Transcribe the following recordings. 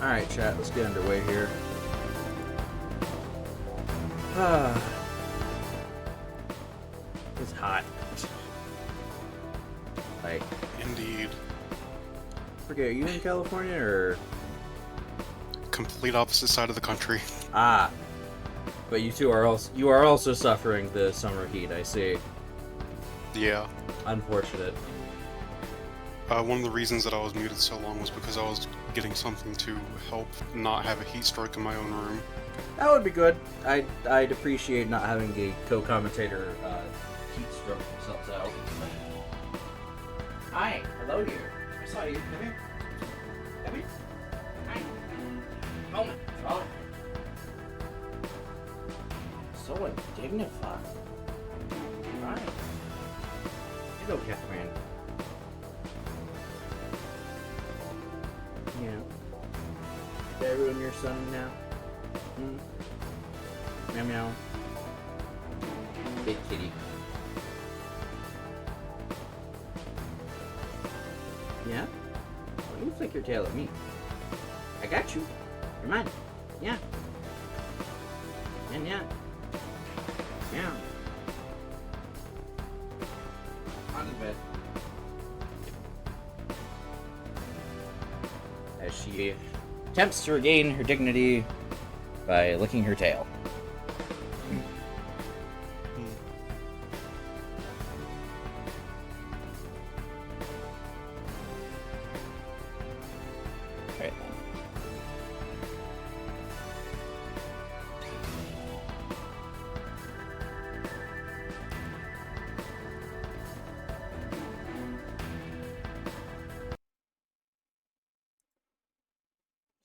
Alright, chat, let's get underway here. Ah, it's hot. Like, Indeed. forget, are you in California or? Complete opposite side of the country. Ah, but you are also suffering the summer heat. I see. Yeah. Unfortunate. One of the reasons that I was muted so long was because I was getting something to help not have a heat stroke in my own room. That would be good. I'd appreciate not having a co-commentator heat stroke themselves out. Hi, hello here. I saw you. Come here. Come here. Hi. Moment. Oh. So undignified. Right. Hello, Catherine. Yeah. Did I ruin your sun now? Meow meow. Big kitty. Yeah? Well, you flick your tail at me. I got you. You're mine. Yeah. And yeah. Meow. On the bed. As she attempts to regain her dignity by licking her tail. Alright then.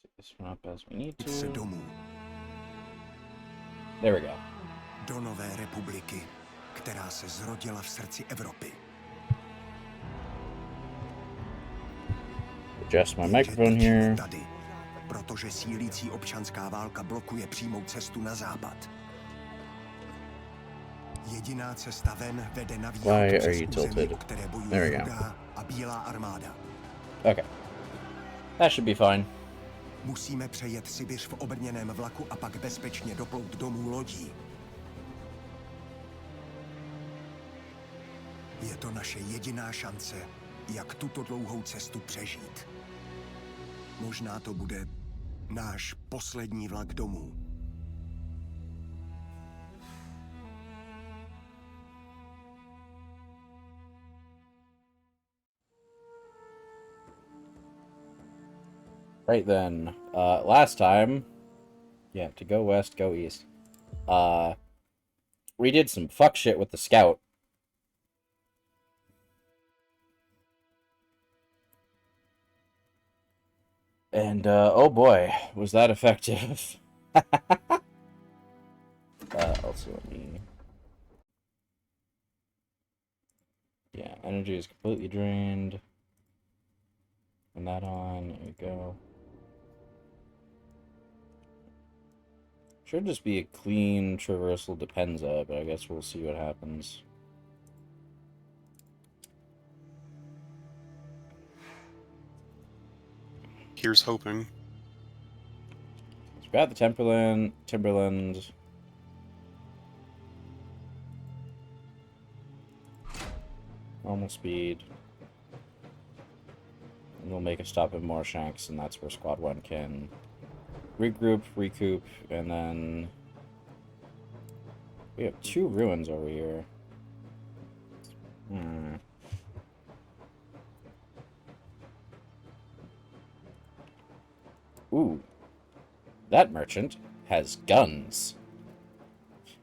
Set this one up as we need se to. domů, There we go. do nové republiky, která se zrodila v srdci Evropy. Adjust my Jenže microphone teď jsme here. tady, protože sílící občanská válka blokuje přímou cestu na západ. Jediná cesta ven vede na východ Why are přes you území, tilted? o které There bojuje we go. Rudá a Bílá armáda. Okay. That should be fine. Musíme přejet Sibiř v obrněném vlaku a pak bezpečně doplout domů lodí. Je to naše jediná šance, jak tuto dlouhou cestu přežít. Možná to bude náš poslední vlak domů. Right then. Last time, yeah, to go west, go east. We did some fuck shit with the scout. And, oh boy, was that effective. Also, let me... Yeah, energy is completely drained. Turn that on, there we go. Should just be a clean traversal Depenza, but I guess we'll see what happens. Here's hoping. So we got the Timberland. Normal speed. And we'll make a stop at Moorshanks, and that's where Squad 1 can regroup, recoup, and then... We have 2 ruins over here. Ooh. That merchant has guns.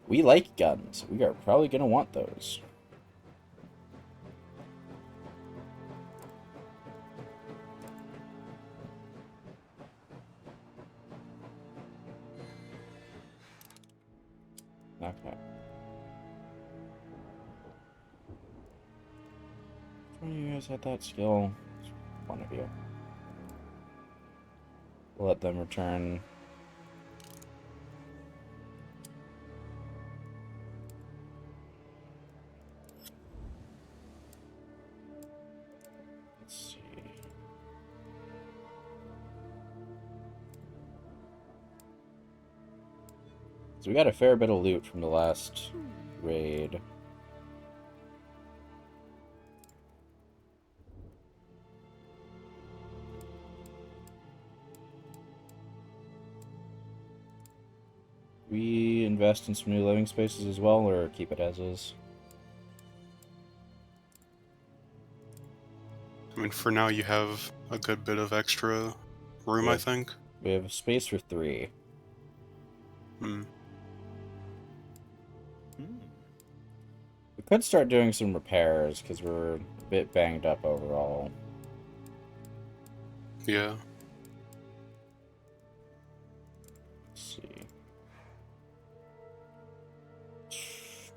We like guns. We are probably going to want those. Okay. Which one of you guys had that skill? One of you. We'll let them return. Let's see. So we got a fair bit of loot from the last raid. We invest in some new living spaces as well, or keep it as is? I mean, for now you have a good bit of extra room, Yeah. I think. We have space for 3. Hmm. We could start doing some repairs, because we're a bit banged up overall. Yeah. Let's see.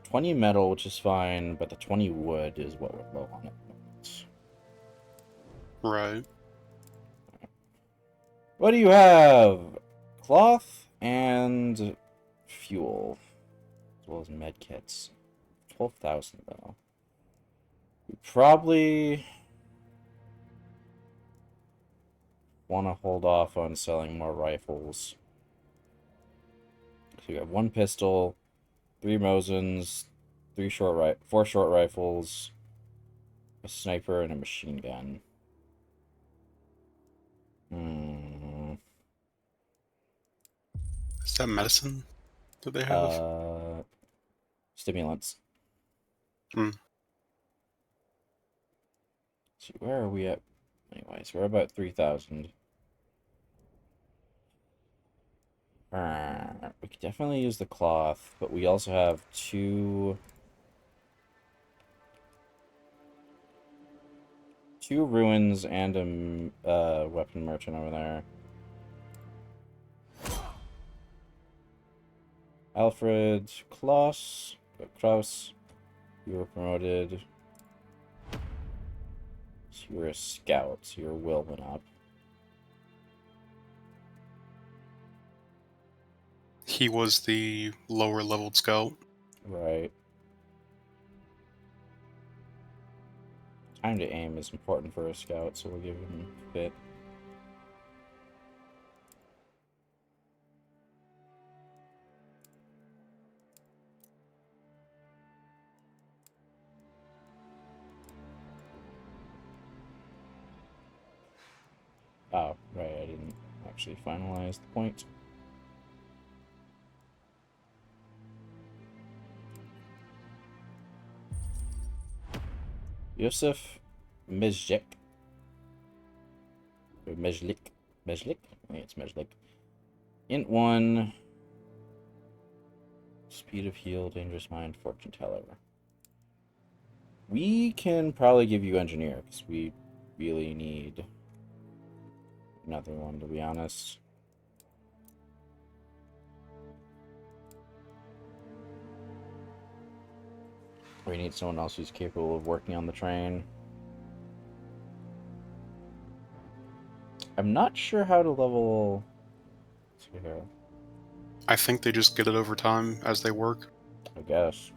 20 metal, which is fine, but the 20 wood is what we're low on at the moment. Right. What do you have? Cloth and fuel, as well as med kits. 12,000 though. We probably want to hold off on selling more rifles. So we have 1 pistol, 3 Mosins, 4 short rifles, a sniper, and a machine gun. Is that medicine that they have? Stimulants. Hmm. See, where are we at? Anyways, we're about 3,000. We could definitely use the cloth, but we also have 2 ruins and a weapon merchant over there. Alfred Kraus, you were promoted. So you were a scout, so your will went up. He was the lower leveled scout. Right. Time to aim is important for a scout, so we'll give him fit. Oh, right, I didn't actually finalize the point. Yusuf Mejlik. Or Mejlik. Mejlik? I think it's Mejlik. Int 1. Speed of heal, dangerous mind, fortune teller. We can probably give you engineer, because we really need another one, to be honest. We need someone else who's capable of working on the train. I'm not sure how to level... Let's see here. I think they just get it over time as they work. I guess.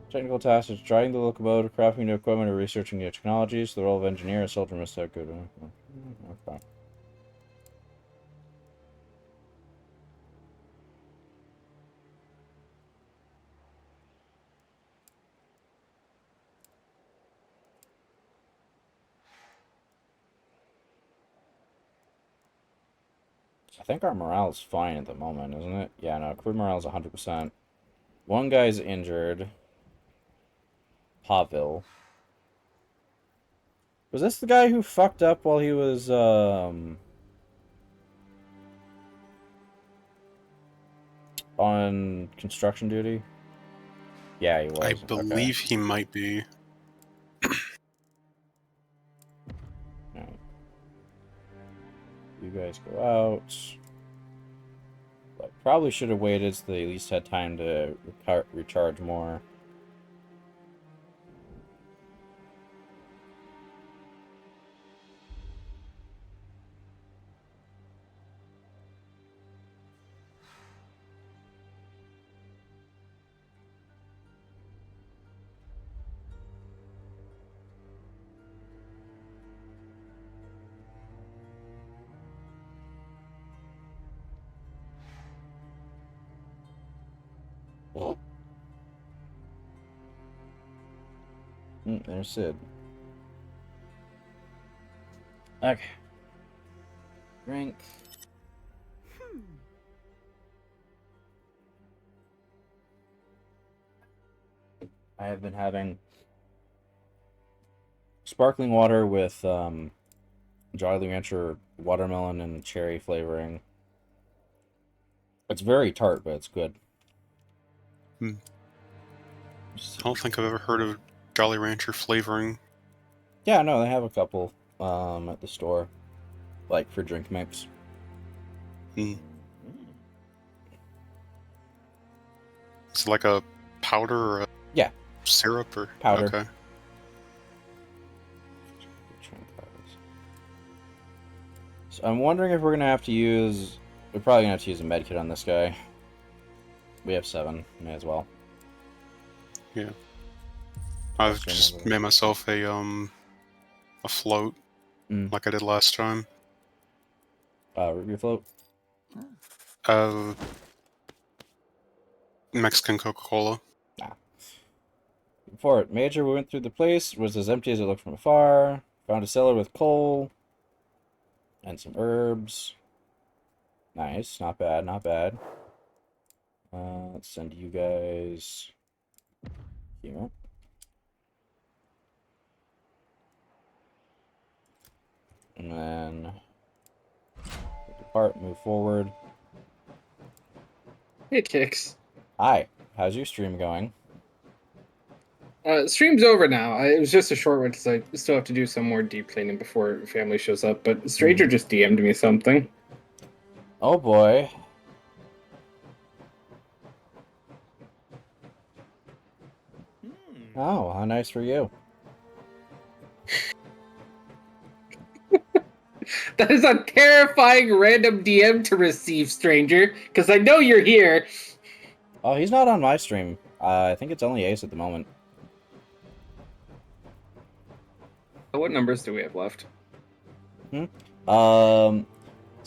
Technical tasks is driving the locomotive, crafting new equipment, or researching new technologies. The role of engineer is soldier must have good. Okay. I think our morale is fine at the moment, isn't it? Yeah, no, crew morale is 100%. One guy's injured. Pavel. Was this the guy who fucked up while he was, on construction duty? Yeah, he was. I Okay. believe he might be. Alright. You guys go out. But probably should have waited so they at least had time to recharge more. There's Sid. Okay. Drink. I have been having sparkling water with Jolly Rancher watermelon and cherry flavoring. It's very tart, but it's good. I don't think I've ever heard of Jolly Rancher flavoring. Yeah, no, they have a couple at the store, like for drink mix. It's like a powder or a Yeah. syrup or Powder. Okay. So I'm wondering if we're gonna have to use. We're probably gonna have to use a medkit on this guy. We have 7. May as well. Yeah. I've Same just over. made myself a float like I did last time. Root beer float. Mexican Coca-Cola. Before it, Major, we went through the place. Was as empty as it looked from afar. Found a cellar with coal and some herbs. Nice, not bad, not bad. Let's send you guys here. And then depart, move forward. Hey, Kix. Hi, how's your stream going? Stream's over now. It was just a short one because I still have to do some more deep cleaning before family shows up. But Stranger just DM'd me something. Oh boy. Oh, how nice for you. That is a terrifying random DM to receive, Stranger, because I know you're here. Oh, he's not on my stream. I think it's only Ace at the moment. What numbers do we have left? So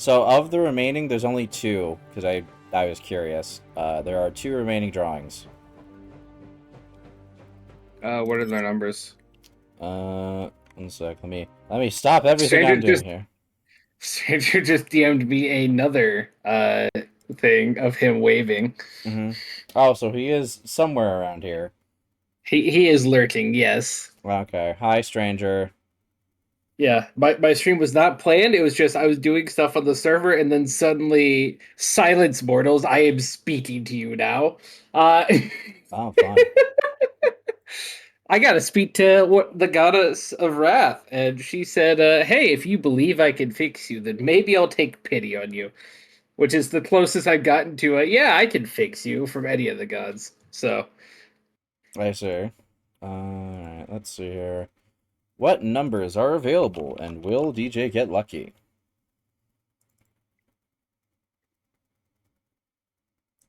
of the remaining, there's only 2, because I was curious. There are 2 remaining drawings. What are their numbers? 1 sec, let me stop everything I'm doing here. Stranger just DM'd me another thing of him waving. Oh, so he is somewhere around here. He is lurking, yes. Okay. Hi, stranger. Yeah, my stream was not planned. It was just I was doing stuff on the server, and then suddenly, silence, mortals! I am speaking to you now. Oh, fun. I gotta speak to the goddess of wrath, and she said, "Hey, if you believe I can fix you, then maybe I'll take pity on you," which is the closest I've gotten to a "yeah, I can fix you" from any of the gods. So, I see. Alright, let's see here. What numbers are available, and will DJ get lucky?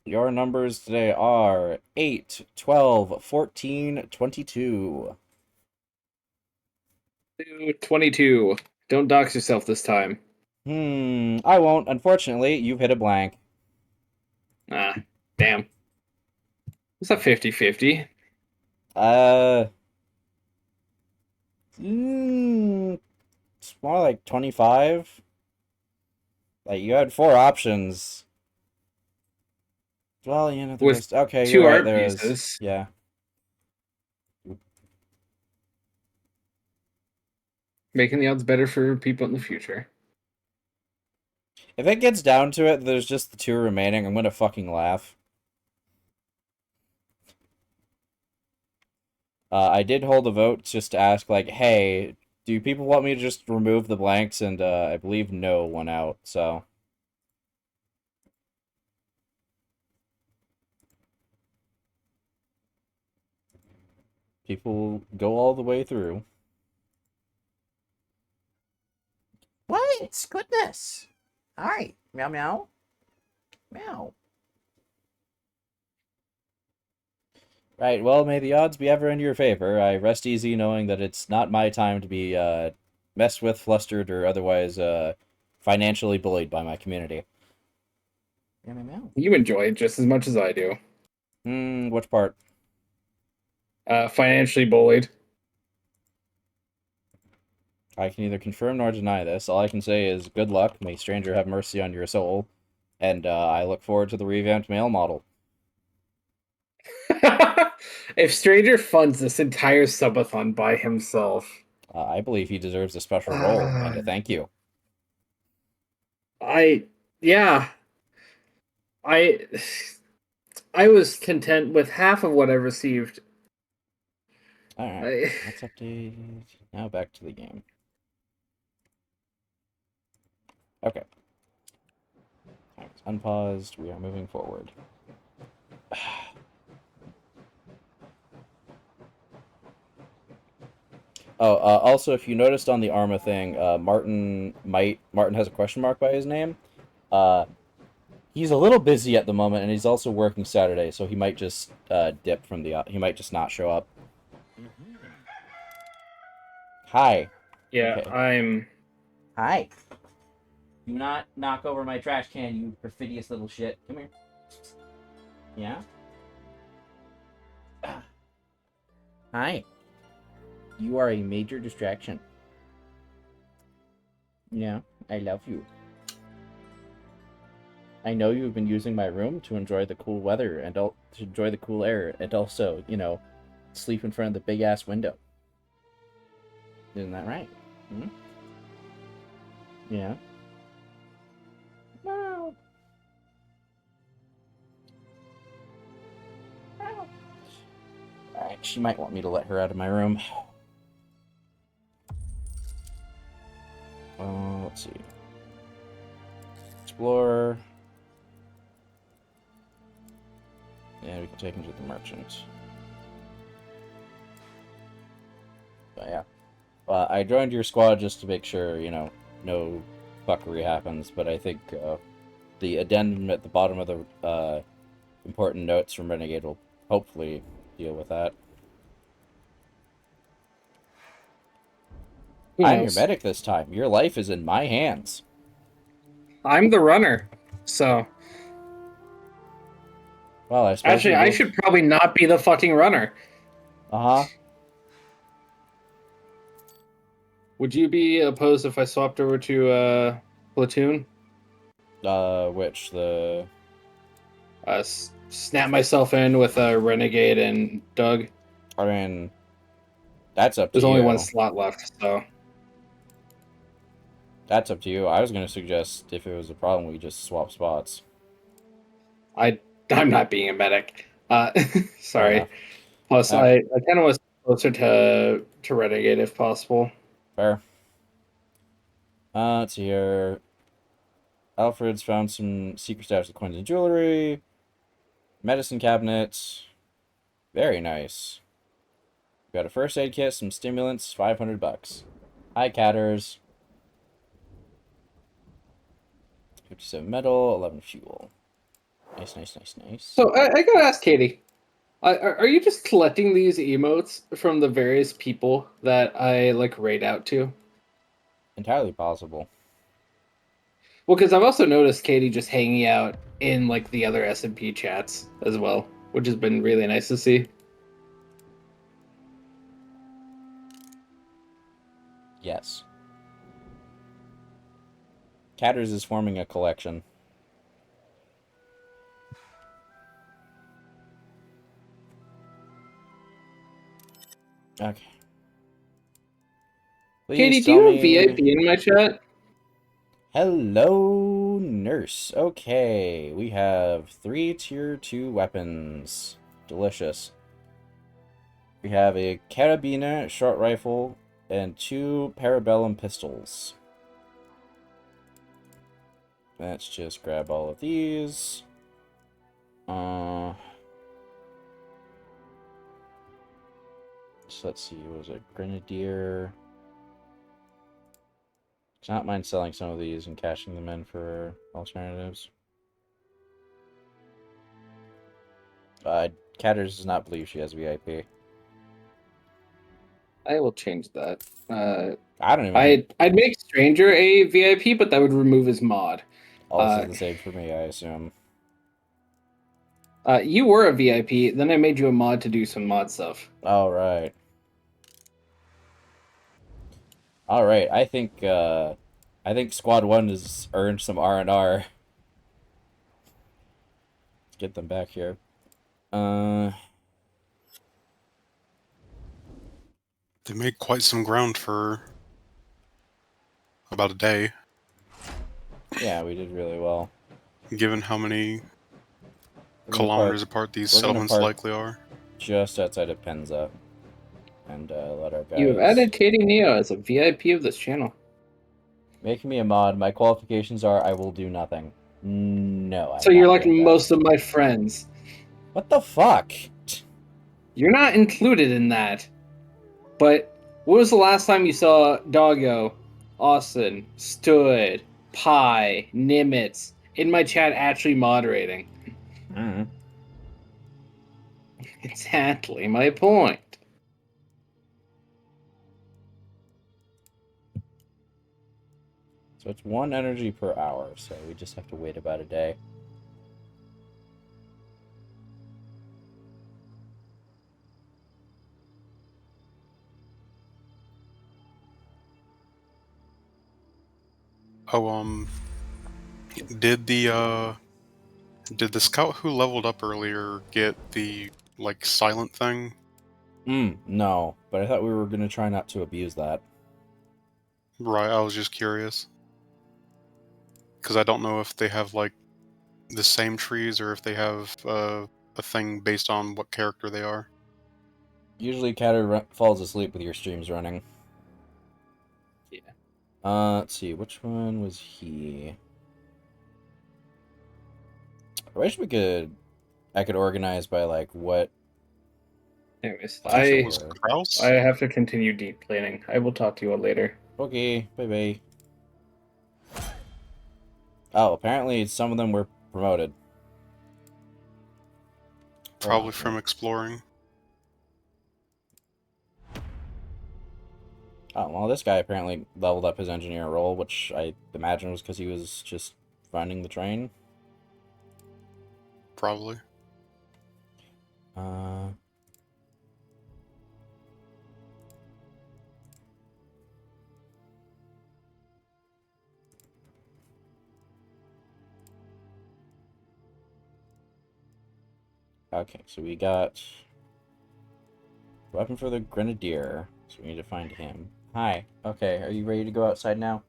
Your numbers today are 8, 12, 14, 22. 22. Don't dox yourself this time. I won't. Unfortunately, you've hit a blank. Ah, damn. It's a 50-50. It's more like 25. Like, you had 4 options. Well, you know, there With was... Okay, 2 you're right, art there is. pieces. Yeah. Making the odds better for people in the future. If it gets down to it, there's just the 2 remaining, I'm gonna fucking laugh. I did hold a vote just to ask, like, hey, do people want me to just remove the blanks? And I believe no won out, so... People go all the way through. What? Goodness. Alright. Meow meow. Meow. Right, well, may the odds be ever in your favor. I rest easy knowing that it's not my time to be messed with, flustered, or otherwise financially bullied by my community. Meow meow meow. You enjoy it just as much as I do. Which part? Financially bullied. I can neither confirm nor deny this. All I can say is good luck. May stranger have mercy on your soul. And I look forward to the revamped male model. If Stranger funds this entire subathon by himself, I believe he deserves a special role and a thank you. yeah, I I was content with half of what I received. Alright, let's update. Now back to the game. Okay. It's unpaused. We are moving forward. Oh, also, if you noticed on the Arma thing, Martin has a question mark by his name. He's a little busy at the moment, and he's also working Saturday, so he might just dip from the. He might just not show up. Hi. Yeah, Okay. I'm. Hi. Do not knock over my trash can, you perfidious little shit. Come here. Yeah? Hi. You are a major distraction. Yeah, I love you. I know you've been using my room to enjoy the cool weather and to enjoy the cool air and also, sleep in front of the big ass window. Isn't that right? Hmm? Yeah. No. No. Alright, she might want me to let her out of my room. Let's see. Explore. Yeah, we can take him to the merchant. But yeah. I joined your squad just to make sure, no fuckery happens, but I think the addendum at the bottom of the important notes from Renegade will hopefully deal with that. I'm your medic this time. Your life is in my hands. I'm the runner, so. Well, I suppose Actually, I should probably not be the fucking runner. Uh-huh. Would you be opposed if I swapped over to Platoon? Which? The... Snap myself in with Renegade and Doug. I mean, that's up to you. There's only one slot left, so. That's up to you. I was going to suggest if it was a problem, we just swap spots. I'm not being a medic. Sorry. Plus, Okay. I kind of was closer to Renegade if possible. Fair. Let's see here. Alfred's found some secret stacks of coins and jewelry. Medicine cabinet. Very nice. Got a first aid kit, some stimulants, $500. Hi, Catters. 57 metal, 11 fuel. Nice, nice, nice, nice. So I gotta ask Katie, are you just collecting these emotes from the various people that I raid out to? Entirely possible. Well, because I've also noticed Katie just hanging out in the other SMP chats as well, which has been really nice to see. Yes. Catters is forming a collection. Okay. Please Katie, do you have VIP in my chat? Hello, nurse. Okay, we have 3 tier 2 weapons. Delicious. We have a carabiner short rifle and 2 parabellum pistols. Let's just grab all of these. So let's see, what was it? Grenadier. I not mind selling some of these and cashing them in for alternatives. Catters does not believe she has VIP. I will change that. I don't even. I'd make Stranger a VIP, but that would remove his mod. Also the same for me, I assume. You were a VIP, then I made you a mod to do some mod stuff. All right. All right. I think Squad 1 has earned some R&R. Let's get them back here. They made quite some ground for about a day, Yeah, we did really well. given how many We're gonna kilometers park apart these we're gonna settlements park- likely are. just outside of Penza, and let our guys. You have added Katie Neo as a VIP of this channel. Make me a mod. My qualifications are I will do nothing. No. So you're like most of my friends. What the fuck? You're not included in that. But when was the last time you saw Doggo, Austin, Stood, Pi, Nimitz in my chat actually moderating? Mm. Exactly my point. So it's 1 energy per hour, so we just have to wait about a day. Oh, did the scout who leveled up earlier get the like silent thing? No, but I thought we were gonna try not to abuse that. Right, I was just curious. Because I don't know if they have like the same trees or if they have a thing based on what character they are. Usually Catter falls asleep with your streams running. Yeah. Let's see, which one was he? I wish I could organize by like what. Anyways, I think it was Kraus. I have to continue deep planning. I will talk to you all later. Okay, bye. Oh, apparently some of them were promoted. Probably from exploring. Oh, well, this guy apparently leveled up his engineer role, which I imagine was because he was just running the train. Probably. Okay, so we got weapon for the Grenadier, so we need to find him. Hi. Okay, are you ready to go outside now?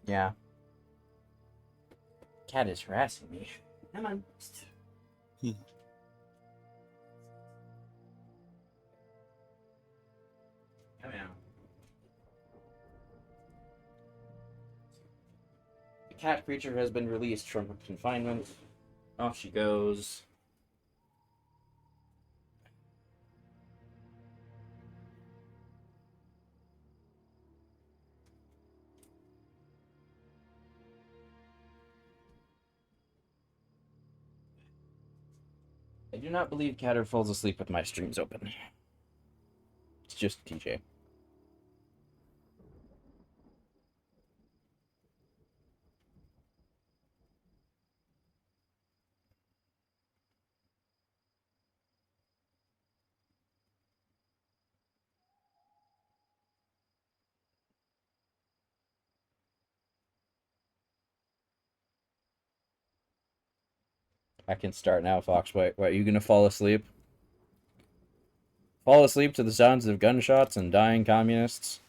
Yeah. Cat is harassing me. Come on. Come on. The cat creature has been released from confinement. Off she goes. I do not believe Catter falls asleep with my streams open. It's just TJ. I can start now, Fox. Wait, are you gonna fall asleep? Fall asleep to the sounds of gunshots and dying communists?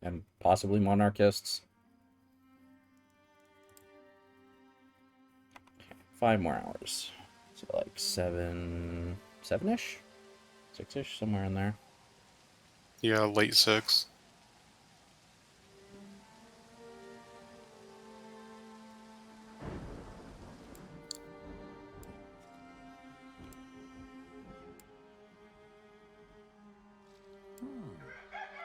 And possibly monarchists? 5 more hours. So like 7-ish? 6-ish, somewhere in there. Yeah, late 6.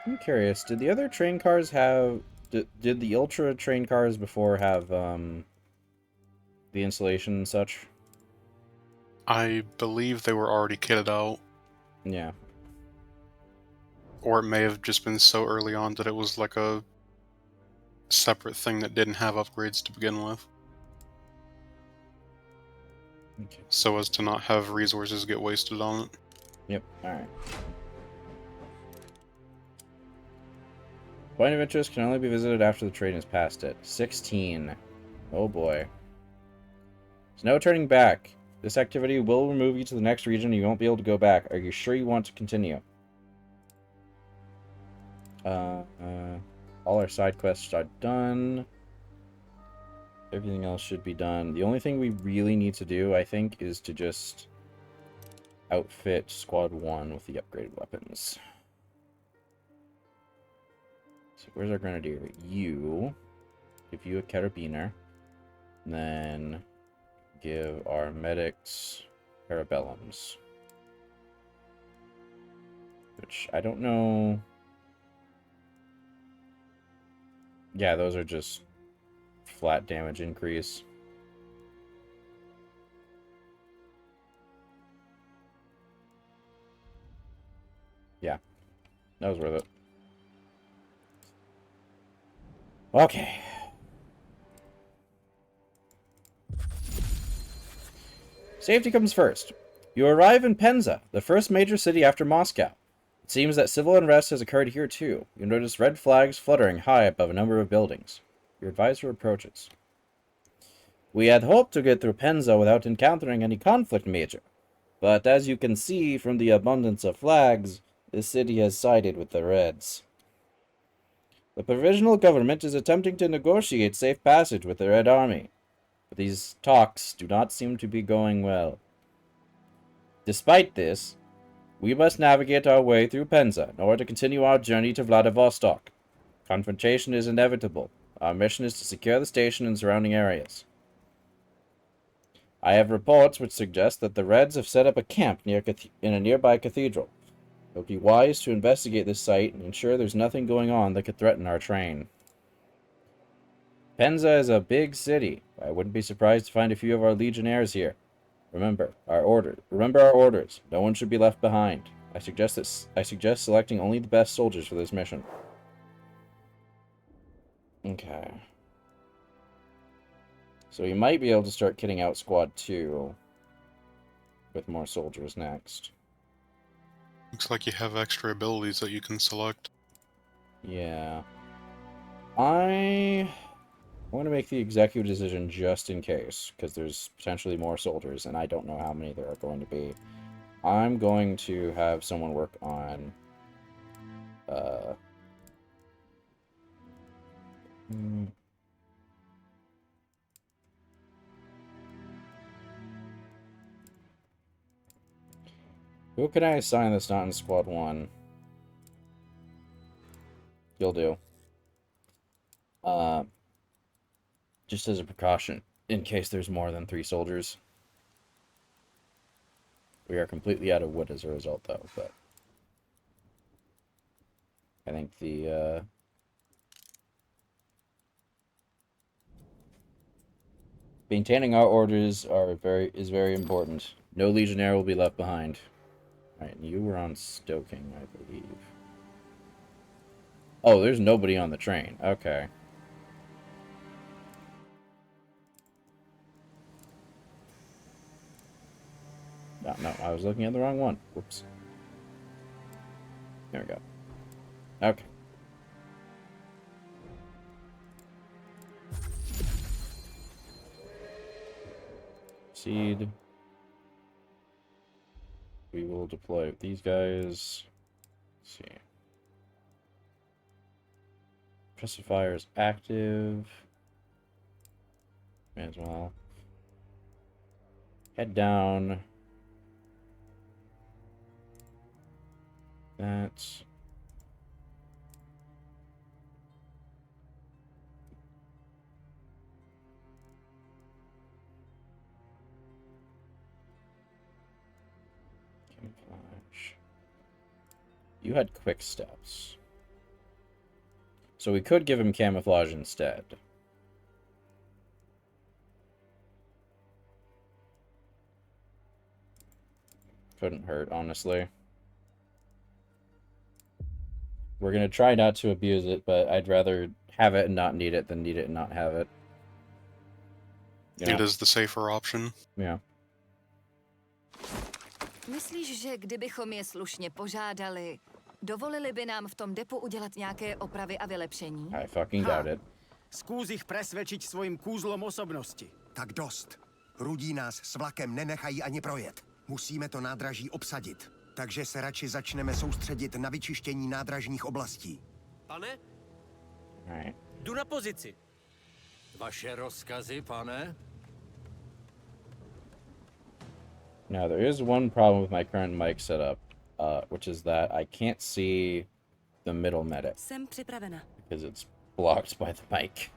I'm curious, did the other train cars have... Did the Ultra train cars before have, the installation and such? I believe they were already kitted out. Yeah. Or it may have just been so early on that it was like a separate thing that didn't have upgrades to begin with. Okay. so as to not have resources get wasted on it. Yep. All right. Point of interest can only be visited after the train has passed it. 16. Oh boy. There's no turning back. This activity will remove you to the next region and you won't be able to go back. Are you sure you want to continue? All our side quests are done. Everything else should be done. The only thing we really need to do, I think, is to just outfit Squad 1 with the upgraded weapons. So where's our Grenadier? You. Give you a Carabiner. And then give our medics Parabellums. Which I don't know. Yeah, those are just flat damage increase. Yeah, that was worth it. Okay. Safety comes first. You arrive in Penza, the first major city after Moscow. It seems that civil unrest has occurred here too. You notice red flags fluttering high above a number of buildings. Your advisor approaches. We had hoped to get through Penza without encountering any conflict, Major. But as you can see from the abundance of flags, this city has sided with the Reds. The provisional government is attempting to negotiate safe passage with the Red Army, but these talks do not seem to be going well. Despite this, we must navigate our way through Penza in order to continue our journey to Vladivostok. Confrontation is inevitable. Our mission is to secure the station and surrounding areas. I have reports which suggest that the Reds have set up a camp in a nearby cathedral. It would be wise to investigate this site and ensure there's nothing going on that could threaten our train. Penza is a big city. I wouldn't be surprised to find a few of our legionnaires here. Remember our orders. No one should be left behind. I suggest selecting only the best soldiers for this mission. Okay. So you might be able to start kitting out Squad 2 with more soldiers next. Looks like you have extra abilities that you can select. Yeah. I want to make the executive decision just in case, because there's potentially more soldiers, and I don't know how many there are going to be. I'm going to have someone work on... Who can I assign that's not in Squad 1? You'll do. Just as a precaution, in case there's more than 3 soldiers. We are completely out of wood as a result, though, but... I think the, maintaining our orders is very important. No legionnaire will be left behind. Alright, you were on stoking, I believe. Oh, there's nobody on the train. Okay. No, I was looking at the wrong one. Whoops. There we go. Okay. Seed. We will deploy these guys. Let's see. Pacifier is active. May as well. Head down. That's... Camouflage. You had quick steps. So we could give him camouflage instead. Couldn't hurt, honestly. We're going to try not to abuse it, but I'd rather have it and not need it than need it and not have it. You know? It is the safer option. Yeah. Myslíš, že kdybychom je slušně požádali, dovolili by nám v tom depu udělat nějaké opravy a vylepšení? I fucking doubt it. Skús ich presvedčiť svojim kúzlom osobnosti. Tak dost. Rudí nás s vlakem nenechají ani projet. Musíme to nádraží obsadit. Takže se radši začneme soustředit na vyčištění nádražních oblastí. Pane, Alright. jdu na pozici. Vaše rozkazy, pane? Now, there is one problem with my current mic setup, which is that I can't see the middle medic Jsem připravena. because it's blocked by the mic.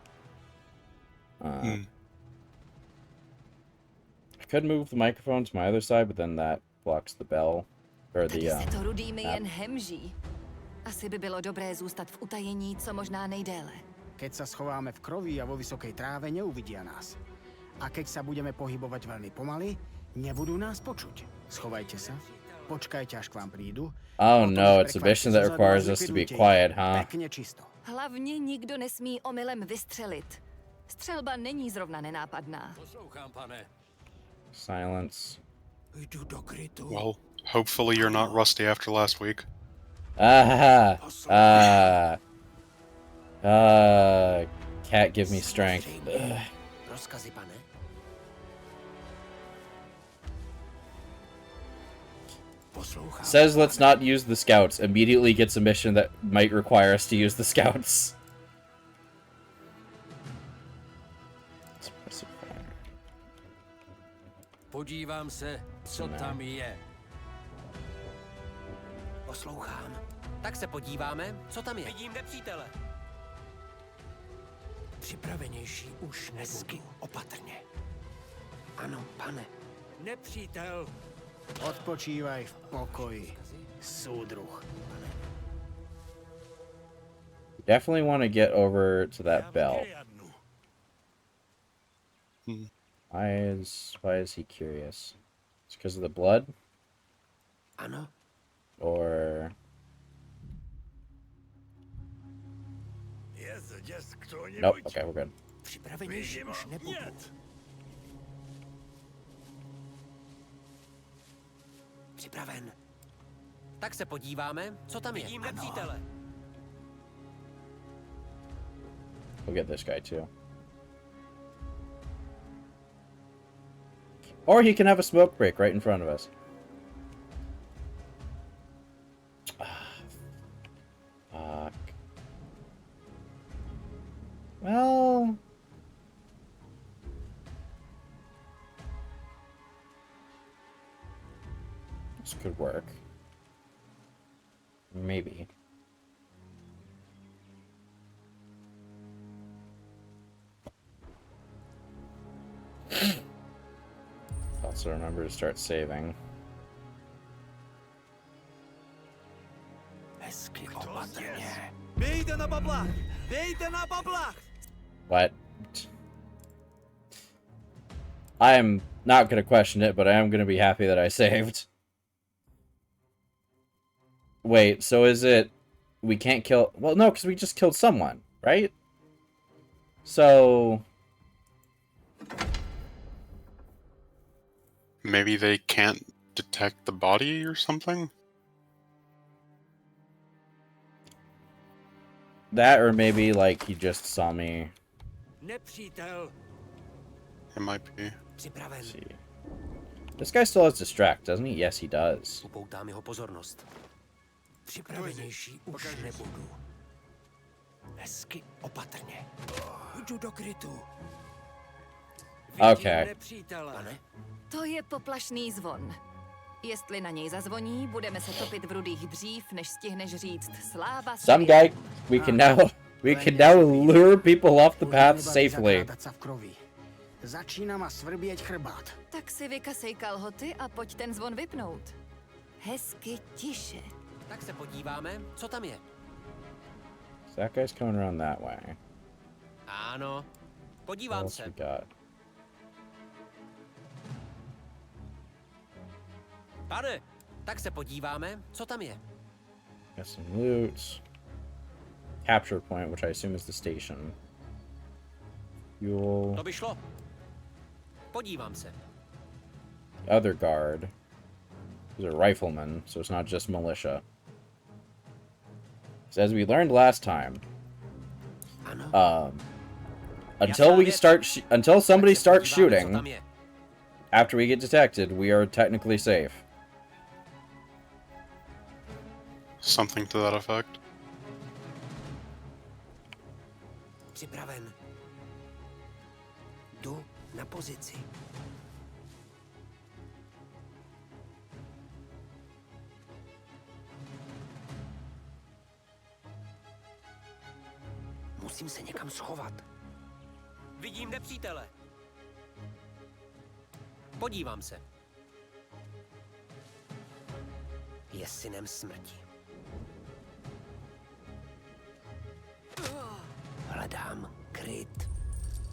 I could move the microphone to my other side, but then that blocks the bell, or Tady the, se to rudými app. jen hemží. Asi by bylo dobré zůstat v utajení co možná nejdéle. Keď sa schováme v krovi a vo vysokej tráve, neuvidia nás. A keď sa budeme pohybovať veľmi pomaly, nebudú nás počuť. Schovajte sa, počkajte, až k vám prídu. Oh potom no, ich it's a prekvapte mission that zozadu a requires us to be zlikvidujte ich. quiet, huh? Pekne čisto. Hlavně nikdo nesmí omylem vystřelit. Střelba není zrovna nenápadná. Poslouchám, pane. Silence. Jdu do krytu. Well, hopefully you're not rusty after last week. Ah, cat give me strength. Ugh. Rozkazy, pane. Poslouchám. Says let's not use the scouts. Immediately gets a mission that might require us to use the scouts. Suppressive fire. Podívám se, co Ne. tam je. Poslouchám. Tak se podíváme, co tam je. Vidím nepřítele. Připravenější už hezky, opatrně. Ano, pane. Nepřítel. Odpočívaj v pokoji, súdruh. Definitely want to get over to that bell. Why is he curious? It's because of the blood? Ano. Or nope, okay, we're good. Připravenější už nebudu. Připraven. Tak se podíváme, co tam je. Vidím nepřítele. We'll get this guy too. Or he can have a smoke break right in front of us. Fuck. Well, this could work. Maybe. Also remember to start saving. Hezky, opatrně. Bejte na bablách! Bejte na bablách! What? I am not going to question it, but I am going to be happy that I saved. Wait, so is it... We can't kill... Well, no, because we just killed someone, right? So... Maybe they can't detect the body or something? That, or maybe, like, he just saw me... Nepřítel. It might be. Připraven. Let's see. This guy still has distract, doesn't he? Yes, he does. Upoutám jeho pozornost. Připravenější už nebudu. Hezky, opatrně. Jdu do krytu. Vidím Okay. nepřítele. Pane, To je poplašný zvon. Jestli na něj zazvoní, budeme se topit v rudých dřív, než stihneš říct sláva Some svět. guy... We can now lure people off the Už path nebaví safely. zakrádať sa v krovi. Začína ma svrbieť chrbát. Tak si vykasej kalhoty a pojď ten zvon vypnout. Hezky tiše. Tak se podíváme, co tam je. So that guy's coming around that way. Ano. What Podívám else we se. got? Pane, tak se podíváme, co tam je. Got some loot. Capture point, which I assume is the station. Fuel. To by šlo. Podívám se. Other guard. These are riflemen, so it's not just militia. So as we learned last time, Ano. until somebody Tak se starts podíváme, co shooting, tam je. after we get detected, we are technically safe. Something to that effect. Připraven. Jdu na pozici. Musím se někam schovat. Vidím nepřítele. Podívám se. Je synem smrti. Hledám kryt.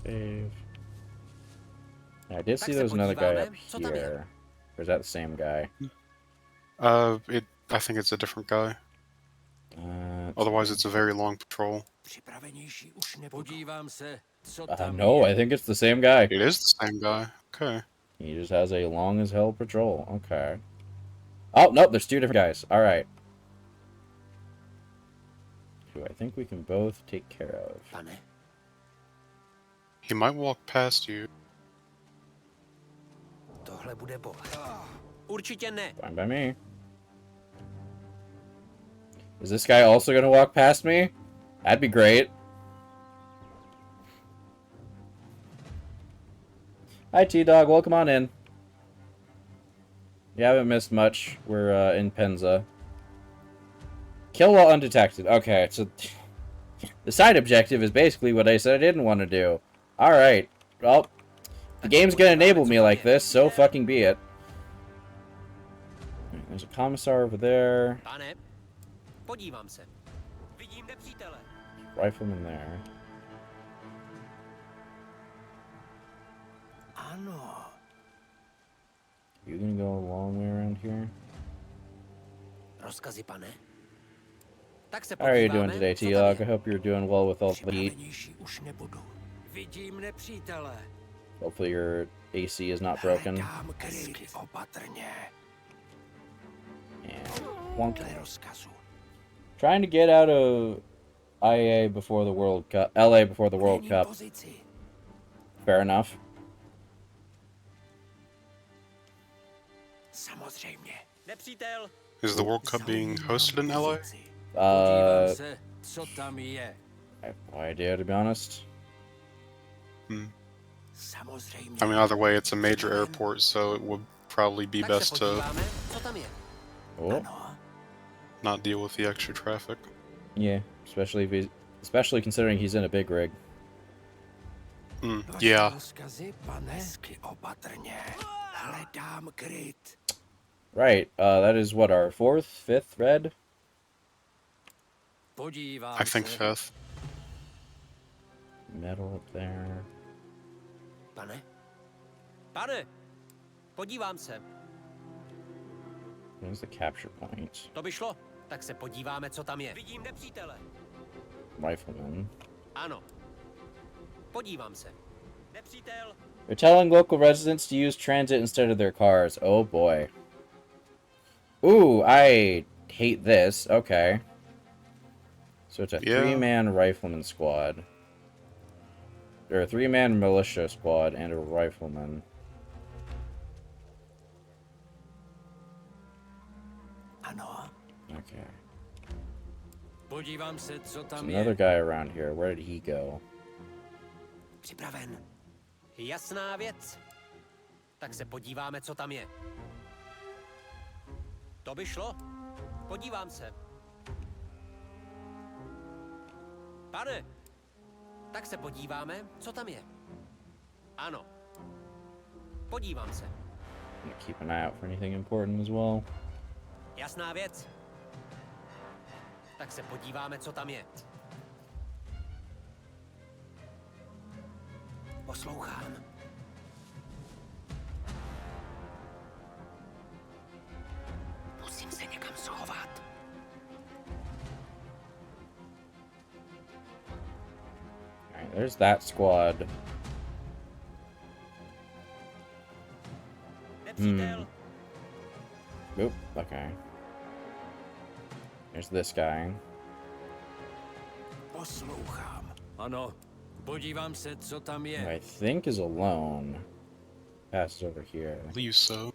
Save. I did see Tak se there was another guy podíváme, up co tam je. here. Or is that the same guy? I think it's a different guy. Let's Otherwise, see. it's a very long patrol. Připravenější už nebudu. Podívám se, co tam No, je. I think it's the same guy. It is the same guy. Okay. He just has a long as hell patrol. Okay. Oh, nope, there's two different guys. Alright. Who I think we can both take care of. Pane, He might walk past you. tohle bude bolet. Určitě ne. Fine by me. Is this guy also gonna walk past me? That'd be great. Hi, T-Dog. Welcome on in. You haven't missed much. We're in Penza. Kill while undetected. Okay, so the side objective is basically what I said I didn't want to do. Alright. Well, the game's gonna enable me like this, so fucking be it. There's a commissar over there. Pane, podívám se. Vidím nepřítele. Rifleman there. Ano. You gonna go a long way around here? Rozkazy, pane. Tak se How are you doing podíváme, today, co tam T-Log? I je. hope you're doing well with all the heat. Připravenější už nebudu. Vidím nepřítele. Hopefully your AC is not broken. Hledám kryt. Opatrně. And wonk. Dle rozkazu. Trying to get out of IA before the World Cup. LA before the World Měním Cup. pozici. Fair enough. Samozřejmě. Nepřítel. Is the World Cup being hosted in LA? Podívám se, co tam je. I have no idea, to be honest. Samozřejmě. I mean, either way, it's a major airport, so it would probably be Tak se best to podíváme, co tam je. Oh, Ano. not deal with the extra traffic. yeah. Especially considering he's in a big rig. Vaše Yeah. rozkazy, pane. Hezky opatrně. Hledám kryt. Right. That is what, our fourth, fifth red? Podívám I think se. fifth. Metal up there. Pane, Pane, podívám se. There's the capture point. To by šlo. Tak se podíváme, co tam je. Vidím nepřítele. Rifleman. Ano. Podívám se. Nepřítel. They're telling local residents to use transit instead of their cars. Oh boy. Ooh, I hate this. Okay. So it's a Yeah. three-man rifleman squad. Or a three-man militia squad and a rifleman. ano. Okay. Podívám se, co There's tam another je. guy around here. Where did he go? Připraven. Jasná věc. Tak se podíváme, co tam je. To by šlo. Podívám se. Pane, tak se podíváme, co tam je. Ano. Podívám se. I'm gonna keep an eye out for anything important as well. Jasná věc. Tak se podíváme, co tam je. Poslouchám. Musím se někam schovat. Alright, there's that squad. Nepřítel. Oop, okay. There's this guy. Poslouchám. Ano, podívám se, co tam Who je. I think is alone. Passes over here. I believe so.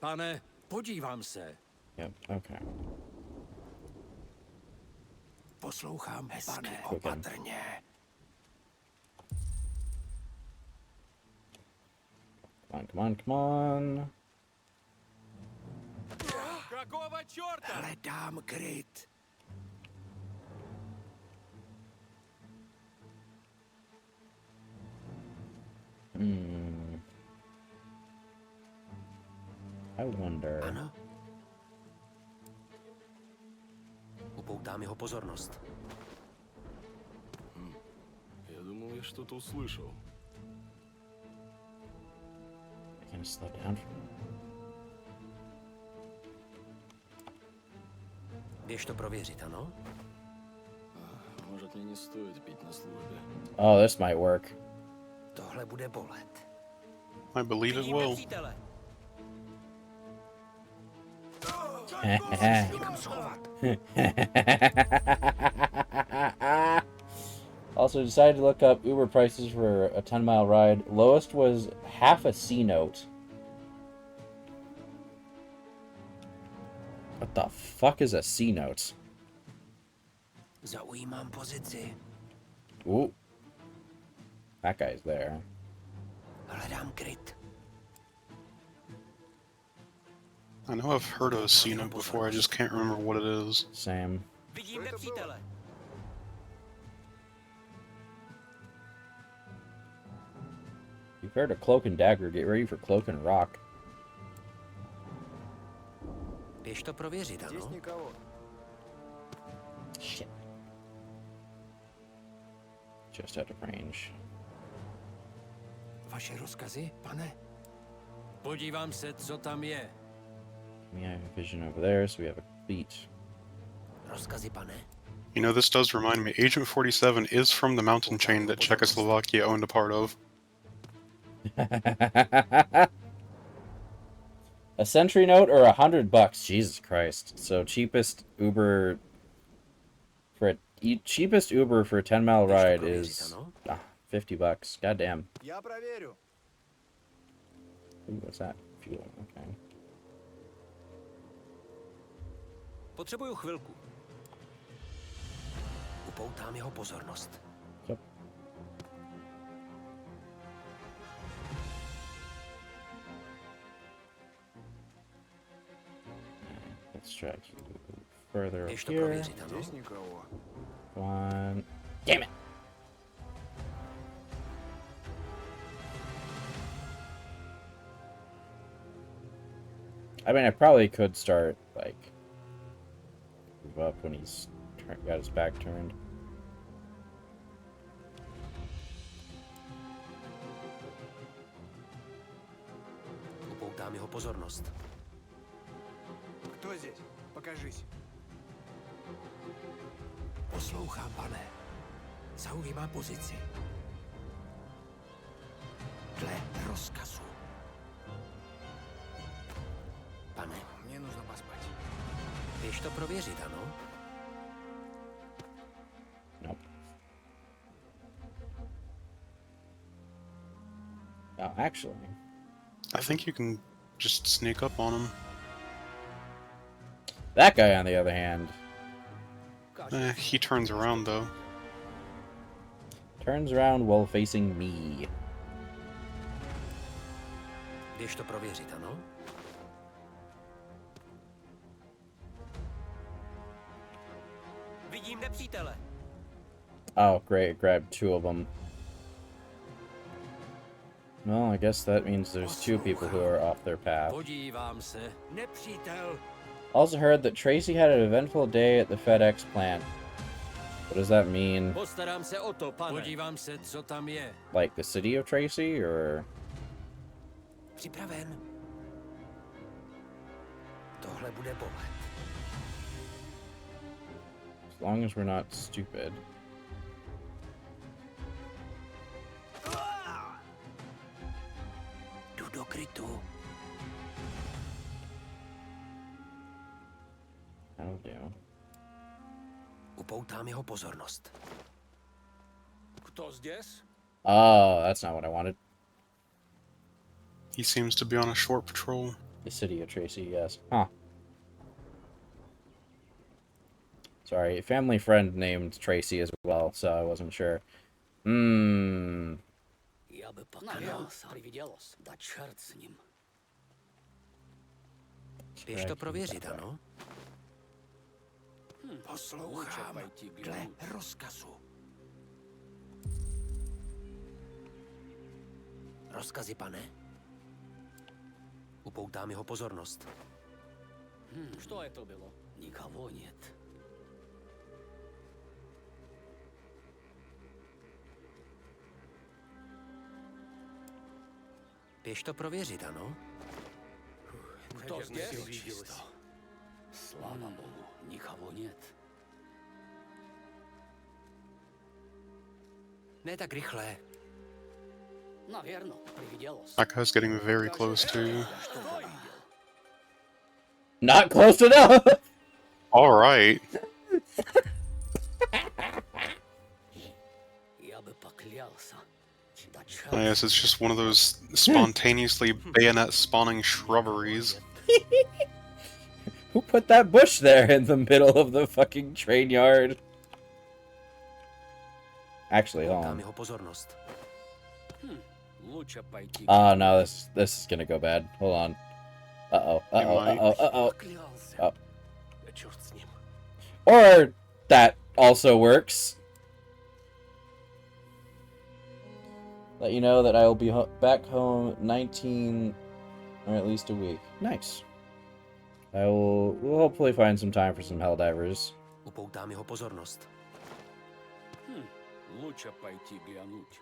Pane, podívám se. Yep, okay. Poslouchám, pane, Quick him. opatrně. Come on, come on, come on. Какого черта? Hledám kryt. Hmm. I wonder. Ano. Upoutám jeho pozornost. Я думал, я что-то услышал. I can slow down. Běž to prověřit, ano? Может, мне не стоит пить на службе. Oh, this might work. Tohle bude bolet. I believe it will. Přítele. Někam schovat. Also decided to look up Uber prices for a 10-mile ride. Lowest was half a C note. What the fuck is a C note? Zaujímám pozici. Ooh. That guy's there. Hledám kryt. I know I've heard of a C-note before, I just can't remember what it is. Same. Vidím nepřítele. You've heard of Cloak and Dagger, get ready for Cloak and Rock. Běž to prověřit, ano? Shit. Just out of range. Vaše rozkazy, pane? Podívám se, co tam je. We have a vision over there, so we have a beat. Rozkazy, pane? You know, this does remind me, Agent 47 is from the mountain chain that Czechoslovakia owned a part of. A century note or $100? Jesus Christ! So cheapest Uber for cheapest Uber for a 10-mile ride is $50. Goddamn. Já prověřu. Ooh, what's that? Fuel. Okay. Potřebuju chvilku. Upoutám jeho pozornost. Yep. Let's try to further up Běž to here. prověřit, ano? Здесь никого. One. Damn it! I mean, I probably could start, like, move up when he's got his back turned. Upoutám jeho pozornost. Кто здесь? Покажись. Poslouchám, pane. Zaujímám pozici. Dle rozkazu. Pane, Мне нужно поспать. běž to prověřit, ano? Nope. Oh, actually. I think you can just sneak up on him. That guy, on the other hand, He turns around, though. turns around while facing me. Běž to prověřit, ano? Vidím nepřítele. Oh, great. It grabbed two of them. Well, I guess that means there's two people who are off their path. Podívám se. Nepřítel. Also heard that Tracy had an eventful day at the FedEx plant. What does that mean? Postarám se o to, pane. Podívám se, co tam je. Like the city of Tracy, or... Připraven. Tohle bude bolet. As long as we're not stupid. Jdu do krytu. Will do. Upoutám jeho pozornost. Кто здесь? Oh, that's not what I wanted. He seems to be on a short patrol. The city of Tracy, yes. Huh. Sorry, family friend named Tracy as well, so I wasn't sure. Hmm. Я бы поклялся. Привиделось. Да черт с ним. Běž to prověřit, ano? Poslouchám dle rozkazu. Rozkazy, pane? Upoutám jeho pozornost. Что это было? Никого нет. Běž to prověřit, ano? Кто здесь? Слава богу, никого нет. Ne tak rychle. Наверно, привиделось. That guy's getting very close too. Я что-то видел. Not close enough! Alright. Я бы поклялся. Да черт. I guess it's just one of those spontaneously bayonet spawning shrubberies. Who put that bush there in the middle of the fucking train yard? Actually, hold Upoutám on. jeho pozornost. Лучше пойти. Oh no, this is gonna go bad. Hold on. Uh-oh, uh-oh, might. uh-oh, uh-oh. Поклялся. Oh. Да черт с ним. Or that also works. Let you know that I will be back home 19, or at least a week. Nice. We'll hopefully find some time for some Helldivers. Upoutám jeho pozornost. Лучше пойти глянуть.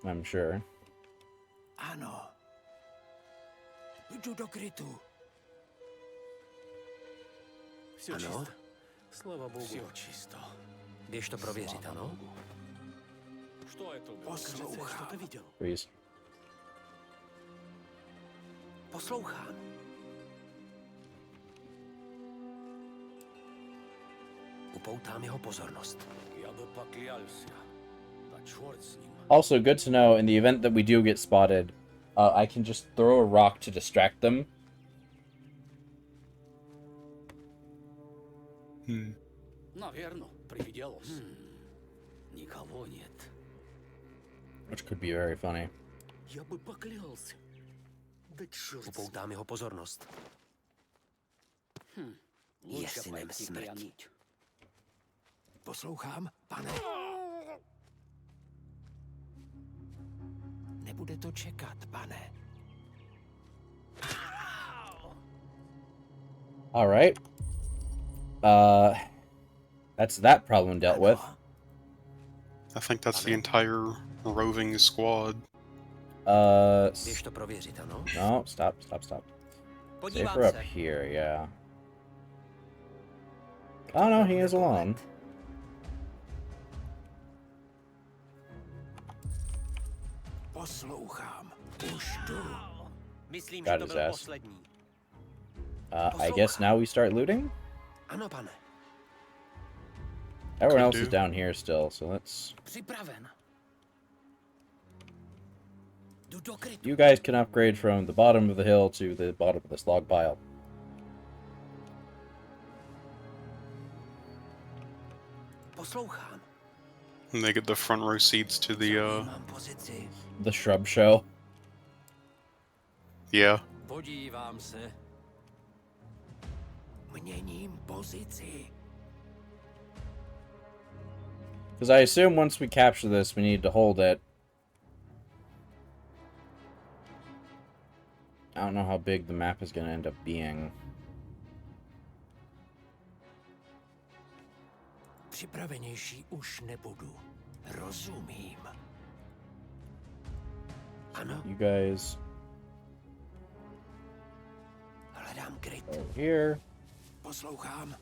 I'm sure. Ano. Jdu do krytu. Все Ano? чисто. Слава богу. Все čisto. Běž to prověřit, ano? Что это было? Poslouchám. Кажется, я что-то видел. Freeze. Poslouchám. Upoutám jeho pozornost. Я бы поклялся. Да черт с ним. Also, good to know, in the event that we do get spotted, I can just throw a rock to distract them. Наверно, привиделось. Никого нет. Which could be very funny. Я бы поклялся. Да черт с ним. Upoutám jeho pozornost. Лучше Ясен пойти смерть. глянуть. Poslouchám, pane. Nebude to čekat, pane. All right. That's that problem dealt with. I think that's the entire roving squad. Běž to prověřit, ano? No, stop. Save Podívám her up se. here, yeah. Oh no, he is alone. Poslouchám. Už jdu. Myslím, Got že to his byl ass. poslední. I guess now we start looting? Ano, pane. Everyone Could else is do. down here still, so let's... Připraven. Jdu do krytu. You guys can upgrade from the bottom of the hill to the bottom of this log pile. Poslouchám. And they get the front row seats to the, Mám pozici. The shrub show. yeah. Podívám se. Měním pozici. Because I assume once we capture this, we need to hold it. I don't know how big the map is going to end up being. Připravenější už nebudu. Rozumím. Ano, You guys Hledám kryt. over here. Poslouchám.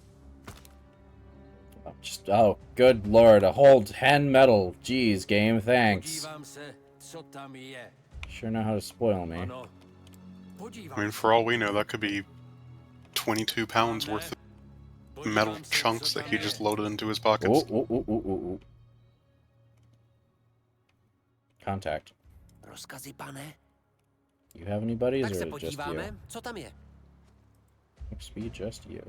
Oh, good lord, a whole 10 metal. Jeez, game, thanks. Podívám se, co tam je. Sure know how to spoil me. Ano. I Podívám mean, se. for all we know, that could be 22 pounds worth of metal chunks that he just loaded into his Ooh, pockets. ooh, ooh, ooh, ooh, ooh. Contact. Rozkazy, pane? You have any buddies, Tak or se just you? podíváme, co tam je. Must be just you.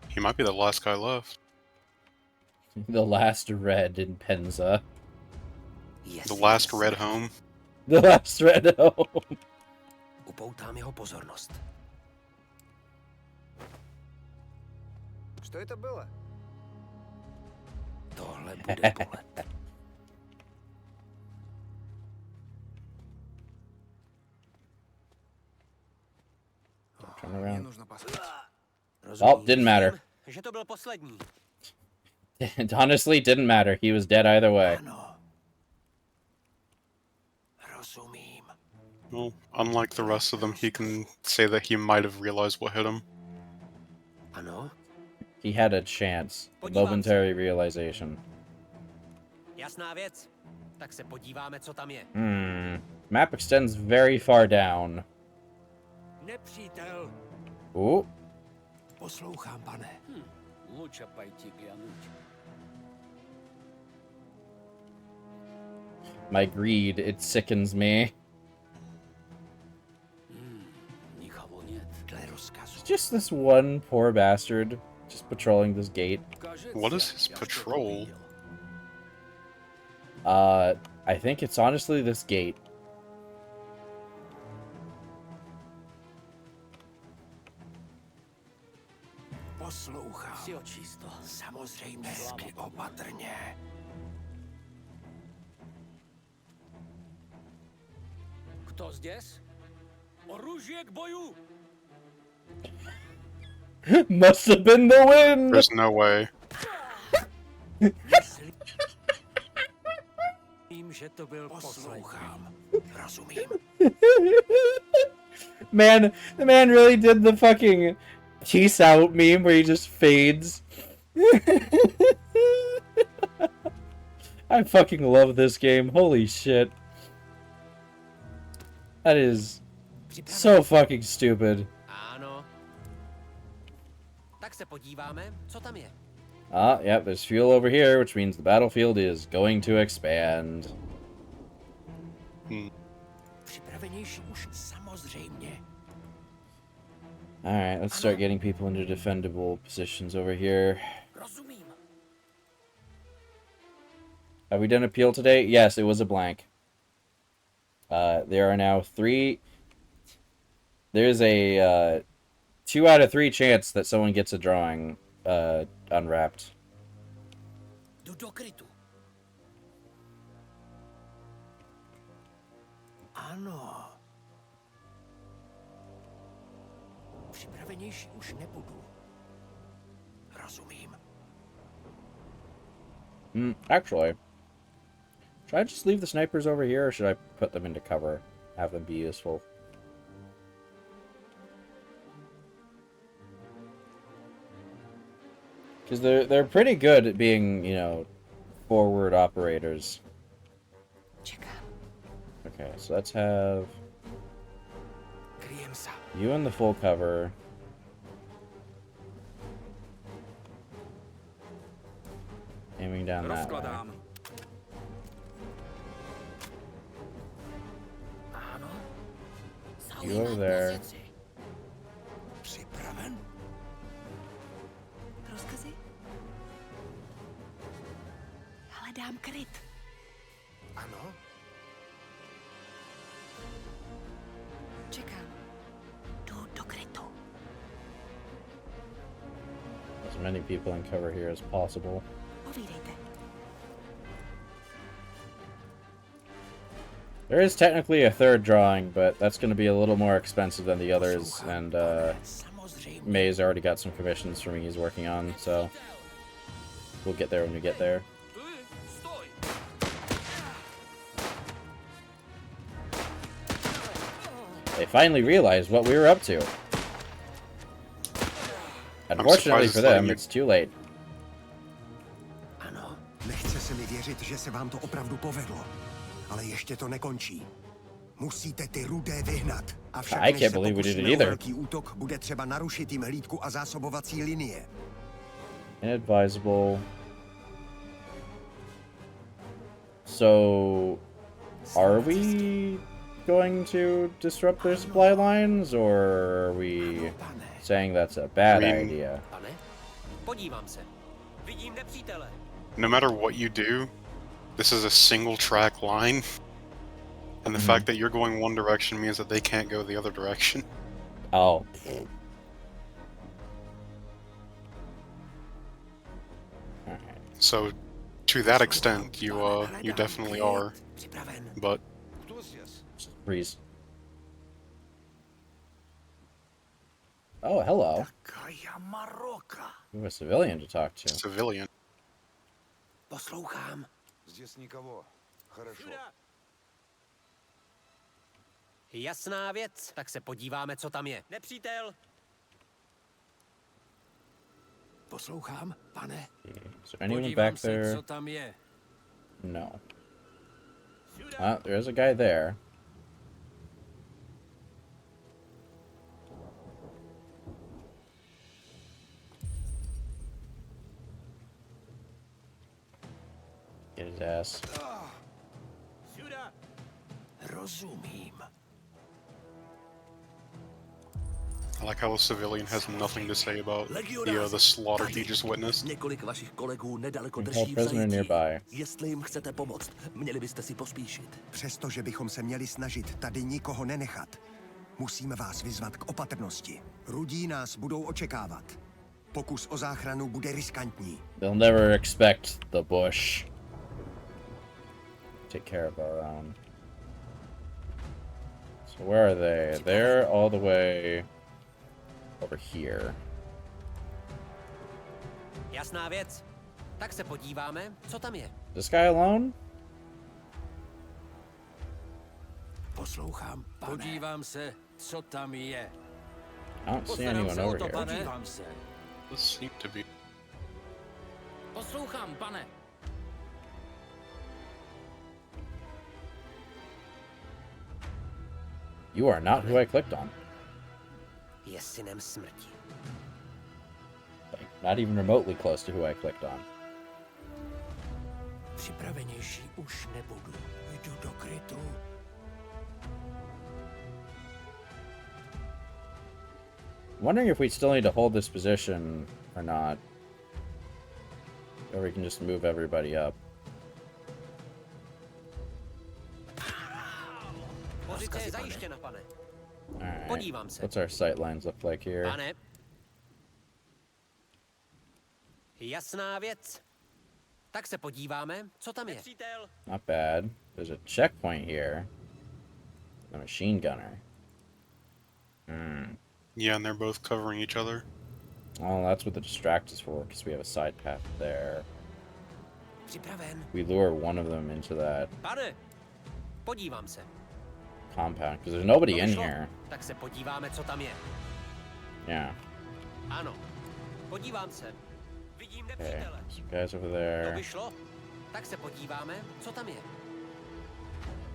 He might be the last guy left. The last red in Penza. The last red home. The last red home. Upoutám jeho pozornost. Что это было? Tohle bude bolet. Turn Мне around. нужно посмотреть. Oh, didn't matter. Že to byl poslední. It honestly didn't matter. He was dead either way. Ano. Rozumím. Well, unlike the rest of them, he can say that he might have realized what hit him. Ano? He had a chance. A momentary realization. Jasná věc. Tak se podíváme, co tam je. Map extends very far down. Nepřítel. Ooh. Poslouchám, pane. Лучше пойти глянуть. My greed, it sickens me. Никого нет. Dle rozkazu. It's just this one poor bastard just patrolling this gate. What is his patrol? I think it's honestly this gate. Poslouchám. Все чисто. Samozřejmě hezky opatrně. Кто здесь? Оружие к бою! Must have been the wind! There's no way. Vím, že to byl Poslouchám. Rozumím. Man, the man really did the fucking peace out meme where he just fades. I fucking love this game. Holy shit. That is so fucking stupid. Ano. Tak se podíváme, co tam je. Ah, yep, there's fuel over here, which means the battlefield is going to expand. Připravenější už samozřejmě. Alright, let's start getting people into defendable positions over here. Rozumím. Have we done appeal today? Yes, it was a blank. There are now 3... There's a 2 out of 3 chance that someone gets a drawing unwrapped. Jdu do krytu. Ano. Připravenější už nebudu. Rozumím. Actually, should I just leave the snipers over here, or should I put them into cover? Have them be useful? Because they're pretty good at being, you know, forward operators. Okay, so let's have Kryjem se. you in the full cover. Aiming down that way. Rozkladám. Ano. You over there. Připraven? Rozkazy? Hledám kryt. Ano. Čekám. Jdu do krytu. As many people in cover here as possible. Povídejte. There is technically a third drawing, but that's going to be a little more expensive than the others, and Samozřejmě. May's already got some commissions for me he's working on, so we'll get there when we get there. Стой! They finally realized what we were up to. Unfortunately for them, it's too late. Ano. Nechce se mi věřit, že se vám to opravdu povedlo. Ale ještě to nekončí. Musíte ty rudé vyhnat. Avšak I než can't se believe we did it pokusíme o either. velký útok, bude třeba narušit jim hlídku a zásobovací linie. Inadvisable. So, are we going to disrupt their supply lines, or are we saying that's a bad idea? Pane, podívám se. Vidím nepřítele. No matter what you do, this is a single track line. And the Mhm. fact that you're going one direction means that they can't go the other direction. Oh. Alright. So, to that extent, you definitely are. But Freeze. Oh, hello. We have a civilian to talk to. civilian. Poslouchám. Здесь никого. Хорошо. Jasná věc. Tak se podíváme, co tam je. Nepřítel. Poslouchám, pane. Is there anyone back there? co tam je. No. There's a guy there. Get his ass. Rozumím. I like how a civilian has nothing to say about the slaughter he just witnessed. Několik vašich kolegů nedaleko Hold drží v prisoner zajetí. nearby. Jestli jim chcete pomoct, měli byste si pospíšit. Přestože bychom se měli snažit tady nikoho nenechat, musíme vás vyzvat k opatrnosti. Rudí nás budou očekávat. Pokus o záchranu bude riskantní. They'll never expect the bush. Take care of our own. So where are they? They're all the way over here. Jasná věc. Tak se podíváme, co tam je. This guy alone? Poslouchám, pane. Podívám se, co tam je. I don't see anyone over here. Podívám se. This seemed to be. Poslouchám, pane. You are not who I clicked on. Je synem smrti. Like, not even remotely close to who I clicked on. Připravenější už nebudu. Jdu do krytu. Wondering if we still need to hold this position or not. Or we can just move everybody up. Pozice je zajištěna, pane. Alright. Podívám se. What's our sight lines look like here? Pane. Jasná věc. Tak se podíváme, co tam je. Nepřítel. Not bad. There's a checkpoint here. A machine gunner. Hmm. Yeah, and they're both covering each other. Well, that's what the distract is for, because we have a side path there. Připraven. We lure one of them into that Pane. Podívám se. compound, because there's nobody To in vyšlo? here. Tak se podíváme, co tam je. Yeah. Ano. Podívám se. Vidím Okay. nepřítele. Some guys over To there. vyšlo? Tak se podíváme, co tam je.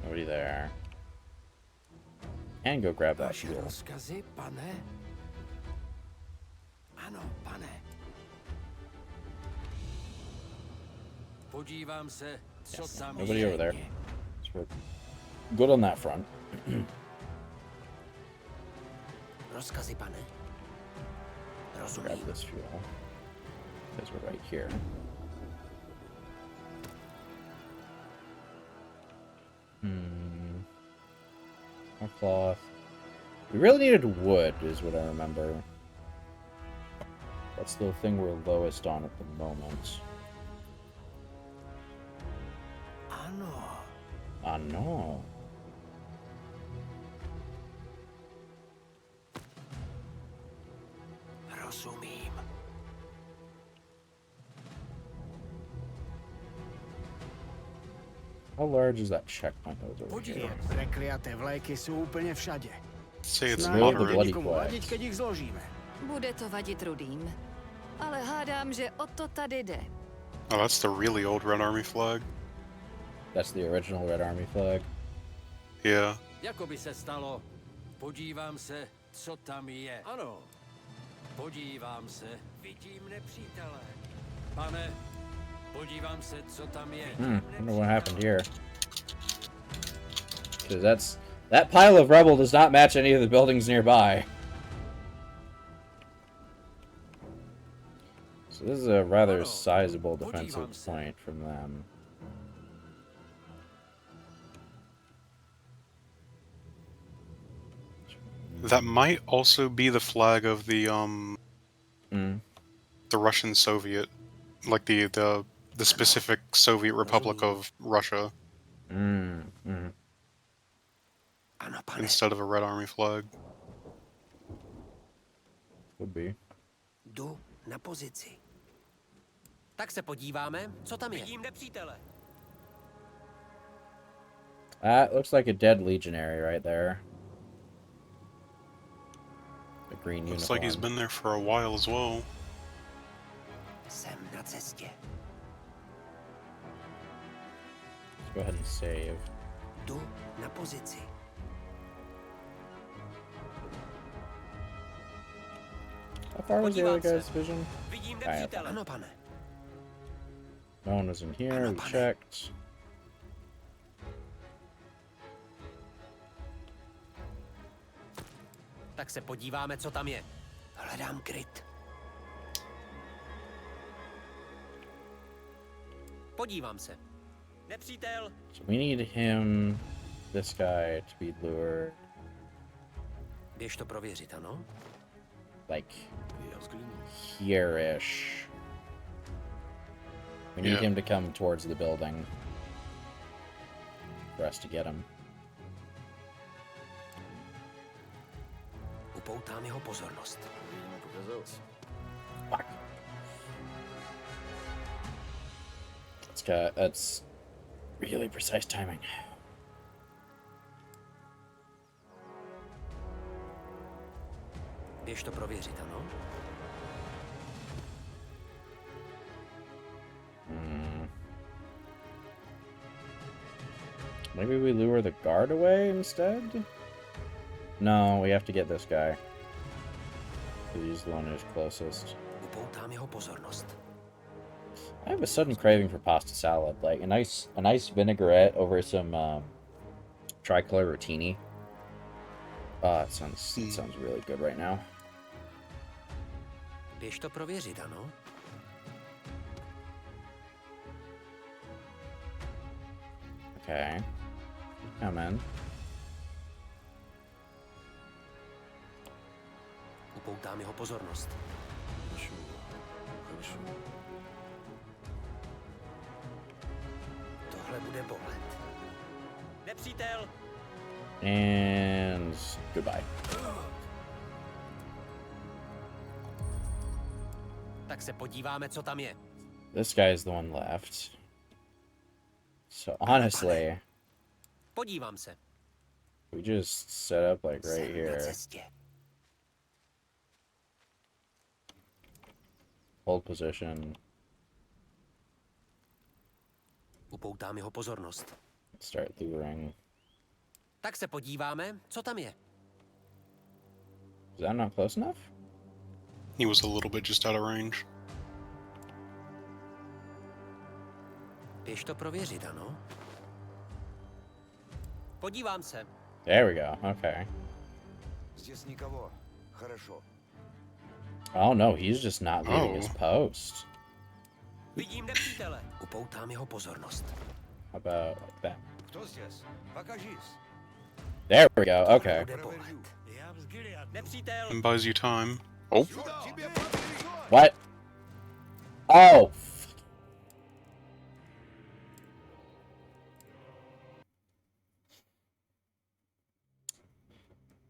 Nobody there. And go grab that Vaše fuel. rozkazy, pane? Ano, pane. Podívám se, co tam Nobody je. over there. So we're good on that front. Rozkazy, pane? Grab Rozumím. this fuel. Because we're right here. More cloth. We really needed wood, is what I remember. That's the thing we're lowest on at the moment. Ano. Ah, no. Rozumím. How large is that checkpoint that was over here? Podívám. Prekliaté vléky jsou úplně všade. Say it's Snad Smell the nebude bloody nikomu flags. vadit, keď ich zložíme. Bude to vadit rudým. Ale hádám, že o to tady jde. Oh, that's the really old Red Army flag. That's the original Red Army flag. Yeah. Jako by se stalo. Podívám se, co tam je. Ano. Podívám se, vidím nepřítele. Pane, podívám se, co tam je. I wonder what happened here. Because that pile of rubble does not match any of the buildings nearby. So this is a rather sizable defensive point from them. That might also be the flag of the the Russian Soviet, like the specific Soviet Republic of Russia. Instead of a Red Army flag. Would be. Jdu na pozici. Tak se podíváme, co tam je. Vidím nepřítele. That looks like a dead legionary right there. The green uniform. Looks like he's been there for a while as well. Jsem na cestě. Let's go ahead and save. Jdu na pozici. How far was the other guy's vision? Vidím nepřítele. Ano, pane. No one was in here, we checked. Tak se podíváme, co tam je. Hledám kryt. Podívám se. Nepřítel. So we need him, this guy, to be lured. Běž to prověřit, ano? Like, here-ish. We need him to come towards the building for us to get him. Upoutám jeho pozornost. Fuck. That's really precise timing. Běž to prověřit, ano? Maybe we lure the guard away instead? No, we have to get this guy. He's the one who's closest. Upoutám jeho pozornost. I have a sudden craving for pasta salad, like a nice vinaigrette over some tricolor rotini. It sounds really good right now. Běž to prověřit, ano? Okay. Come in. Upoutám jeho pozornost. Tohle bude bolet. Nepřítel. And goodbye. Tak se podíváme, co tam je. This guy is the one left. So honestly, Podívám se. we just set up like right here. Hold position. Upoutám jeho pozornost. Start luring. Tak se podíváme, co tam je. Is that not close enough? He was a little bit just out of range. Běž to prověřit, ano? Podívám se. There we go. Okay. Здесь никого. Хорошо. Oh no, he's just not leaving his post. Vidím nepřítele. Upoutám jeho pozornost. How about like that? Кто здесь? Покажись. There we go. Okay. Bude bolet. Nepřítel. And buys you time. Oh, What? Oh.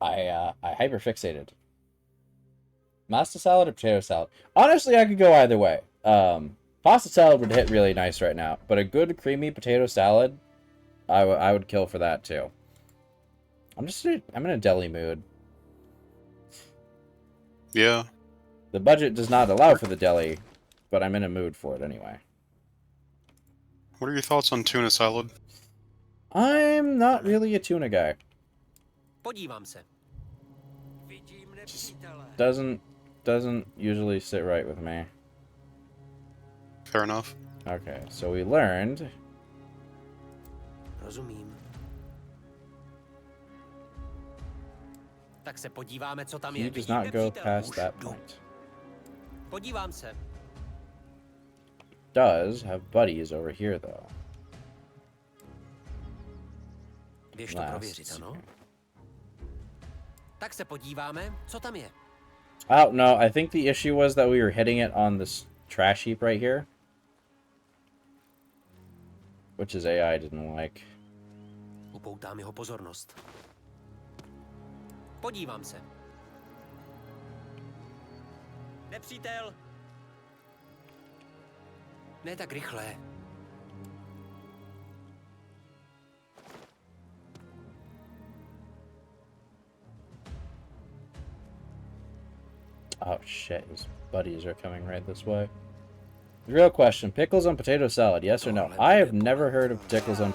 I hyperfixated. Pasta salad or potato salad? Honestly, I could go either way. Pasta salad would hit really nice right now, but a good creamy potato salad, I would kill for that too. I'm in a deli mood. yeah. The budget does not allow for the deli, but I'm in a mood for it anyway. What are your thoughts on tuna salad? I'm not really a tuna guy. Podívám se. Vidím nepřítele. Doesn't usually sit right with me. Fair enough. Okay, so we learned. Rozumím. Tak se podíváme, co tam He je. does Vidím not go nepřítele. past that point. Podívám se. Does have buddies over here though. Běž to prověřit, ano? Tak se podíváme, co tam je. Oh no, I think the issue was that we were hitting it on this trash heap right here, which his AI didn't like. Upoutám jeho pozornost. Podívám se. Nepřítel! Ne tak rychle. Oh shit, his buddies are coming right this way. The real question, pickles on potato salad, yes or no? I have never heard of pickles on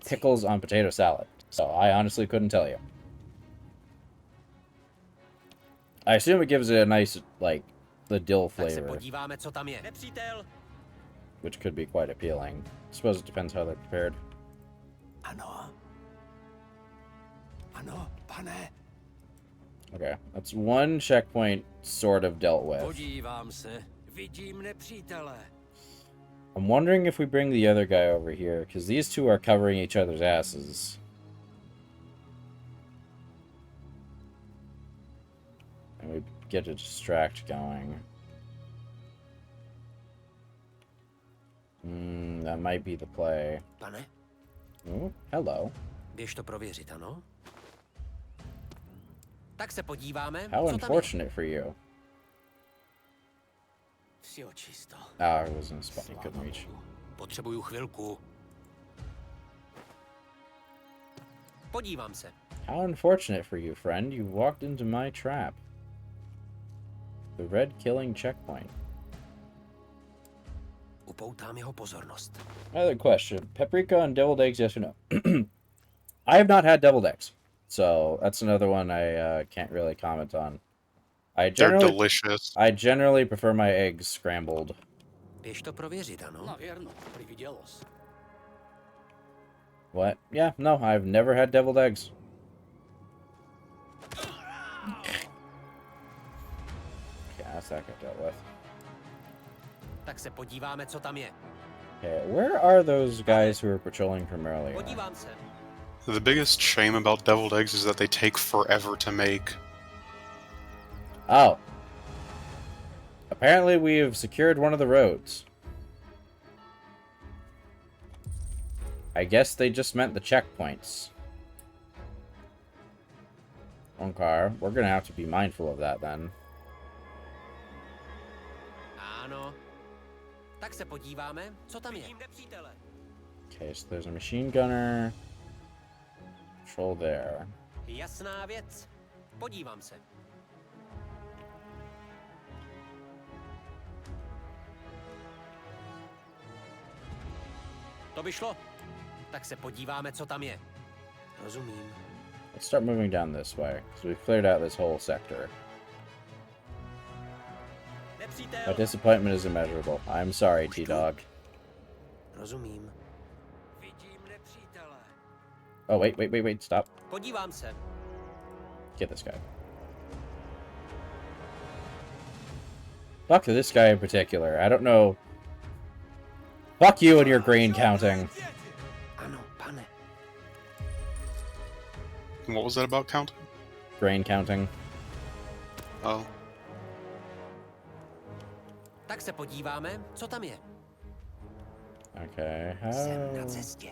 pickles on potato salad, so I honestly couldn't tell you. I assume it gives it a nice, like, the dill Tak se flavor, podíváme, co tam je. Nepřítel! which could be quite appealing. I suppose it depends how they're prepared. Ano. Ano, pane. Okay, that's one checkpoint sort of dealt with. Podívám se. Vidím nepřítele. I'm wondering if we bring the other guy over here, because these two are covering each other's asses. And we get a distract going. That might be the play. Pane, Ooh, hello. běž to prověřit, ano? Tak se podíváme, How co tam je. unfortunate for you. Vsi očisto. Ah, it was in a spot you couldn't reach. Potřebuju chvilku. Podívám se. How unfortunate for you, friend. You walked into my trap. The red killing checkpoint. Upoutám jeho pozornost. Another question. Paprika and deviled eggs, yes or no? I have not had deviled eggs. So that's another one I can't really comment on. They're delicious. I generally prefer my eggs scrambled. Běž to prověřit, ano? Navěrno, prividělo se. What? Yeah, no, I've never had deviled eggs. Okay, that's that got dealt with. Tak se podíváme, co tam je. Okay, where are those guys who were patrolling from earlier? Podívám se. The biggest shame about deviled eggs is that they take forever to make. Oh. Apparently we have secured one of the roads. I guess they just meant the checkpoints. Okay, we're gonna have to be mindful of that then. Ano. Tak se podíváme, co tam je. Okay, so there's a machine gunner. Patrol there. Jasná věc. Podívám se. To by šlo. Tak se podíváme, co tam je. Rozumím. Let's start moving down this way, because we've cleared out this whole sector. My disappointment is immeasurable. I'm sorry, T-Dog. Rozumím. Vidím nepřítele. Oh, wait, stop. Podívám se. Get this guy. Fuck this guy in particular. I don't know. Fuck you and your grain counting. Ano, pane. What was that about counting? Grain counting. Oh. Tak se podíváme, co tam je. Okay, Jsem na cestě.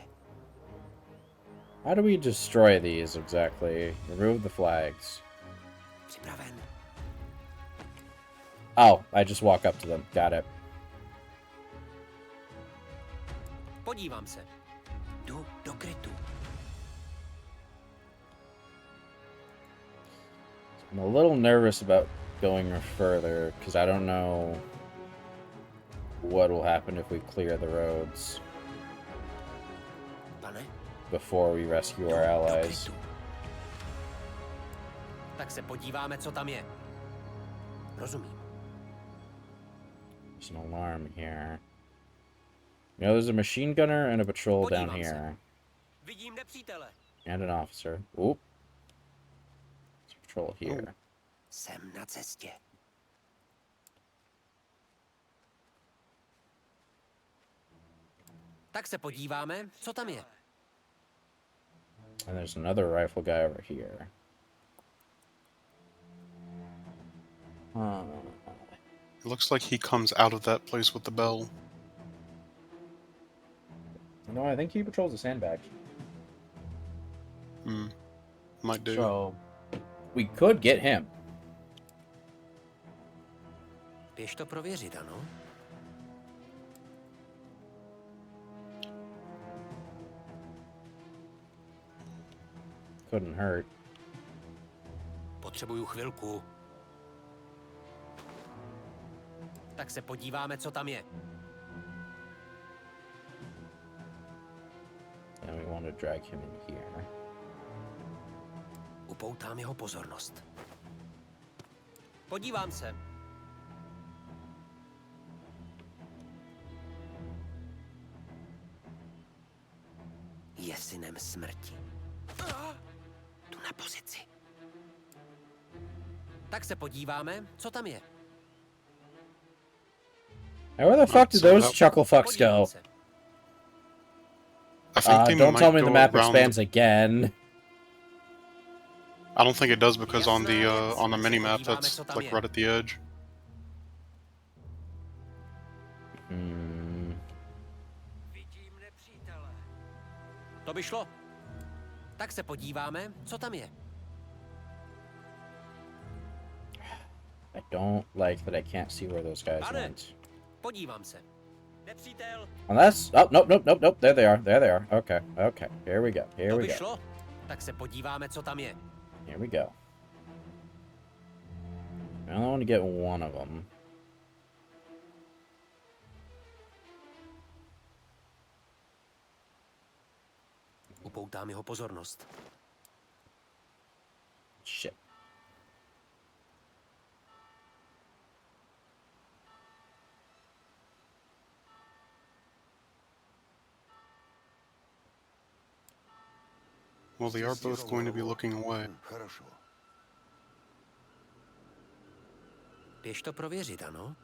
how do we destroy these exactly? Remove the flags. Připraven. Oh, I just walk up to them. Got it. Podívám se. Jdu do krytu. I'm a little nervous about going further, because I don't know what will happen if we clear the roads Pane, before we rescue our jdu do allies. krytu. Tak se podíváme, co tam je. Rozumím. There's an alarm here. You know, there's a machine gunner and a patrol down Podívám se. here. Vidím nepřítele. And an officer. Oop. There's a patrol here. Jsem na cestě. Tak se podíváme, co tam je. And there's another rifle guy over here. It looks like he comes out of that place with the bell. No, I think he patrols the sandbags. Might do. So, we could get him. Běž to prověřit, ano? Couldn't hurt. Potřebuju chvilku. Tak se podíváme, co tam je. And we want to drag him in here. Upoutám jeho pozornost. Podívám se. Je synem smrti. Tu na pozici. Tak se podíváme, co tam je. Now, where the fuck did those chuckle fucks go? Podívám se. I think they Don't might tell me go the map around expands again. I don't think it does because on the mini map that's like right at the edge. Vidím nepřítele. To by šlo. Tak se podíváme, co tam je. I don't like that I can't see where those guys Pane. went. Podívám se. Nepřítel. Unless, oh, nope. There they are. Okay. Here we go. To by šlo. Tak se podíváme, co tam je. Here we go. I only want to get one of them. Upoutám jeho pozornost. Shit. Well, they are both going to be looking away. Хорошо. Běž to prověřit, ano?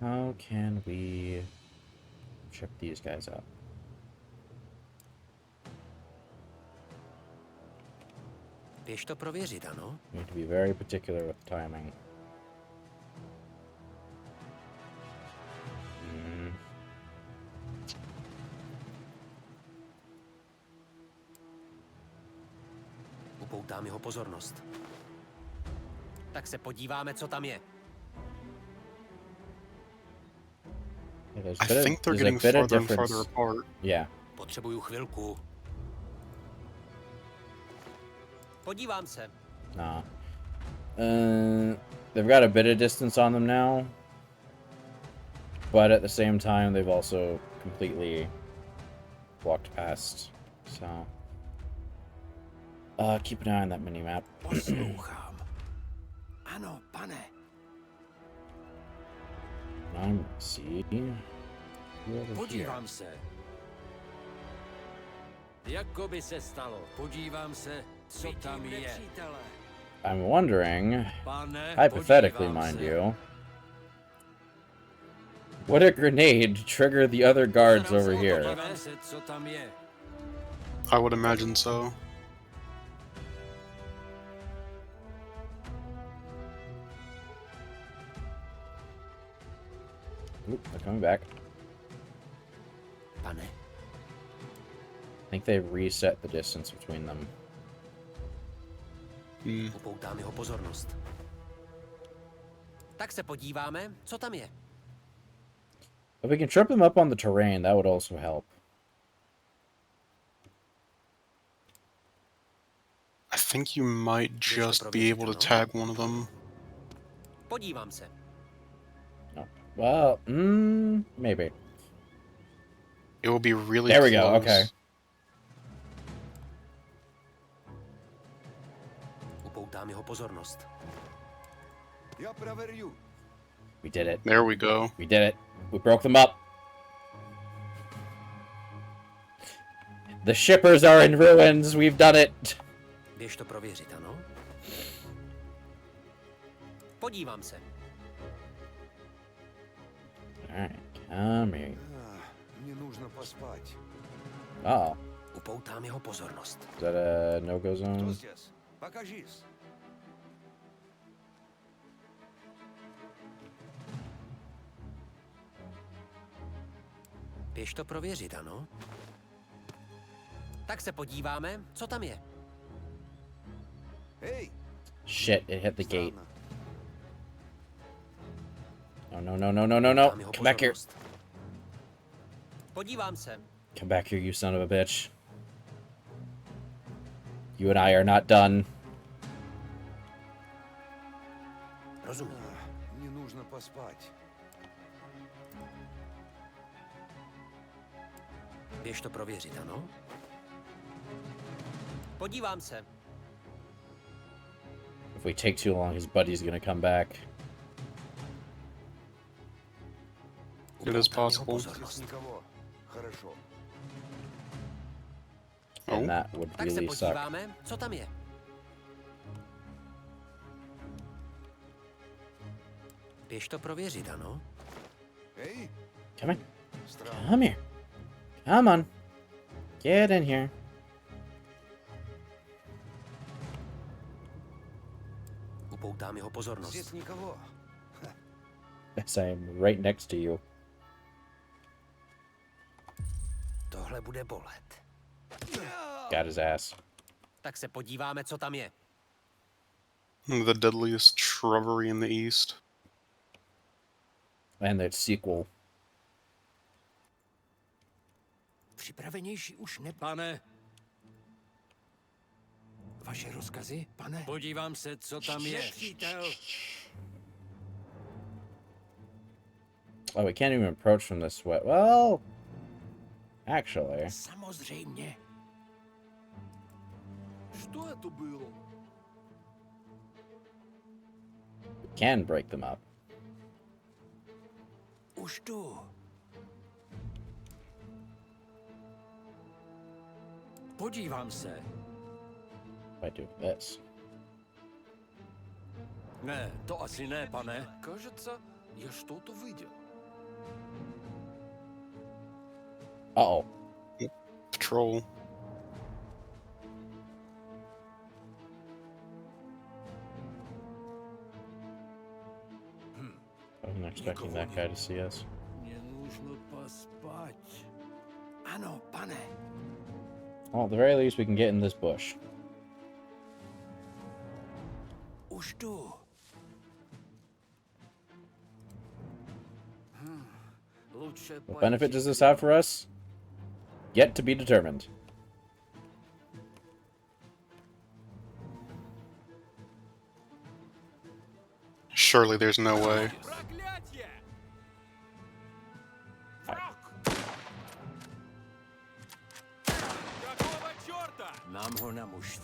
How can we trip these guys up? Běž to prověřit, ano? We need to be very particular with timing. Upoutám jeho pozornost. Tak se podíváme, co tam je. Yeah, I think they're getting farther and farther apart. Yeah. Potřebuju chvilku. Podívám se. Nah. They've got a bit of distance on them now. But at the same time, they've also completely walked past. So... keep an eye on that mini-map. Poslouchám. Ano, pane. I'm see. Podívám se. Jako by se stalo. Podívám se, co tam je. I'm wondering, Pane, hypothetically, podívám mind se. you, would a grenade trigger the other guards over here? Podívám se, co tam je. I would imagine so. Oop, they're coming back. Pane, I think they reset the distance between them. upoutám jeho pozornost. Tak se podíváme, co tam je. If we can trip them up on the terrain, that would also help. I think you might just be able to tag one of them. Podívám se. No. Well, maybe. It will be really There we go, close. okay. Upoutám jeho pozornost. Já praverju. We did it. There we go. We did it. We broke them up. The shippers are in ruins. We've done it. Běž to prověřit, ano? Podívám se. Alright, come here. Мне нужно поспать. Oh, Upoutám jeho pozornost. is that a no-go Кто zone? здесь? Покажись. Běž to prověřit, ano? Tak se podíváme, co tam je. Hej, Shit, it hit the gate. странно. Oh, no, no, no, no, no, no. Dám jeho Come back here. pozornost. Podívám se. Come back here, you son of a bitch. You and I are not done. Rozumím. Мне нужно поспать. Běž to prověřit, ano? Podívám se. If we take too long, his buddy's gonna come back. It is Upoutám jeho possible. Здесь pozornost. никого. Хорошо. Oh, And that would Tak se really suck. podíváme, co tam je. Běž to prověřit, ano? Hej, Come on. странно. Come here. Come on. Get in here. Upoutám jeho pozornost. Здесь никого. Yes, I am right next to you. Tohle bude bolet. Got his ass. Tak se podíváme, co tam je. the deadliest shrubbery in the east. And the sequel. Připravenější už ne... Pane. Vaše rozkazy, pane? Podívám se, co tam je. Přítel. Oh, we can't even approach from this way. Well, actually, Samozřejmě. Что это было? we can break them up. Už tu. Podívám se. If I do this. Ne, to asi ne, pane. Кажется, я что-то видел. Uh-oh. Patrol. I wasn't expecting that guy to see us. Мне нужно поспать. Ano, pane. Well, at the very least, we can get in this bush. Už tu. Лучше What benefit does this have for us? Yet to be determined. Surely there's no way. Проклятье! Какого черта? Нам го на мушці.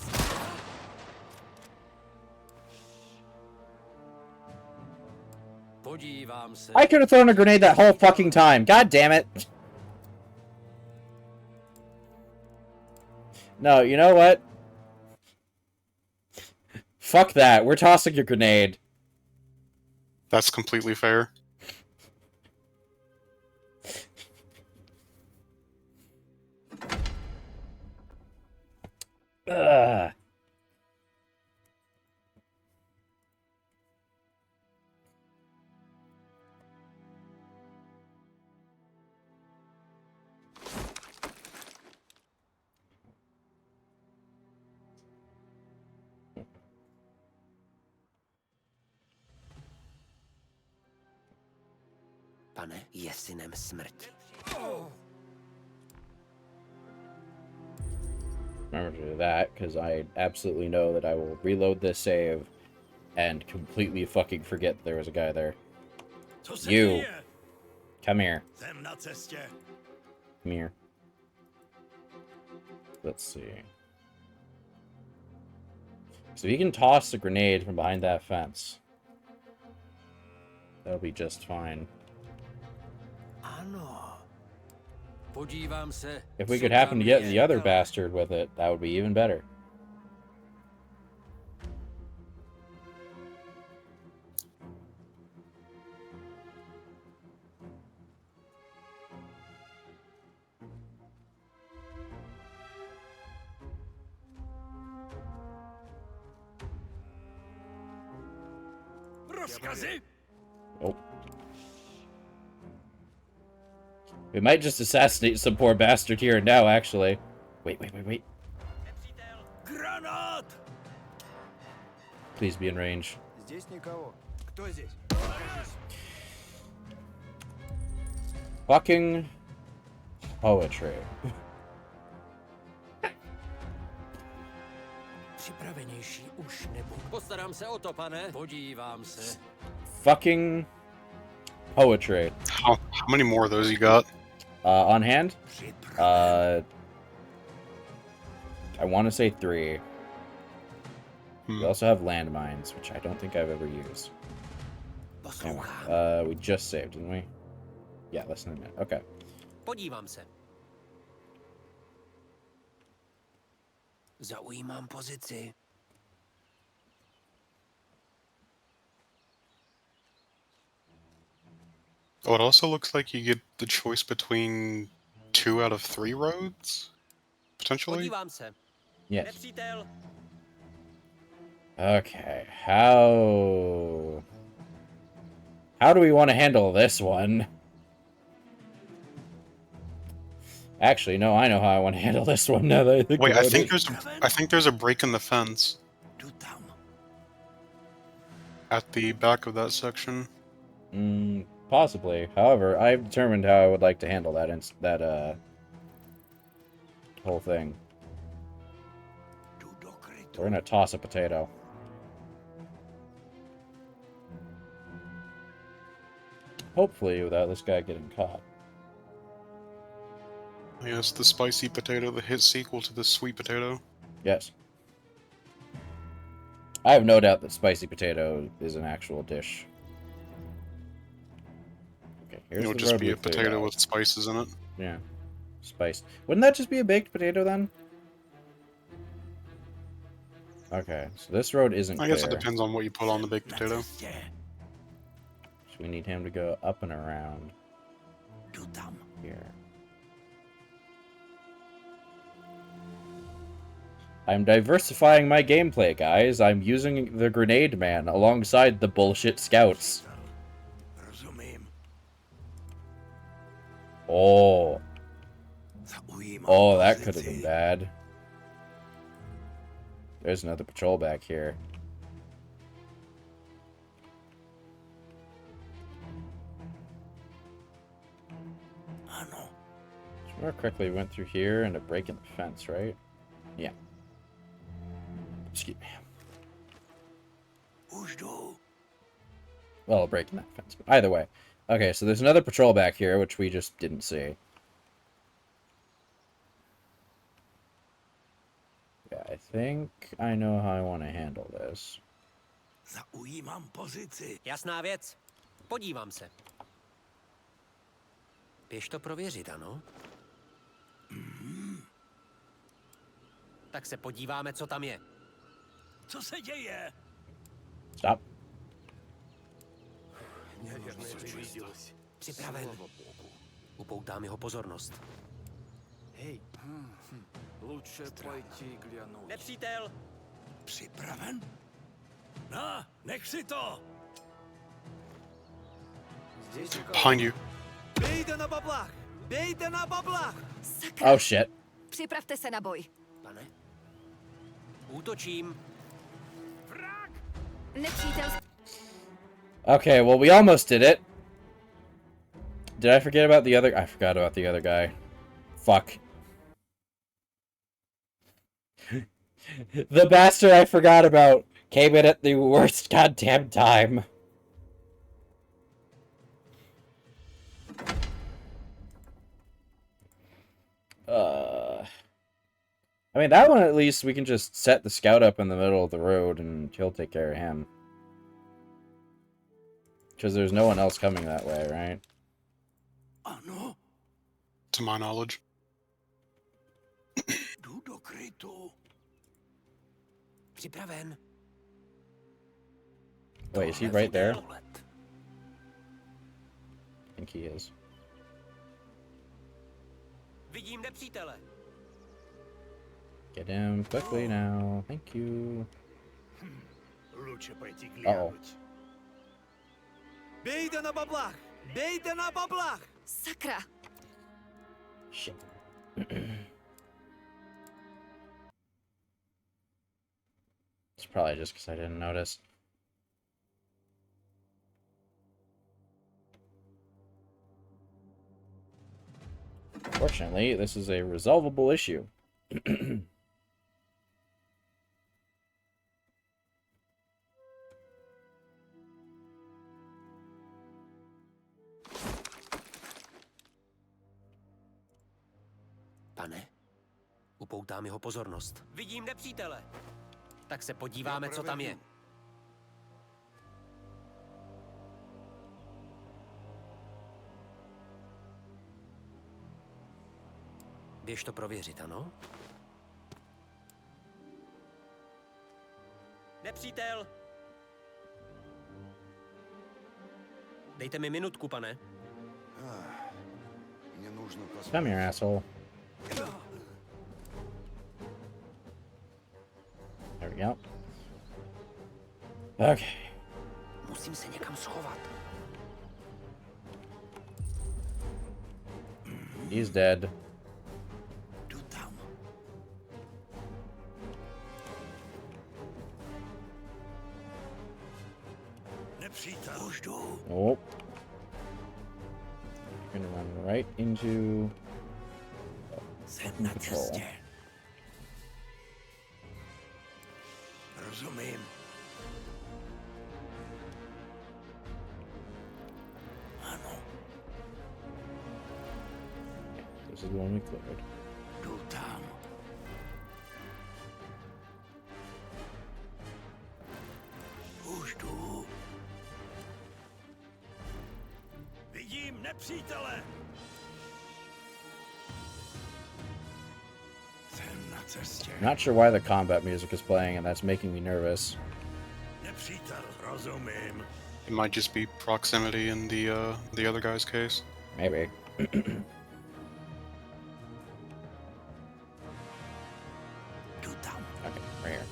Podívám se. I could have thrown a grenade that whole fucking time. God damn it. No, you know what? Fuck that. We're tossing a grenade. That's completely fair. Ugh. Pane, je synem smrti. Remember to do that, because I absolutely know that I will reload this save and completely fucking forget there was a guy there. You. Come here. Jsem na cestě. Come here. Let's see. So you can toss a grenade from behind that fence. That'll be just fine. Ano. Podívám se, If we co could happen tam to get je. the other bastard with it, that would be even better. Oh. We might just assassinate some poor bastard here and now, actually. Wait. Granát! Please be in range. Здесь никого. Кто здесь? Fucking poetry. Připravenější už nebudu. Postarám se o to, pane. Podívám se. Fucking poetry. How many more of those you got? On hand? I want to say 3. We also have landmines, which I don't think I've ever used. Anyway, we just saved, didn't we? Yeah, less than a minute. Okay. Podívám se. Zaujímám pozici. Oh, it also looks like you get the choice between 2 out of 3 roads, potentially. Podívám se. Yes. Nepřítel. Okay, how do we want to handle this one? Actually, no, I know how I want to handle this one now that I think Wait, about I think there's a break in the fence at the back of that section. Possibly. However, I've determined how I would like to handle that whole thing. We're gonna toss a potato. Hopefully, without this guy getting caught. Yes, the spicy potato, the hit sequel to the sweet potato. Yes. I have no doubt that spicy potato is an actual dish. Okay, here's It would the just road be we a cleared potato out. with spices in it. Yeah. Spiced. Wouldn't that just be a baked potato then? Okay, so this road isn't I guess clear. it depends on what you put on the baked potato. So we need him to go up and around. Here. I'm diversifying my gameplay, guys. I'm using the Grenade Man alongside the bullshit scouts. Oh. Oh, that could have been bad. There's another patrol back here. More quickly went through here and a break in the fence, right? Yeah. Excuse me. Well, a break in that fence, but either way. Okay, so there's another patrol back here, which we just didn't see. Yeah, I think I know how I want to handle this. Zaujímám pozici. Jasná věc. Podívám se. Běž to prověřit, ano? Tak se podíváme, co tam je. Co se děje? Stop. Připraven. Upoutám jeho pozornost. Hej, лучше пойти глянуть. Nepřítel! Připraven? Na, nech si to! Behind you. Bejte na bablách! Bejte na bablách! Oh shit. Připravte se na boj. Pane? Útočím. Nepřítel. Okay, well, we almost did it. Did I forget about the other? I forgot about the other guy. Fuck. The bastard I forgot about came in at the worst goddamn time. I mean, that one at least we can just set the scout up in the middle of the road and he'll take care of him. Because there's no one else coming that way, right? Ano, To my knowledge. jdu do krytu. Připraven. Wait, is he right there? I think he is. Vidím nepřítele. Get him quickly now. Thank you. Лучше пойти Uh-oh. глянуть. Bejte na bablách! Bejte na bablách! Sakra! Shit. It's probably just because I didn't notice. Fortunately, this is a resolvable issue. Pane, upoutám jeho pozornost. Vidím nepřítele. Tak se podíváme, co tam je. Běž to prověřit, ano? Nepřítel! Dejte mi minutku, pane. Мне нужно Come here, asshole. There we go. Okay. Musím se někam schovat. He's dead. Jdu tam. Nepřítel. Už jdu. Oh. Gonna run right into Jsem na patrol. cestě. Rozumím. Ano, This is the one we cleared. jdu tam. Už jdu. Vidím nepřítele. Jsem na cestě. Not sure why the combat music is playing, and that's making me nervous. Nepřítel, rozumím. It might just be proximity in the other guy's case. Maybe. Jdu tam. Okay, right here.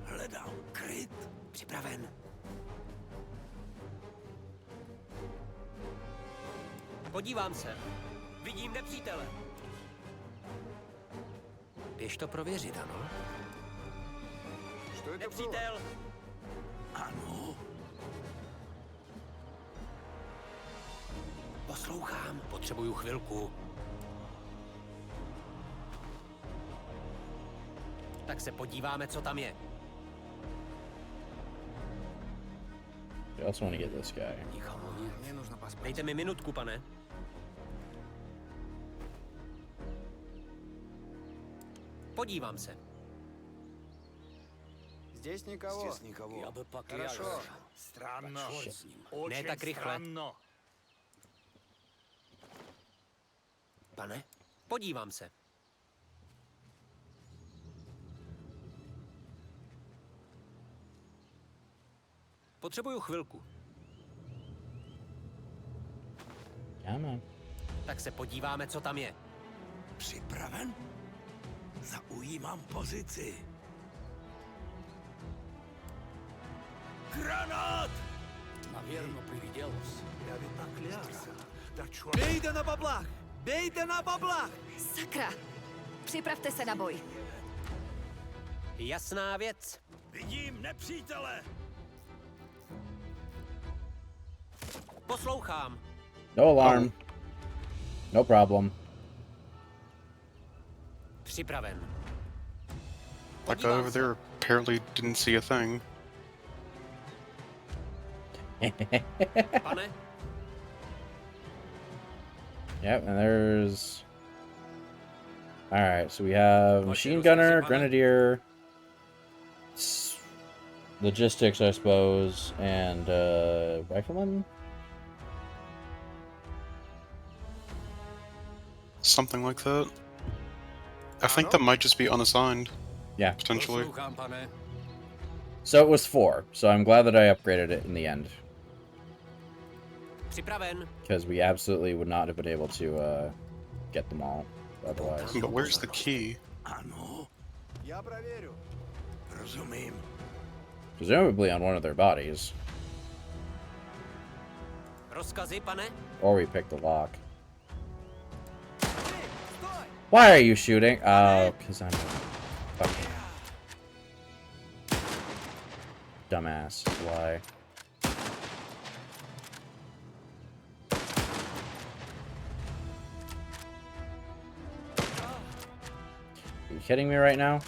Hledám kryt. Připraven. Podívám se. Vidím nepřítele. Běž to prověřit, ano? Nepřítel! Ano, Poslouchám. Potřebuju chvilku. Tak se podíváme, co tam je. I also want to get this guy. Nikomu nic. Dejte mi minutku, pane. Podívám se. Здесь никого. здесь никого. Я бы пока Хорошо. Странно. Черт с ним. Очень так rychle. странно. Pane, podívám se. Potřebuju chvilku. Come on. Tak se podíváme, co tam je. Připraven? Zaujímám pozici. Granát! Наверное, привиделось. Já by poklялся. Tak člověk... Bejte na bablách! Bejte na bablách! Sakra! Připravte se na boj. Jasná věc. Vidím nepřítele! Poslouchám. No alarm. No problem. Připraven. That guy over there apparently didn't see a thing. Pane, Yep, and there's Alright, so we have machine gunner, grenadier, logistics, I suppose, and rifleman? Something like that. I think that might just be unassigned. Yeah. Potentially. Poslouchám, pane. So it was 4, so I'm glad that I upgraded it in the end. Připraven. Because we absolutely would not have been able to get them all otherwise. But where's the key? Ano. Já prověřu. Rozumím. Presumably on one of their bodies. Rozkazy, pane? Or we picked the lock. Why are you shooting? Oh, because I'm a fucking dumbass. Why? Are you kidding me right now?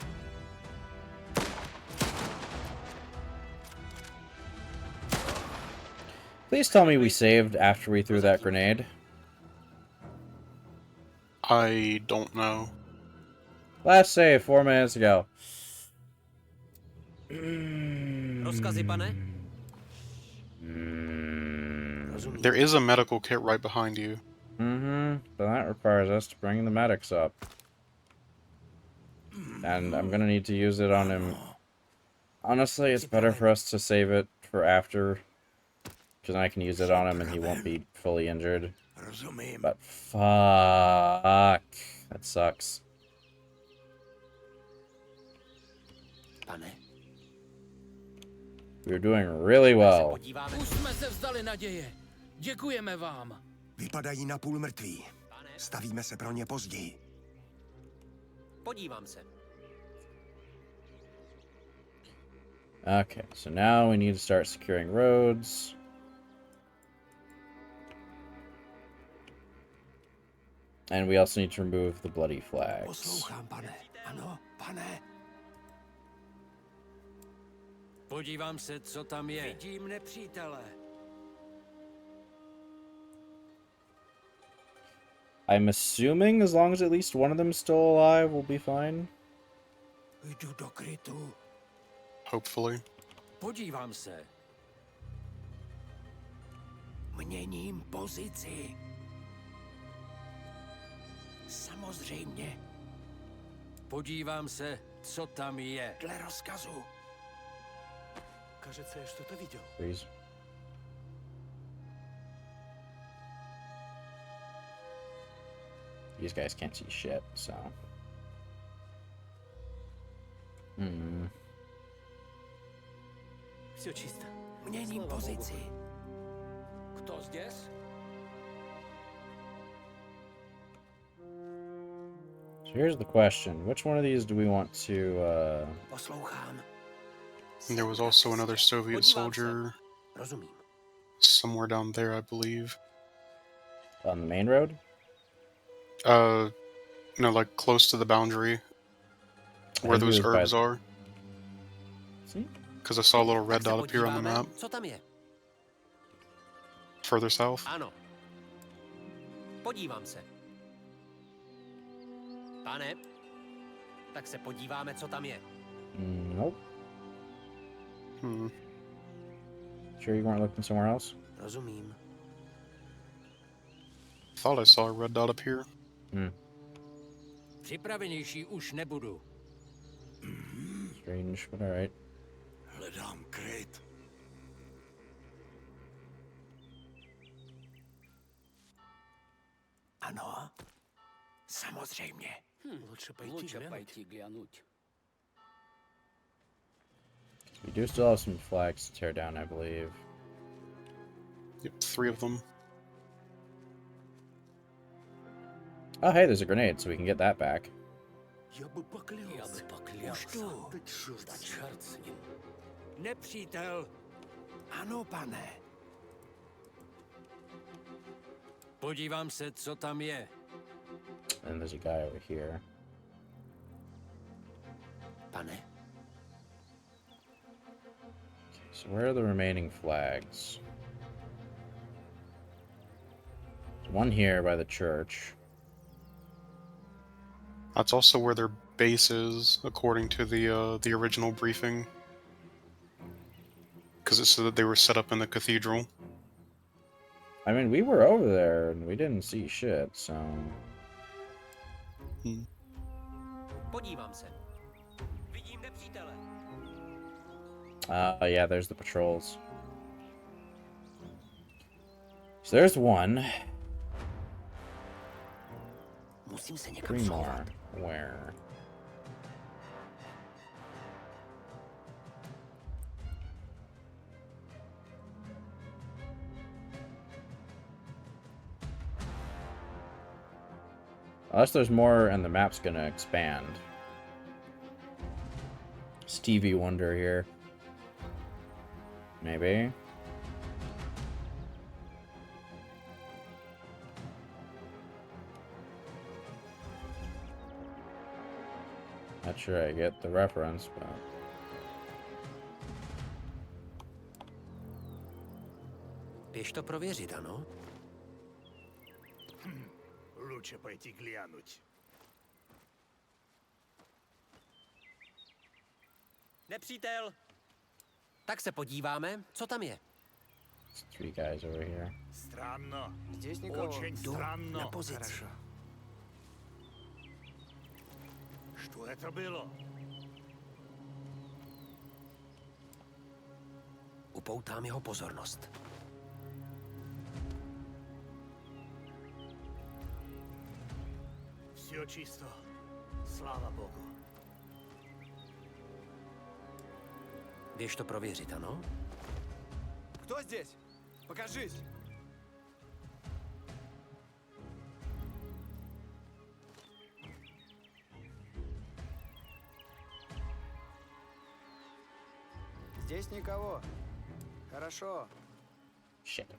Please tell me we saved after we threw that grenade. I don't know. Last save 4 minutes ago. Rozkazy, pane? There is a medical kit right behind you. But that requires us to bring the medics up. And I'm gonna need to use it on him. Honestly, it's better for us to save it for after. Because then I can use it on him and he won't be fully injured. But fuck. That sucks. Pane. We were doing really well. Podíváme. Už jsme se vzdali naděje. Děkujeme vám. Vypadají napůl mrtví. Stavíme se pro ně později. Podívám se. Okay, so now we need to start securing roads. And we also need to remove the bloody flags. Poslouchám, pane. Ano, pane. Podívám se, co tam je. Vidím nepřítele. I'm assuming as long as at least one of them is still alive, we'll be fine. Jdu do krytu. Hopefully. Podívám se. Měním pozici. Samozřejmě. Podívám se, co tam je. Dle rozkazu. Кажется, я что-то видел. Please. These guys can't see shit, so. Все чисто. Měním pozici. Kto здесь? So here's the question. Which one of these do we want to, Poslouchám. And there was also another Soviet soldier Rozumím. somewhere down there, I believe. on the main road? No, like close to the boundary where think those it was by- herbs are. See? Because I saw a little red Tak se dot appear on the podíváme, map. co tam je. Further south. Ano. Podívám se. Pane, tak se podíváme, co tam je. Nope. Hmm. Sure you weren't looking somewhere else? Rozumím. Thought I saw a red dot appear. Připravenější už nebudu. Strange, but alright. Hledám kryt. Ano, samozřejmě. Лучше пойти глянуть. We do still have some flags to tear down, I believe. Yep, 3 of them. Oh, hey, there's a grenade, so we can get that back. Já by poklялся. Už tu. Черт с ним. Nepřítel. Ano, pane. Podívám se, co tam je. And there's a guy over here. Pane, So where are the remaining flags? There's one here by the church. That's also where their base is, according to the original briefing. Because it said that they were set up in the cathedral. I mean, we were over there and we didn't see shit, so... Podívám se. Vidím nepřítele. Yeah, there's the patrols. So there's one. Musím se někam 3 more. schovat. Where? Unless there's more and the map's gonna expand. Stevie Wonder here. Maybe. Not sure I get the reference, but... Běž to prověřit, ano? Лучше пойти глянуть. Nepřítel! Tak se podíváme, co tam je. 3 guys over here. Странно. Здесь никого. Очень Jdu странно. na pozici. Хорошо. Что это было? Upoutám jeho pozornost. Все чисто. Слава Богу. Běž to prověřit, ano? Кто здесь? Покажись! Здесь никого. Хорошо. Shit.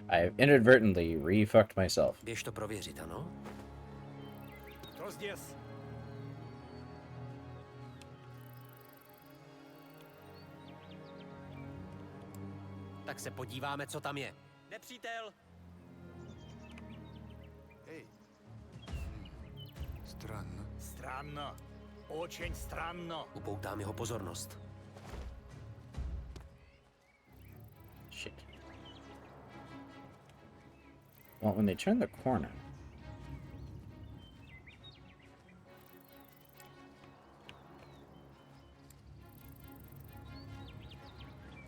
I have inadvertently re-fucked myself. Běž to prověřit, ano? Кто здесь? Tak se podíváme, co tam je. Nepřítel! Эй. Странно. Странно. Очень странно. Upoutám jeho pozornost. Shit. Well, when they turn the corner...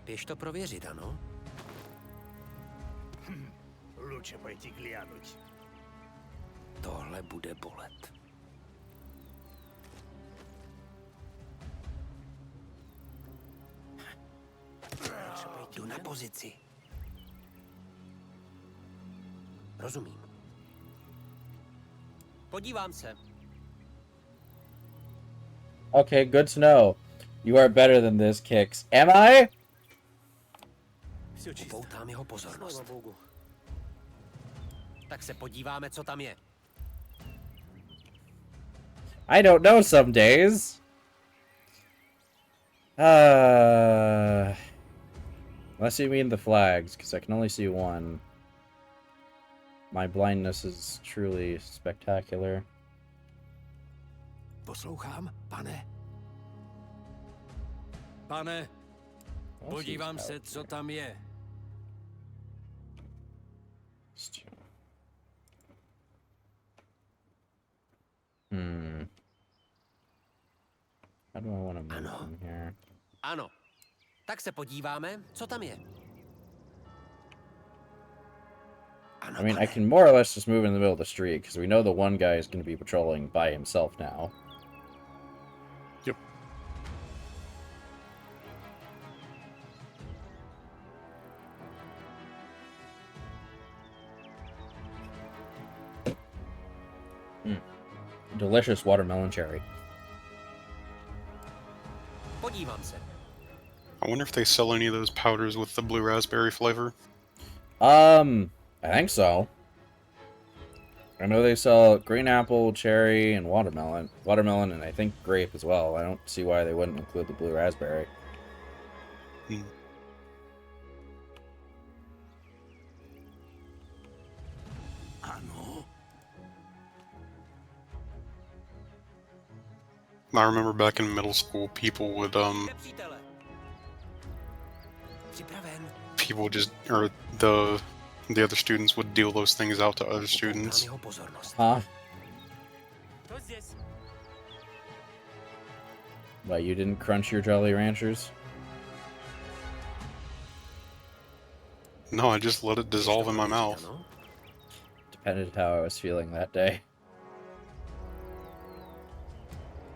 Běž to prověřit, ano? Лучше пойти глянуть. Tohle bude bolet. Jdu na pozici. Rozumím. Podívám se. Okay, good to know. You are better than this, Kix. Am I? Upoutám jeho pozornost. Tak se podíváme, co tam je. I don't know some days. Unless you mean the flags, because I can only see one. My blindness is truly spectacular. Poslouchám, pane. Pane, What podívám else is se, out co here? tam je. How do I want to move Ano. from here? Ano. Tak se podíváme, co tam je. Ano, I mean, I pane. can more or less just move in the middle of the street, because we know the one guy is going to be patrolling by himself now. Yep. Delicious watermelon cherry. Podívám se. I wonder if they sell any of those powders with the blue raspberry flavor. I think so. I know they sell green apple, cherry, and watermelon. Watermelon, and I think grape as well. I don't see why they wouldn't include the blue raspberry. Ano. I remember back in middle school, people would people just or the other students would deal those things out to other students. Huh? What, you didn't crunch your Jolly Ranchers? No, I just let it dissolve in my mouth. Depended how I was feeling that day.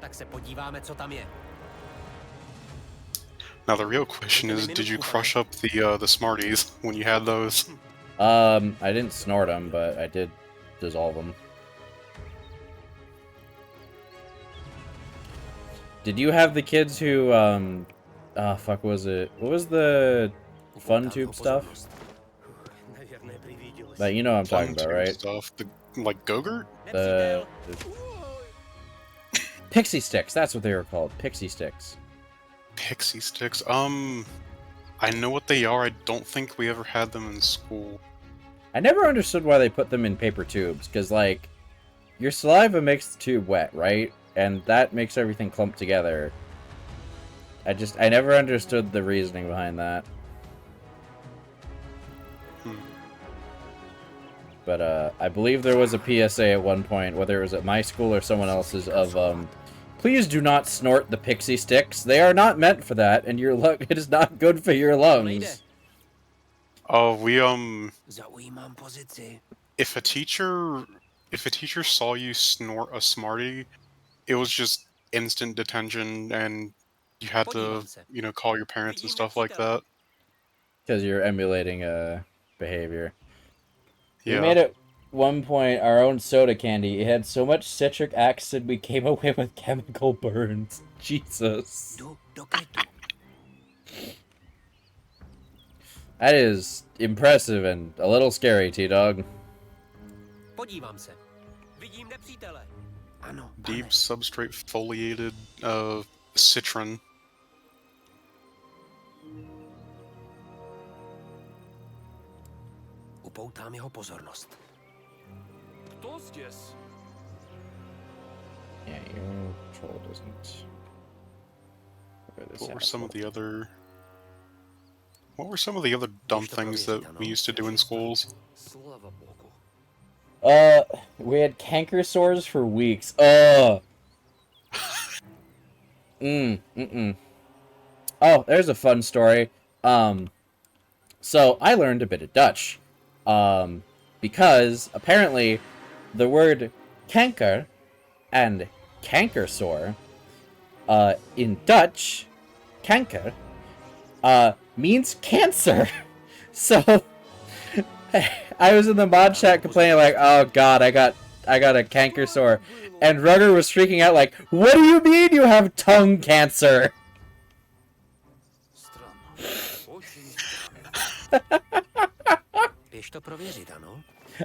Tak se podíváme, co tam je. Now the real question is, did you crush up the Smarties when you had those? I didn't snort them, but I did dissolve them. Did you have the kids who, fuck was it? What was the Fun Tube stuff? Like, you know what I'm talking about, right? Stuff, like Go-Gurt? The Pixie Sticks, that's what they were called. Pixie Sticks. Pixie Sticks? I know what they are, I don't think we ever had them in school. I never understood why they put them in paper tubes, because, like, your saliva makes the tube wet, right? And that makes everything clump together. I never understood the reasoning behind that. But, I believe there was a PSA at one point, whether it was at my school or someone else's, of, please do not snort the Pixie Sticks. They are not meant for that, and your it is not good for your lungs. Oh, if a teacher saw you snort a Smartie, it was just instant detention, and you had to, you know, call your parents and stuff like that. Because you're emulating behavior. Yeah. We made at one point our own soda candy. It had so much citric acid we came away with chemical burns. Jesus. That is impressive and a little scary, T-Dog. Podívám se. Vidím nepřítele. Ano, Deep substrate foliated citron. Upoutám jeho pozornost. Кто здесь? Yeah, your troll doesn't. What were some of the other dumb things that we used to do in schools? Слава богу. We had canker sores for weeks. Oh, there's a fun story. So I learned a bit of Dutch. Because apparently the word kanker and canker sore, in Dutch, kanker, means cancer. So I was in the mod chat complaining like, oh god, I got a canker sore. And Rugger was freaking out like, what do you mean you have tongue cancer?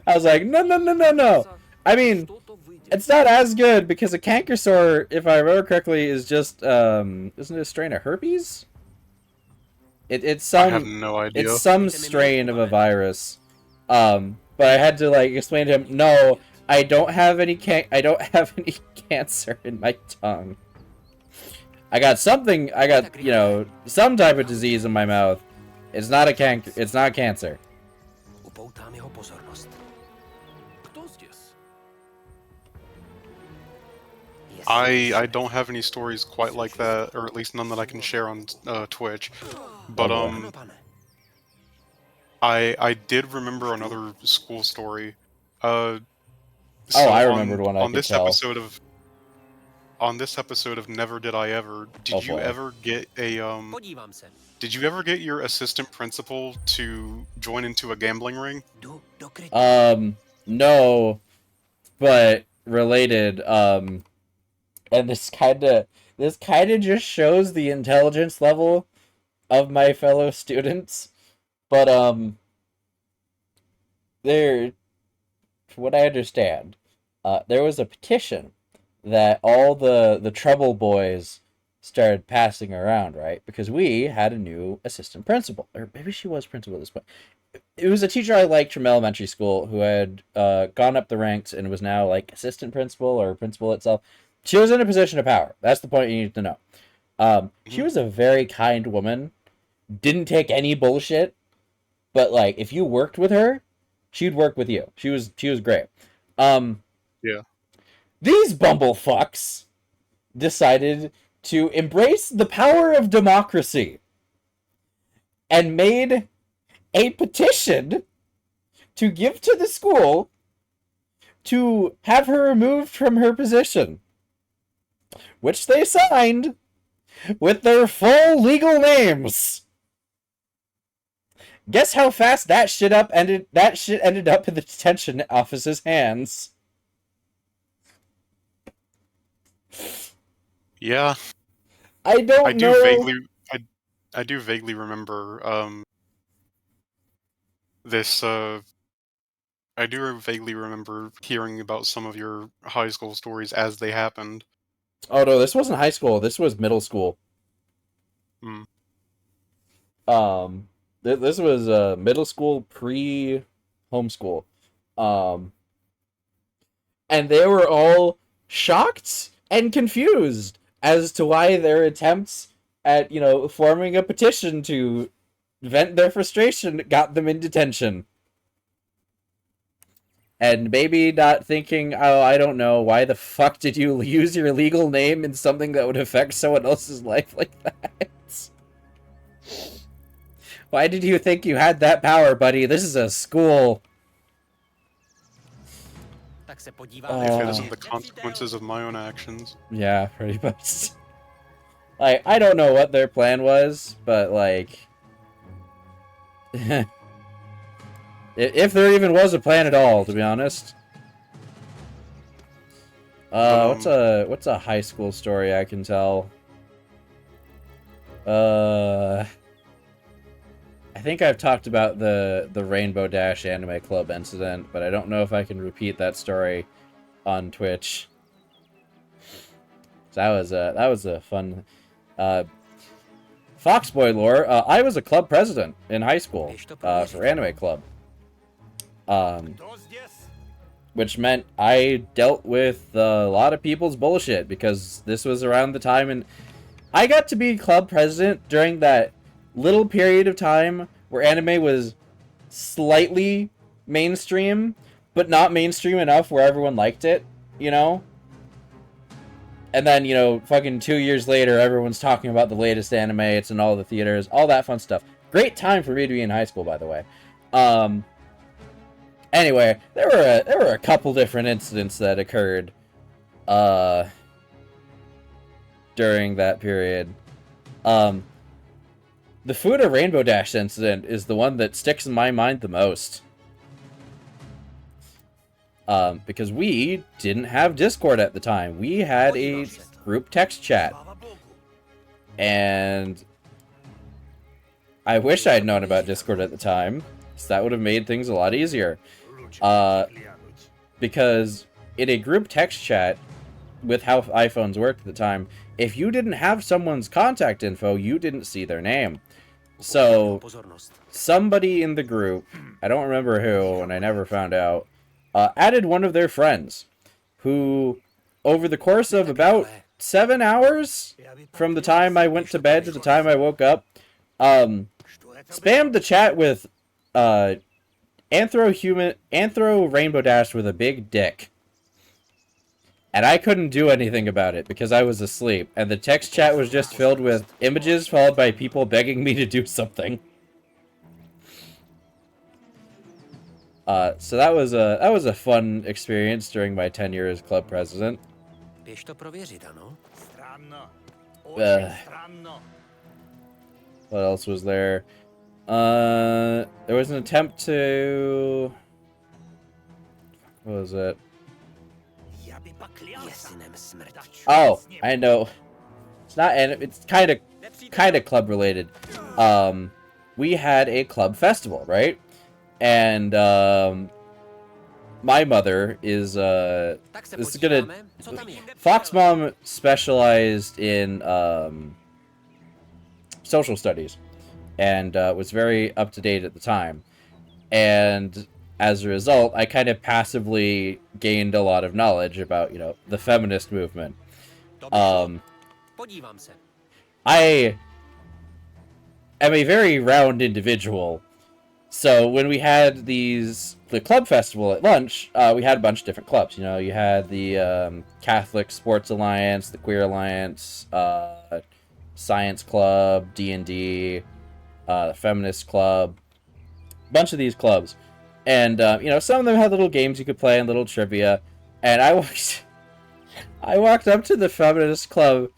I was like, no. I mean, it's not as good because a canker sore, if I remember correctly, is just, isn't it a strain of herpes? It's some, I have no idea. It's some strain of a virus. But I had to like explain to him, no, I don't have any cancer in my tongue. I got something, you know, some type of disease in my mouth. It's not it's not cancer. I don't have any stories quite like that, or at least none that I can share on Twitch. But I did remember another school story. So I remembered one. On this episode of Never Did I Ever, did you ever get a Did you ever get your assistant principal to join into a gambling ring? No, but related. And this kind of just shows the intelligence level of my fellow students. But there, from what I understand, there was a petition that all the trouble boys started passing around, right? Because we had a new assistant principal, or maybe she was principal at this point. It was a teacher I liked from elementary school who had gone up the ranks and was now like assistant principal or principal itself. She was in a position of power. That's the point you need to know. She was a very kind woman. Didn't take any bullshit. But like, if you worked with her, she'd work with you. She was great. Yeah. These bumblefucks decided to embrace the power of democracy and made a petition to give to the school to have her removed from her position, which they signed with their full legal names. Guess how fast that shit ended up in the detention officer's hands. Yeah. I do vaguely remember this I do vaguely remember hearing about some of your high school stories as they happened. Oh no, this wasn't high school. This was middle school. This was middle school pre-homeschool. And they were all shocked and confused as to why their attempts at, forming a petition to vent their frustration got them in detention. And maybe not thinking, oh, I don't know, why the fuck did you use your legal name in something that would affect someone else's life like that? Why did you think you had that power, buddy? This is a school. If it isn't the consequences of my own actions. Yeah, pretty much. Like, I don't know what their plan was, but, like... if there even was a plan at all, to be honest. What's a high school story I can tell? I think I've talked about the Rainbow Dash Anime Club incident, but I don't know if I can repeat that story on Twitch. So that was a fun Foxboy lore. I was a club president in high school for Anime Club. Which meant I dealt with a lot of people's bullshit, because this was around the time, and I got to be club president during that little period of time where anime was slightly mainstream, but not mainstream enough where everyone liked it, And then, fucking 2 years later, everyone's talking about the latest anime, it's in all the theaters, all that fun stuff. Great time for me to be in high school, by the way. Anyway, there were a couple different incidents that occurred during that period. The Fuda Rainbow Dash incident is the one that sticks in my mind the most. Because we didn't have Discord at the time. We had a group text chat. And I wish I had known about Discord at the time, because that would have made things a lot easier. Because in a group text chat, with how iPhones worked at the time, if you didn't have someone's contact info, you didn't see their name. So, somebody in the group, I don't remember who, and I never found out, added one of their friends, who, over the course of about 7 hours, from the time I went to bed to the time I woke up, spammed the chat with, Anthro Rainbow Dash with a big dick. And I couldn't do anything about it because I was asleep, and the text chat was just filled with images followed by people begging me to do something. So that was a fun experience during my tenure as club president. What else was there? There was an attempt to... What was it? Oh, I know. It's not, and it's kind of club related. We had a club festival, right? And my mother is this is gonna... Fox Mom specialized in social studies, and was very up to date at the time. And as a result, I kind of passively gained a lot of knowledge about, the feminist movement. Podívám se. I am a very round individual. So when we had the club festival at lunch, we had a bunch of different clubs. You know, you had the Catholic Sports Alliance, the Queer Alliance, Science Club, D&D, the Feminist Club, a bunch of these clubs. And, you know, some of them had little games you could play and little trivia. And I walked up to the Feminist Club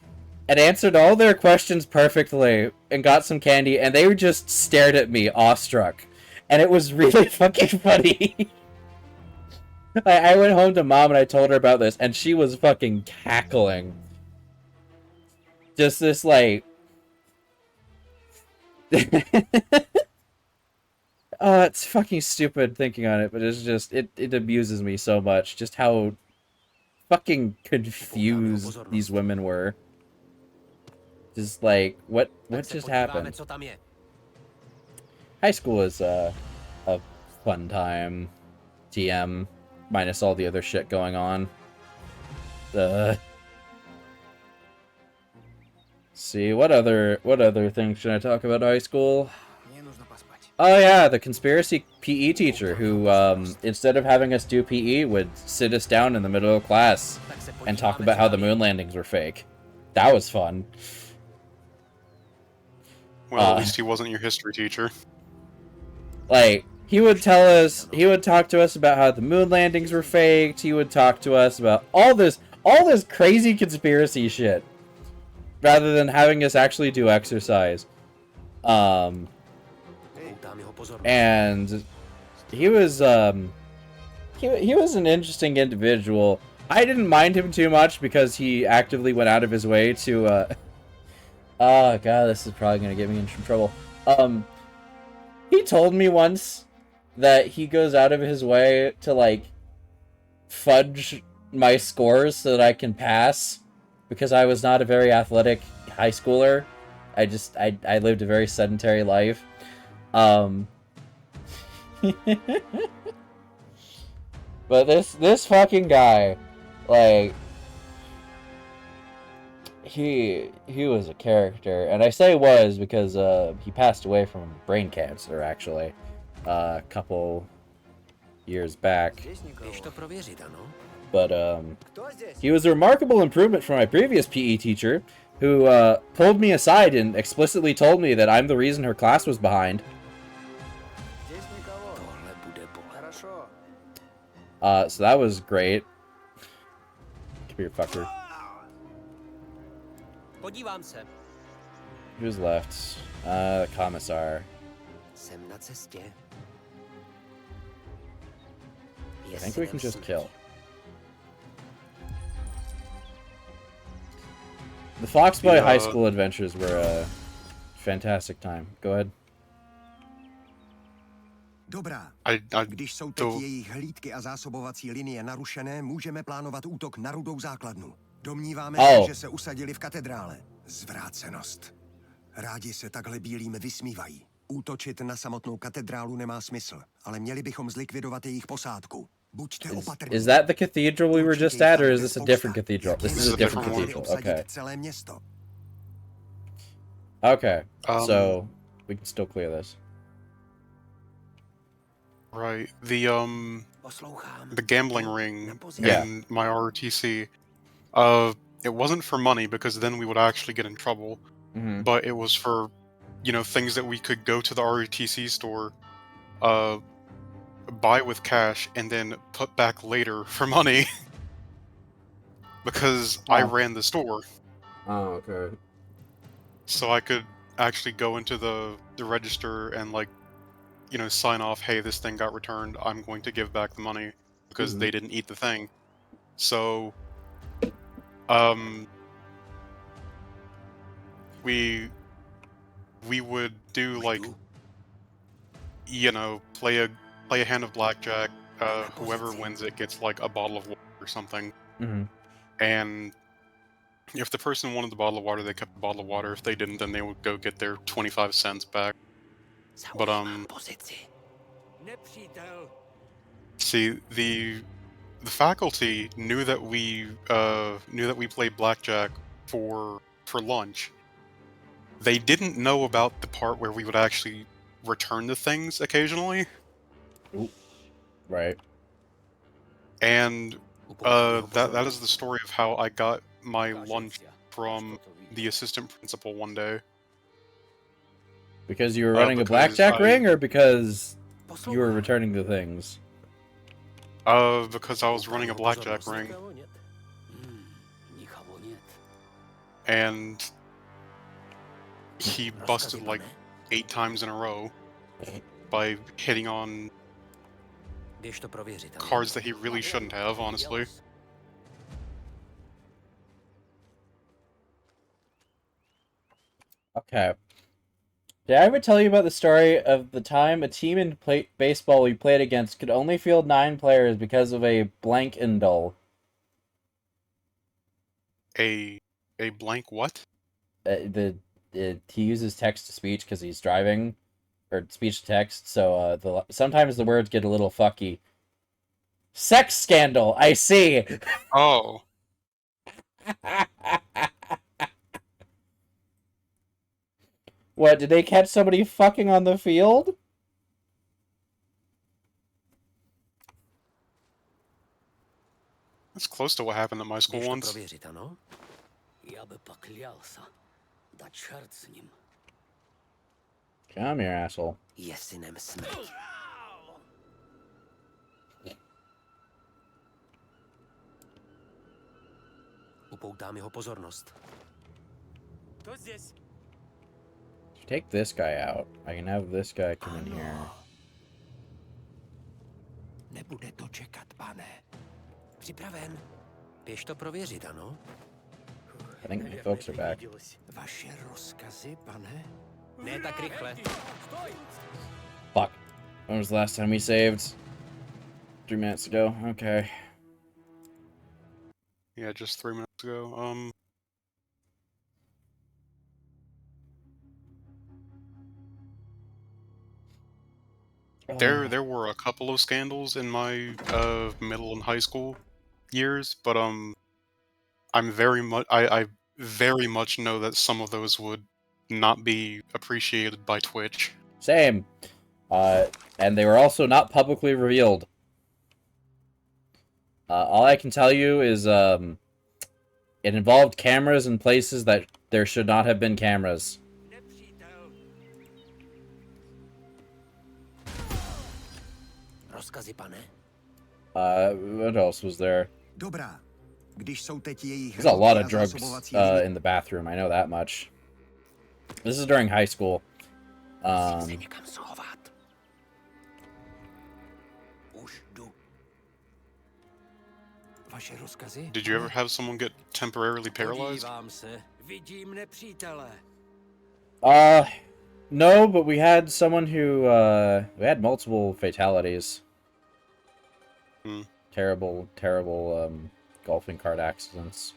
and answered all their questions perfectly and got some candy, and they just stared at me, awestruck. And it was really fucking funny. I went home to Mom and I told her about this, and she was fucking cackling. Just this, like... Oh, it's fucking stupid thinking on it, but it's just... It amuses me so much, just how fucking confused these women were. Just like, what just happened? High school is a fun time. TM, minus all the other shit going on. See, what other things should I talk about high school? Oh yeah, the conspiracy PE teacher who, instead of having us do PE, would sit us down in the middle of class and talk about how the moon landings were fake. That was fun. Well, at least he wasn't your history teacher. Like, he would talk to us about how the moon landings were faked. He would talk to us about all this crazy conspiracy shit, rather than having us actually do exercise. And he was he was an interesting individual. I didn't mind him too much because he actively went out of his way to oh god, this is probably gonna get me in some trouble. He told me once that he goes out of his way to, like, fudge my scores so that I can pass, because I was not a very athletic high schooler. I lived a very sedentary life. But this fucking guy, like, he was a character, and I say was because he passed away from brain cancer, actually, a couple years back. But he was a remarkable improvement from my previous PE teacher, who pulled me aside and explicitly told me that I'm the reason her class was behind. So that was great. Come here, fucker. Podívám se. Who's left? The commissar. Jsem na cestě. I think we can just kill. The Foxboy High School adventures were a fantastic time. Go ahead. Dobrá. Když jsou teď jejich hlídky a zásobovací linie narušené, můžeme plánovat útok na Rudou základnu. Domníváme se, že se usadili v katedrále. Zvrácenost. Rádi se takhle bílým vysmívají. Útočit na samotnou katedrálu nemá smysl, ale měli bychom zlikvidovat jejich posádku. Buďte opatrní. Is that the cathedral we were just at, or is this a different cathedral? This is a different cathedral. Okay. Celé město. Okay. So we can still clear this. Right. The gambling ring in my ROTC. It wasn't for money, because then we would actually get in trouble. Mm-hmm. But it was for, you know, things that we could go to the ROTC store, buy with cash, and then put back later for money. Because I ran the store. Oh, okay. So I could actually go into the register and, like, you know, sign off, hey, this thing got returned, I'm going to give back the money, because they didn't eat the thing. So, we would do, like, you know, play a hand of blackjack, whoever wins it gets, like, a bottle of water or something. Mm-hmm. And if the person wanted the bottle of water, they kept the bottle of water. If they didn't, then they would go get their 25 cents back. But, see, the faculty knew that we played blackjack for lunch. They didn't know about the part where we would actually return the things occasionally. Ooh. Right. And that is the story of how I got my lunch from the assistant principal one day. Because you were running a blackjack ring, or because you were returning the things? Because I was running a blackjack ring. And he busted like 8 times in a row by hitting on cards that he really shouldn't have, honestly. Okay. Did I ever tell you about the story of the time a team in baseball we played against could only field 9 players because of a blank indole? A blank what? He uses text to speech because he's driving, or speech to text. So sometimes the words get a little fucky. Sex scandal. I see. Oh. What, did they catch somebody fucking on the field? That's close to what happened at my school once. Come here, asshole. Upoutám jeho pozornost. Take this guy out. I can have this guy come in here. Nebude to čekat, pane. Připraven. Běž to prověřit, ano? I think my folks are back. Vaše rozkazy, pane? Ne tak rychle. Fuck. When was the last time we saved? 3 minutes ago. Okay. Yeah, just 3 minutes ago. There were a couple of scandals in my middle and high school years, but I very much know that some of those would not be appreciated by Twitch. Same. And they were also not publicly revealed. All I can tell you is it involved cameras in places that there should not have been cameras. Rozkazy, pane. What else was there? Dobrá. Když jsou teď jejich There's a lot of drugs in the bathroom, I know that much. This is during high school. Did you ever have someone get temporarily paralyzed? No, but we had someone who, we had multiple fatalities. Terrible, terrible, golfing cart accidents.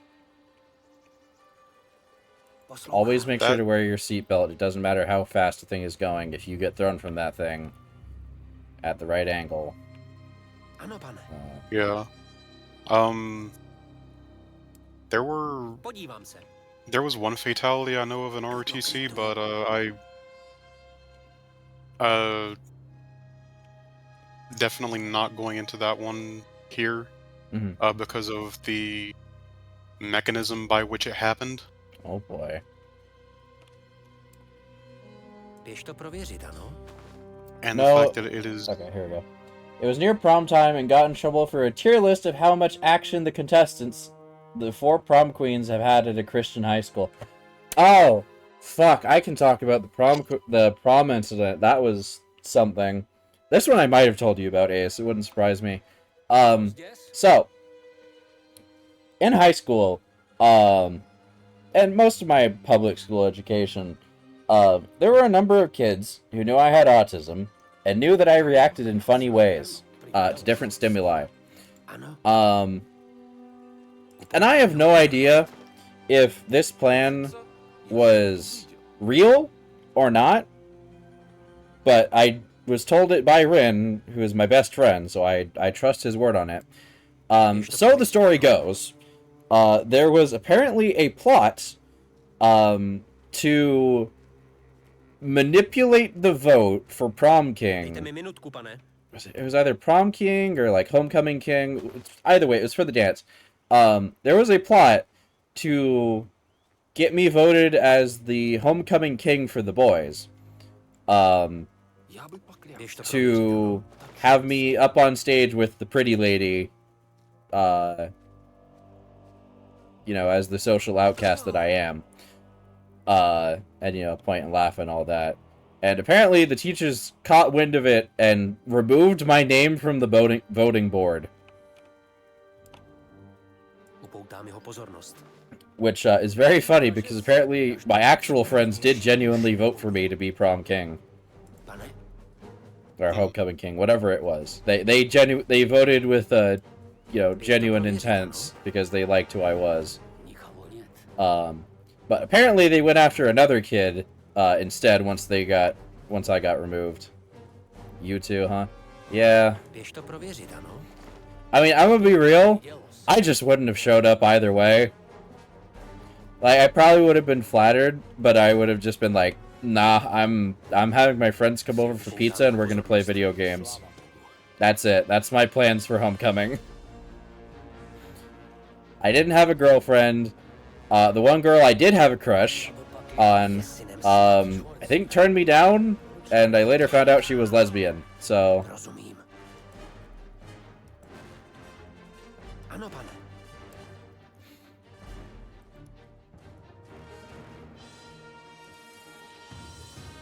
Always make sure to wear your seatbelt. It doesn't matter how fast the thing is going. If you get thrown from that thing at the right angle. Yeah. There was one fatality I know of in ROTC, but I definitely not going into that one here because of the mechanism by which it happened. Oh boy. And the fact that it is... Okay, here we go. It was near prom time and got in trouble for a tier list of how much action the contestants, the 4 prom queens, have had at a Christian high school. Oh, fuck! I can talk about the prom incident. That was something. This one I might have told you about, Ace. It wouldn't surprise me. So in high school, and most of my public school education, there were a number of kids who knew I had autism and knew that I reacted in funny ways to different stimuli. And I have no idea if this plan was real or not, but I was told it by Rin, who is my best friend, so I trust his word on it. So the story goes, there was apparently a plot to manipulate the vote for prom king. It was either prom king or like homecoming king. Either way, it was for the dance. There was a plot to get me voted as the homecoming king for the boys. To have me up on stage with the pretty lady, you know, as the social outcast that I am. And, you know, point and laugh and all that. And apparently the teachers caught wind of it and removed my name from the voting board. Which is very funny because apparently my actual friends did genuinely vote for me to be prom king. Or homecoming king, whatever it was. They voted with you know, genuine intents because they liked who I was. But apparently they went after another kid instead once I got removed. You too, huh? Yeah. I mean, I'm gonna be real. I just wouldn't have showed up either way. Like, I probably would have been flattered, but I would have just been like, nah, I'm having my friends come over for pizza and we're gonna play video games. That's it. That's my plans for homecoming. I didn't have a girlfriend. The one girl I did have a crush on, I think turned me down, and I later found out she was lesbian, so...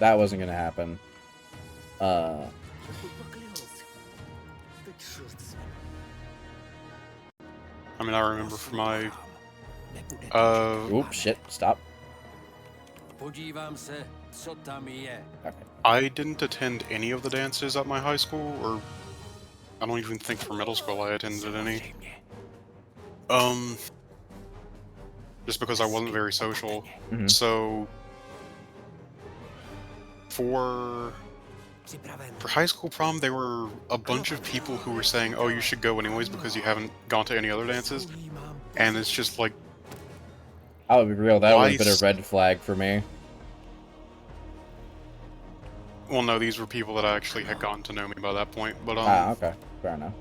That wasn't gonna happen. I mean, I remember from my... Oops, shit, stop. I didn't attend any of the dances at my high school, or I don't even think for middle school I attended any. Just because I wasn't very social. So for high school prom, there were a bunch of people who were saying, oh, you should go anyways because you haven't gone to any other dances. And it's just like... I'll be real, that would have been a red flag for me. Well, no, these were people that actually had gotten to know me by that point, but okay. Fair enough.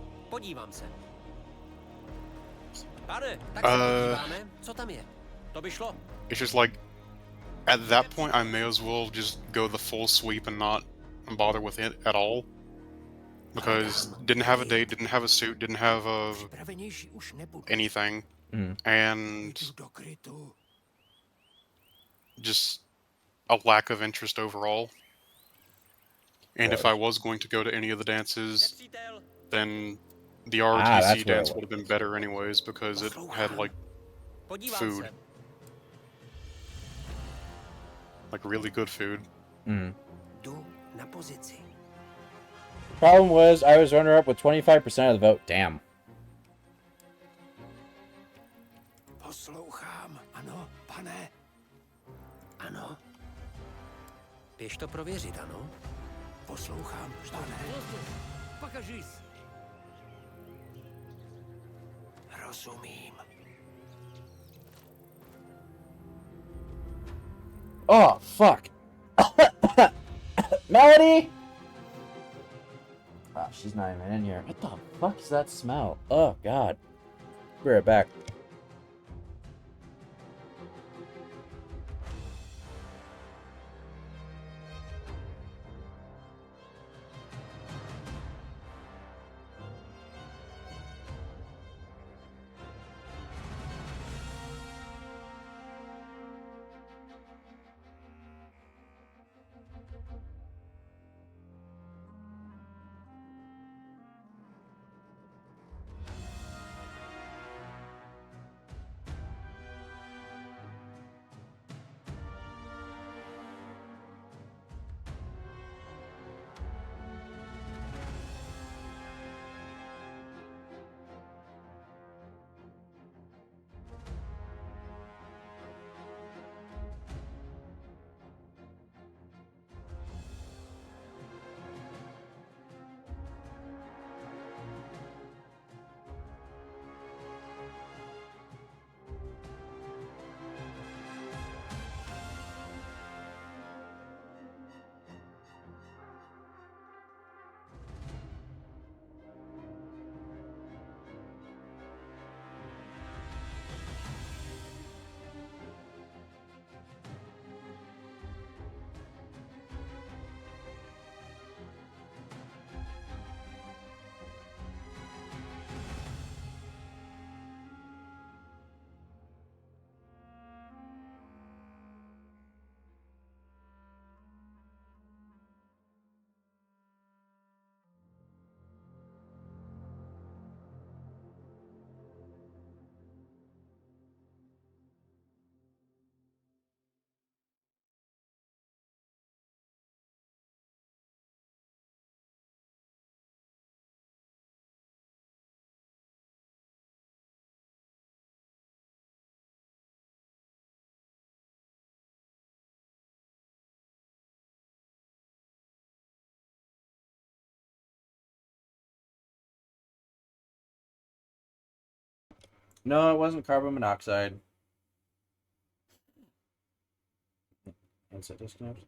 It's just like, at that point, I may as well just go the full sweep and not bother with it at all. Because didn't have a date, didn't have a suit, didn't have anything. And just a lack of interest overall. And if I was going to go to any of the dances, then the ROTC dance would have been better anyways because it had like food. Like really good food. Problem was, I was runner-up with 25% of the vote. Damn. Poslouchám, ano, pane. Ano. Běž to prověřit, ano? Poslouchám, pane. Rozumím. Oh, fuck. Melody? Oh, she's not even in here. What the fuck is that smell? Oh, God. Be right back. No, it wasn't carbon monoxide. Insert disconnect.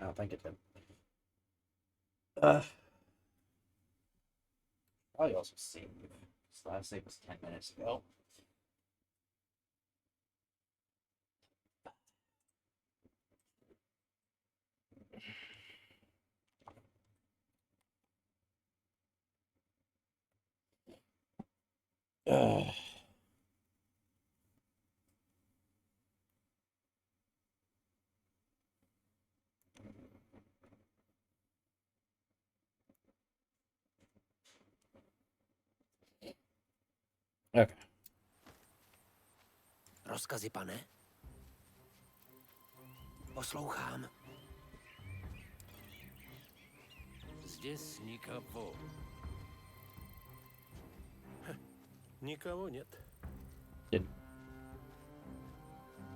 I don't think it did. Probably also save. This last save was 10 minutes ago. Okay. Rozkazy, pane? Poslouchám. Здесь никого. Никого нет.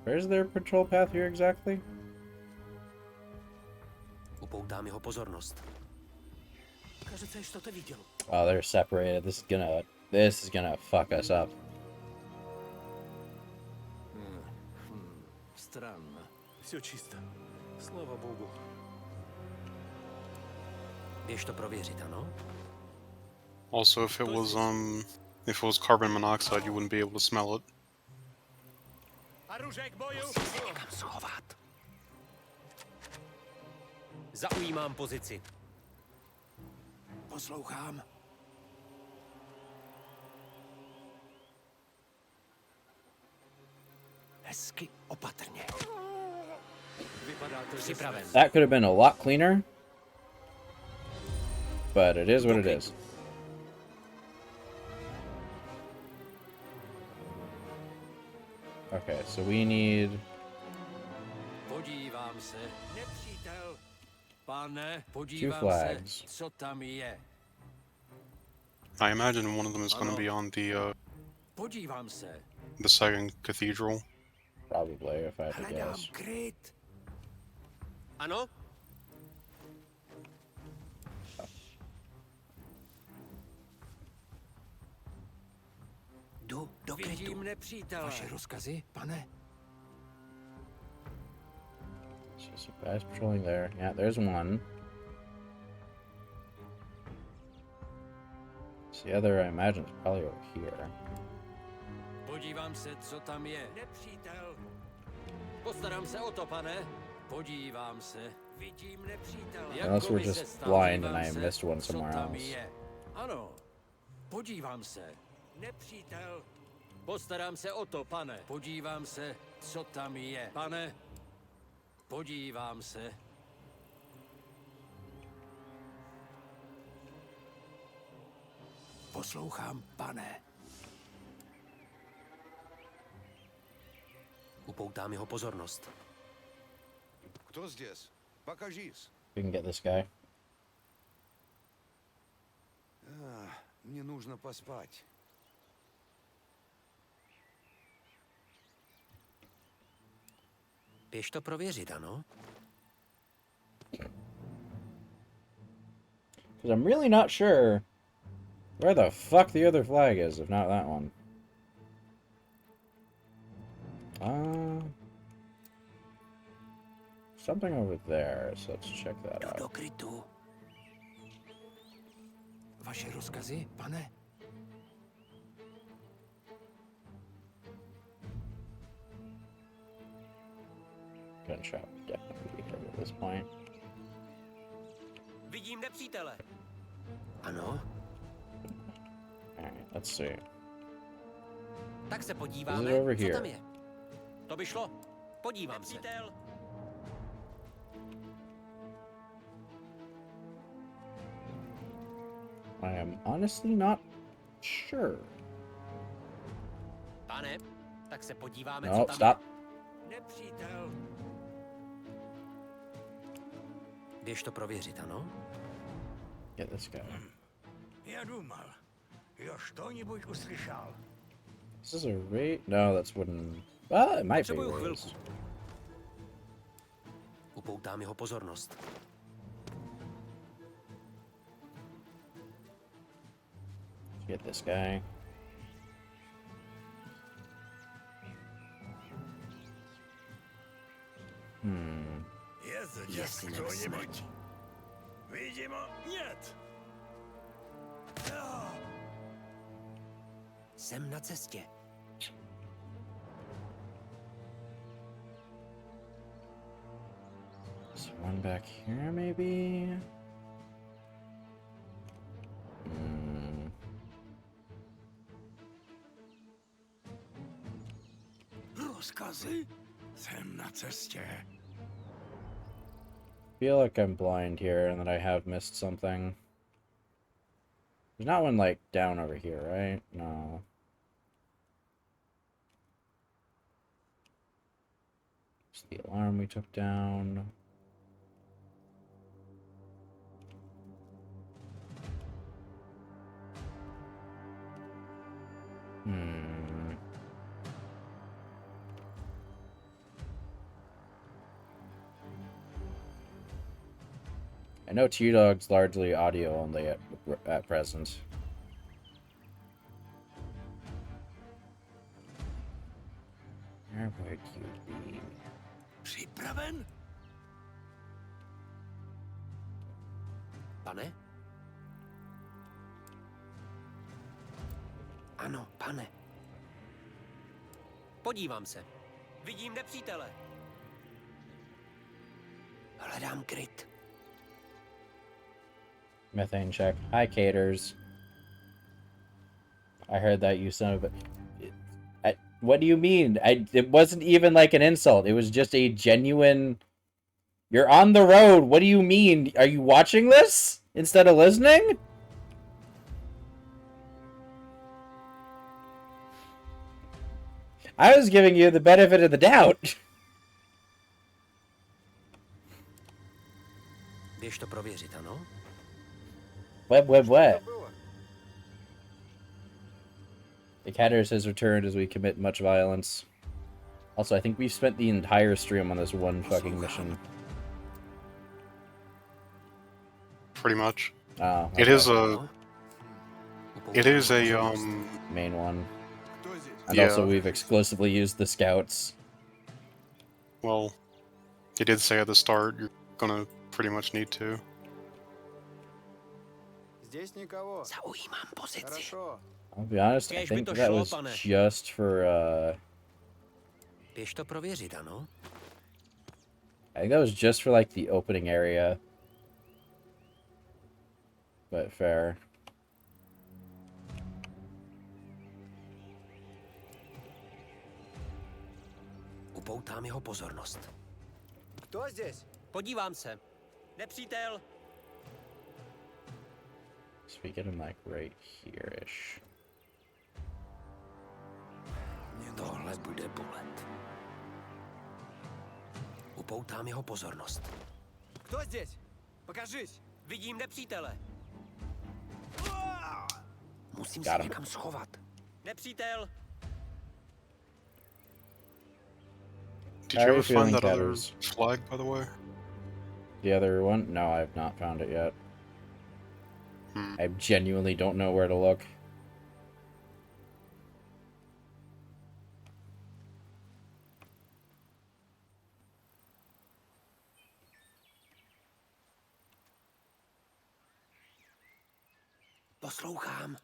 Where's their patrol path here exactly? Upoutám jeho pozornost. Кажется, что-то видел. Oh, they're separated. This is gonna fuck us up. Странно. Все чисто. Слава богу. Běž to prověřit, ano? Also, if it was carbon monoxide, you wouldn't be able to smell it. Musí se někam schovat. Zaujímám pozici. Poslouchám. Hezky opatrně. Připraven. That could have been a lot cleaner. But it is what it is. Okay, so we need... Podívám se. Nepřítel. Pane, Two podívám flags. se, co tam je. I imagine one of them is going to be on Podívám se. the second cathedral. Probably, if I had to Hledám guess. kryt. Ano? Jdu do krytu. Vidím nepřítele. Vaše rozkazy, pane? So some guys patrolling there. Yeah, there's one. So the other, I imagine, is probably over here. Podívám se, co tam je. Nepřítel. Postarám se o to, pane. Podívám se. Vidím nepřítele. Unless we're Jakoby se just stalo. blind and I Podívám se, missed one co somewhere tam else. je. Ano. Podívám se. Nepřítel. Postarám se o to, pane. Podívám se, co tam je. Pane. Podívám se. Poslouchám, pane. Upoutám jeho pozornost. Кто здесь? Покажись. We can get this guy. Мне нужно поспать. Běž to prověřit, ano? Because I'm really not sure where the fuck the other flag is, if not that one. Something over there, so let's check that Jdu do out. krytu. Vaše rozkazy, pane? Gunshot would definitely be here at this point. Vidím nepřítele. Ano? Alright, let's see. Tak se Is podíváme, it over co here? tam je. To by šlo. Podívám se. I am honestly not sure. Pane, tak se podíváme, No, co tam stop. je. Nepřítel. Běž to prověřit, ano? Get this guy. Я думал, я что-нибудь услышал. This is a rate? No, that's wooden. Well, it might be Potřebuju chvilku. raised. Upoutám jeho pozornost. Get this guy. Jestli кто-нибудь? Видимо, нет. Jsem na cestě. So one back here, maybe? Rozkazy? Jsem na cestě. Feel like I'm blind here and that I have missed something. There's not one, like, down over here, right? No. It's the alarm we took down. I know T-Dog's largely audio only at present. Where would you be? Připraven? Pane? Ano, pane. Podívám se. Vidím nepřítele. Hledám kryt. Methane check. Hi, Caters. I heard that, you son of a... what do you mean? It wasn't even like an insult. It was just a genuine... You're on the road. What do you mean? Are you watching this instead of listening? I was giving you the benefit of the doubt. Běž to prověřit, ano? What? The Catters has returned as we commit much violence. Also, I think we've spent the entire stream on this one fucking mission. Pretty much. Oh, okay. It is a main one. And yeah. also we've exclusively used the scouts. Well, he did say at the start you're gonna pretty much need to. Zaujímám pozici. I'll be honest, I think that was just for, Běž to prověřit, ano? I think that was just for, like, the opening area. But fair. Upoutám jeho pozornost. Kdo здесь? Podívám se. Nepřítel! So we get him, like, right here-ish. Tohle bude bolet. Upoutám jeho pozornost. Кто здесь? Покажись! Vidím nepřítele. Musím Got se him. někam schovat. Nepřítel! Did How you are ever you find feeling, that other Catters? flag, by the way? The other one? No, I've not found it yet. I genuinely don't know where to look. Poslouchám.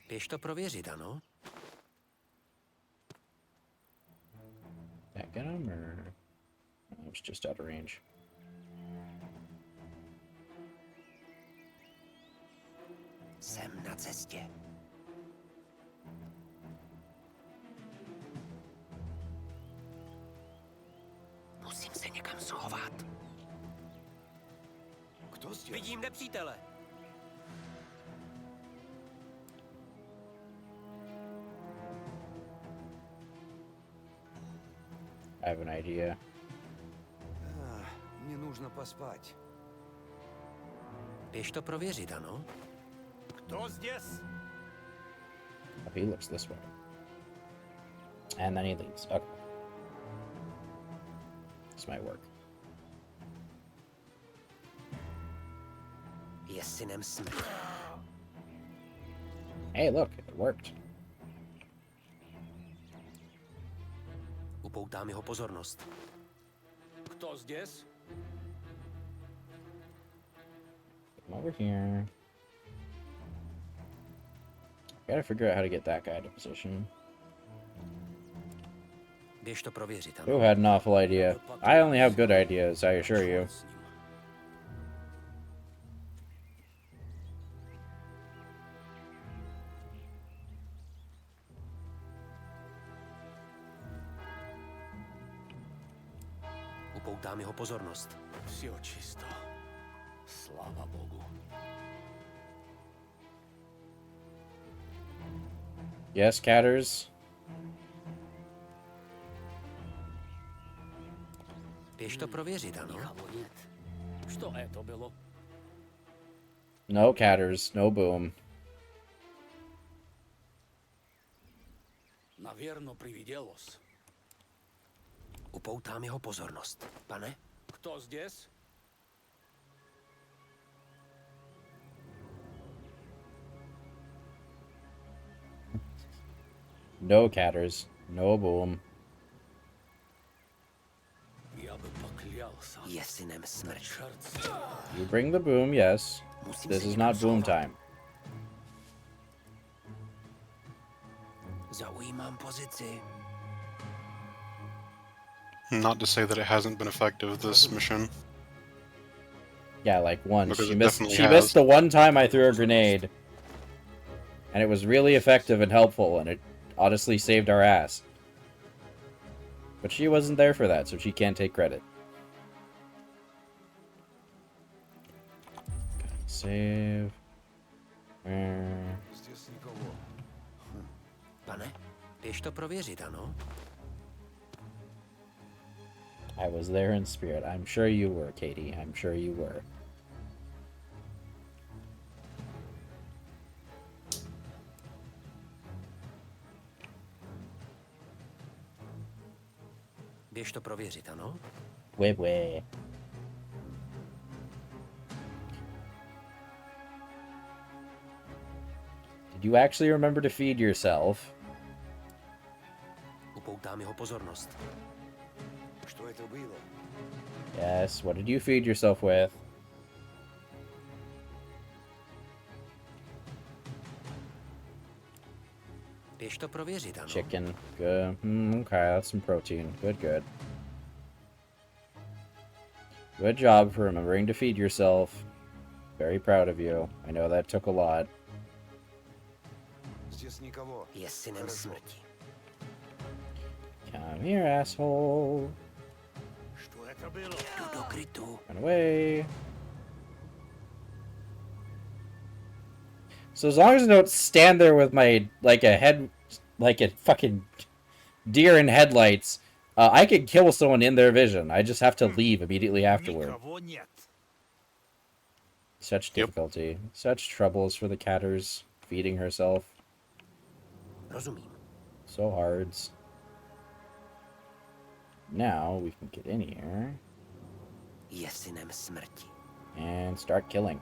Běž to prověřit, ano? Did I get him, or... I was just out of range. Jsem na cestě. Musím se někam schovat. Kdo здесь? Vidím nepřítele. I have an idea. Мне нужно поспать. Běž to prověřit, ano? Кто здесь? Oh, he looks this way. And then he leaves. Okay. This might work. Je synem smrti. Hey, look, it worked. Upoutám jeho pozornost. Кто здесь? Come over here. Gotta figure out how to get that guy to position. Běž to prověřit, Who ano. had an awful idea? I only have good ideas, I assure you. Upoutám jeho pozornost. Все чисто. Слава Богу. Yes, Catters? Běž to prověřit, ano. Никого нет. Что это было? No Catters, no boom. Наверно, привиделось. Upoutám jeho pozornost. Pane? Кто здесь? No Catters, no boom. Я бы поклялся. Je synem smrti. Черт. You bring the boom, yes. Musím This se is někam not boom schovat. time. Zaujímám pozici. Not to say that it hasn't been effective, this mission. Yeah, like once. Because She it missed definitely she has. missed the one time I threw a grenade. And it was really effective and helpful, and it honestly saved our ass. But she wasn't there for that, so she can't take credit. Save. Where? Здесь никого. Pane? Běž to prověřit, ano. I was there in spirit. I'm sure you were, Katie. I'm sure you were. Běž to prověřit, ano. Way. Did you actually remember to feed yourself? Upoutám jeho pozornost. Что это было? Yes. What did you feed yourself with? Běž to prověřit, ano. Chicken. Good. Okay, that's some protein. Good. Good job for remembering to feed yourself. Very proud of you. I know that took a lot. Здесь никого. Je synem smrti. Come here, asshole. Что это было? Jdu do krytu. Run away. So as long as I don't stand there with my, like a fucking deer in headlights, I could kill someone in their vision. I just have to leave immediately afterward. Никого нет. Such difficulty. Such troubles for the Catters. Feeding herself. Rozumím. So hard. Now we can get in here Je synem smrti. and start killing.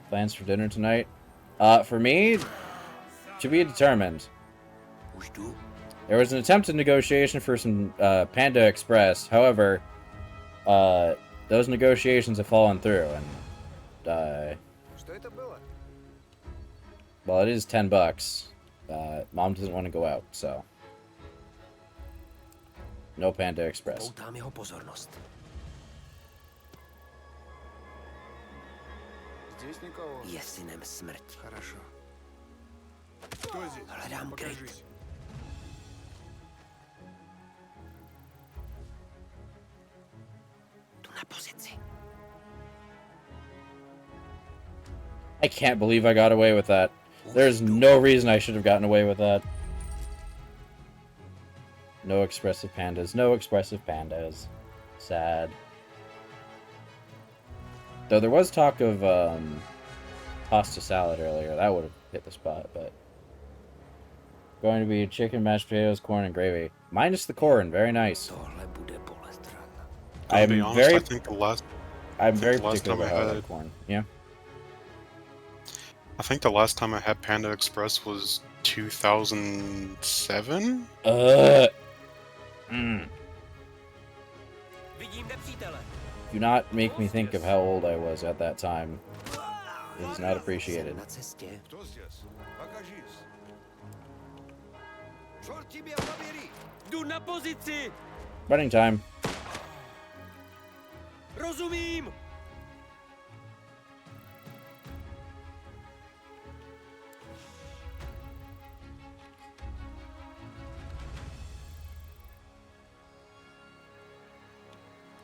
Plans for dinner tonight? For me, to be determined. Už jdu. There was an attempted negotiation for some Panda Express. However, those negotiations have fallen through, and Что это было? well, it is $10. Mom doesn't want to go out, so no Panda Express. Upoutám jeho pozornost. Здесь никого. Je synem smrti. Хорошо. Кто здесь? Hledám kryt. Покажись. Jdu na pozici. I can't believe I got away with that. There's no reason I should have gotten away with that. No expressive pandas. No expressive pandas. Sad. Though there was talk of pasta salad earlier. That would have hit the spot, but... Going to be chicken, mashed potatoes, corn, and gravy. Minus the corn. Very nice. Tohle bude bolet ran. To be honest, I think the last I'm very the last particular time I about how I had like corn. Yeah. I think the last time I had Panda Express was 2007? Do not make me think of how old I was at that time. It is not appreciated. Jdu na pozici! Running time. Rozumím!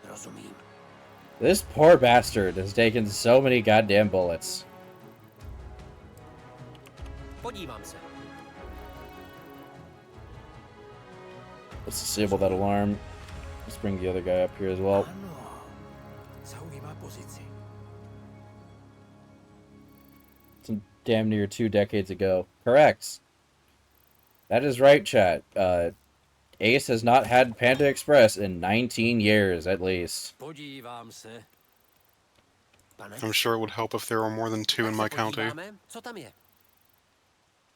Rozumím. This poor bastard has taken so many goddamn bullets. Podívám se. Let's disable that alarm. Let's bring the other guy up here as well. Zaujímá pozici. Some damn near 2 decades ago. Correct. That is right, chat. Ace has not had Panda Express in 19 years, at least. Podívám se. I'm sure it would help if there were more than 2 in my county. Podíváme, co tam je.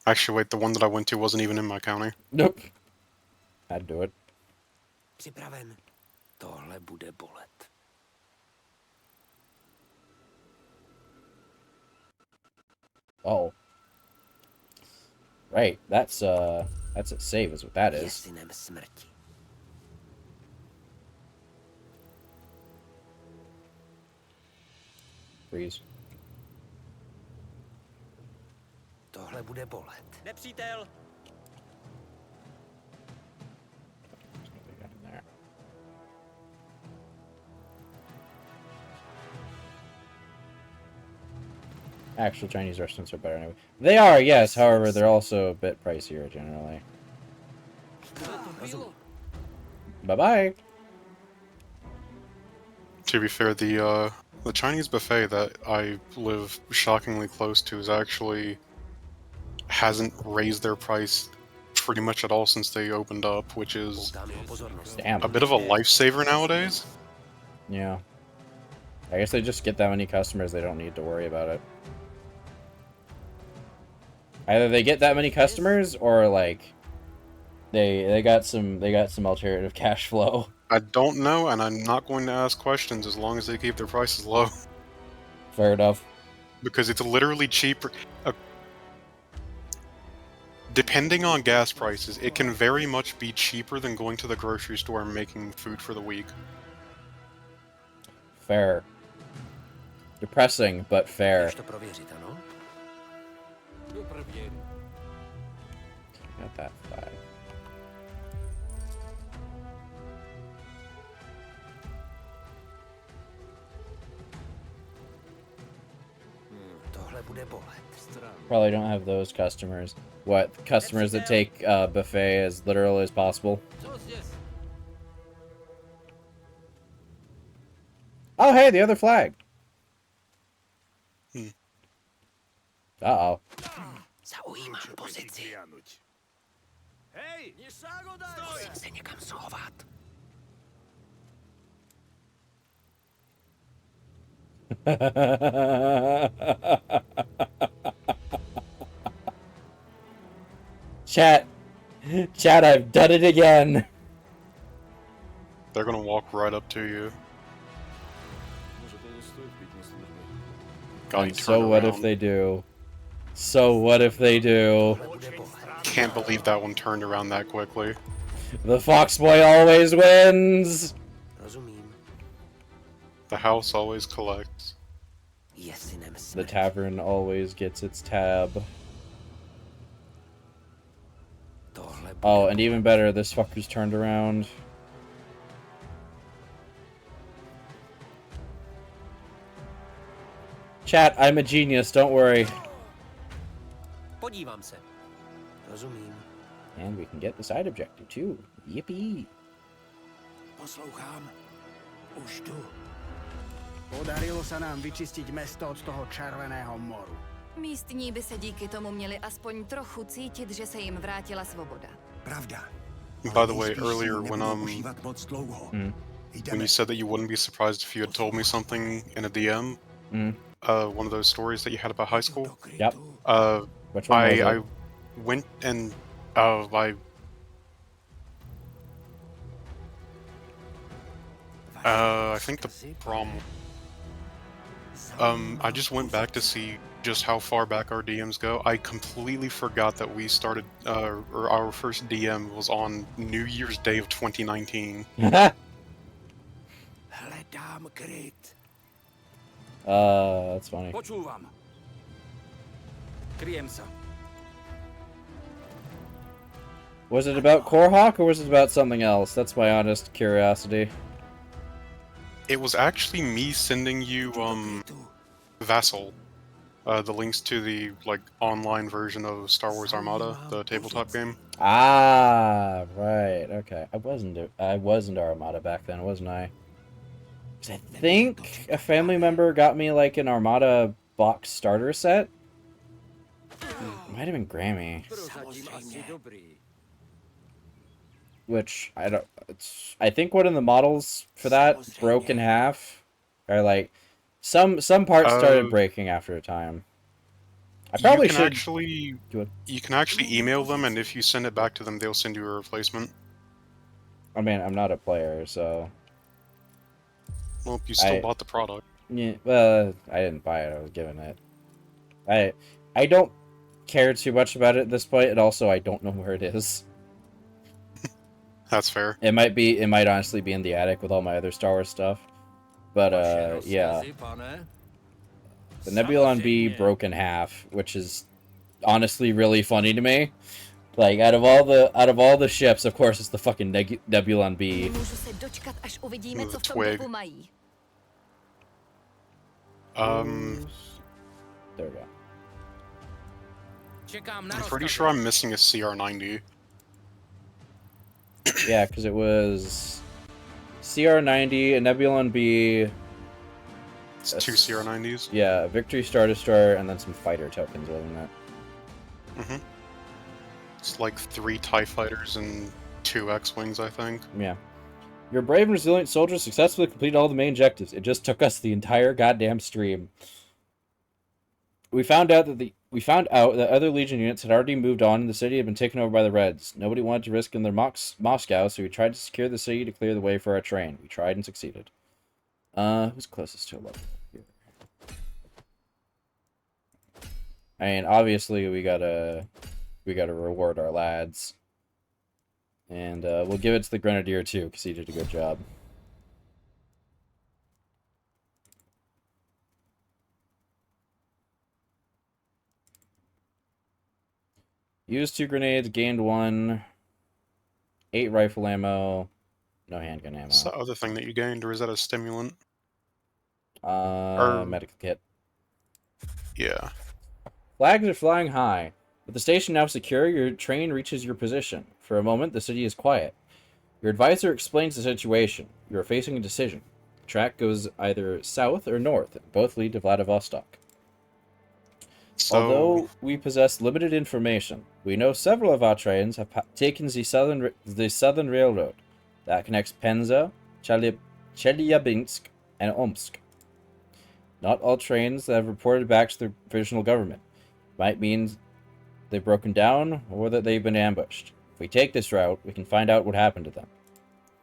Actually, wait, the one that I went to wasn't even in my county. Nope. I'd do it. Připraven. Tohle bude bolet. Oh. Right, that's a save is what that is. Synem smrti. Freeze. Tohle bude bolet. Nepřítel! Actual Chinese restaurants are better anyway. They are, yes. However, they're also a bit pricier generally. Bye-bye. To be fair, the Chinese buffet that I live shockingly close to is actually hasn't raised their price pretty much at all since they opened up, which is Damn. a bit of a lifesaver nowadays. Yeah. I guess they just get that many customers, they don't need to worry about it. Either they get that many customers, or like they got some alternative cash flow. I don't know, and I'm not going to ask questions as long as they keep their prices low. Fair enough. Because it's literally cheaper. Depending on gas prices, it can very much be cheaper than going to the grocery store and making food for the week. Fair. Depressing, but fair. Got that flag. Probably don't have those customers. What? Customers that take buffet as literal as possible? Oh, hey, the other flag. Uh-oh. Zaujímám pozici. Hej! Musím se někam schovat. Chat, I've done it again. They're gonna walk right up to you. God, you So turn what around. if they do? So what if they do? Can't believe that one turned around that quickly. The fox boy always wins. The house always collects. The tavern always gets its tab. Oh, and even better, this fucker's turned around. Chat, I'm a genius, don't worry. Podívám se. Rozumím. And we can get the side objective too. Yippee! Poslouchám. Už tu. Podarilo sa nám vyčistiť mesto od toho červeného moru. Místní by se díky tomu měli aspoň trochu cítit, že se jim vrátila svoboda. Pravda. By the way, earlier when when Jdeme. you said that you wouldn't be surprised if you had told me something in a DM, one of those stories that you had about high school. Yep. Which one was it? I went and I think the prom. I just went back to see just how far back our DMs go. I completely forgot that we started, or our first DM was on New Year's Day of 2019. That's funny. Počúvam. Kryjem sa. Was it about Korhawk or was it about something else? That's my honest curiosity. It was actually me sending you, Vassal. The links to the, like, online version of Star Wars Armada, the tabletop game. Ah, right. Okay. I wasn't Armada back then, wasn't I? 'Cause I think a family member got me like an Armada box starter set. Might have been Grammy. Which I don't. I think one of the models for that broke in half, or like some parts started breaking after a time. I probably should actually. You can actually email them, and if you send it back to them, they'll send you a replacement. I mean, I'm not a player, so. Well, you still bought the product. Yeah, well, I didn't buy it. I was given it. I don't care too much about it at this point, and also I don't know where it is. That's fair. It might honestly be in the attic with all my other Star Wars stuff. But yeah. The Nebulon B broke in half, which is honestly really funny to me. Like out of all the ships, of course it's the fucking Nebulon B. The twig. There we go. I'm pretty sure I'm missing a CR90. Yeah, because it was CR90, a Nebulon B. It's 2 CR90s. Yeah, a Victory Star Destroyer, and then some fighter tokens, wasn't it? Mm-hmm. It's like 3 TIE fighters and 2 X-Wings, I think. Yeah. Your brave and resilient soldiers successfully completed all the main objectives. It just took us the entire goddamn stream. We found out that other Legion units had already moved on and the city had been taken over by the Reds. Nobody wanted to risk in their Moscow, so we tried to secure the city to clear the way for our train. We tried and succeeded. Who's closest to a level here? I mean, obviously we gotta reward our lads. And we'll give it to the Grenadier too, because he did a good job. Used 2 grenades, gained 1, 8 rifle ammo, no handgun ammo. What's the other thing that you gained, or is that a stimulant? Medical kit. Yeah. Flags are flying high. With the station now secure, your train reaches your position. For a moment, the city is quiet. Your advisor explains the situation. You are facing a decision. The track goes either south or north. Both lead to Vladivostok. So... Although we possess limited information, we know several of our trains have taken the southern railroad that connects Penza, Chelyabinsk, and Omsk. Not all trains that have reported back to the provisional government. Might mean they've broken down or that they've been ambushed. If we take this route, we can find out what happened to them.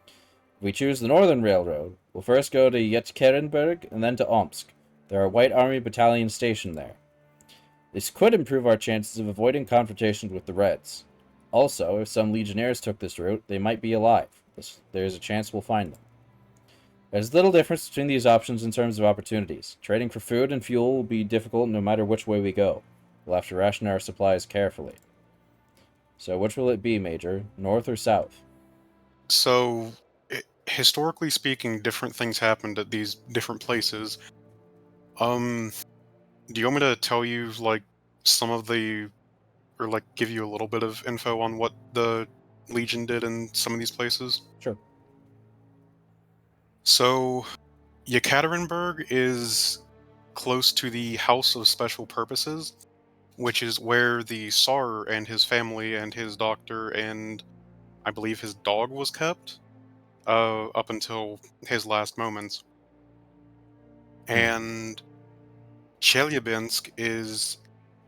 If we choose the northern railroad, we'll first go to Yekaterinburg and then to Omsk. There are White Army battalions stationed there. This could improve our chances of avoiding confrontations with the Reds. Also, if some Legionnaires took this route, they might be alive. There is a chance we'll find them. There's little difference between these options in terms of opportunities. Trading for food and fuel will be difficult no matter which way we go. We'll have to ration our supplies carefully. So which will it be, Major? North or south? So, historically speaking, different things happened at these different places. Do you want me to tell you, like, some of the... or, like, give you a little bit of info on what the Legion did in some of these places? Sure. So, Yekaterinburg is close to the House of Special Purposes, which is where the Tsar and his family and his doctor and, I believe, his dog was kept, up until his last moments. And Chelyabinsk is,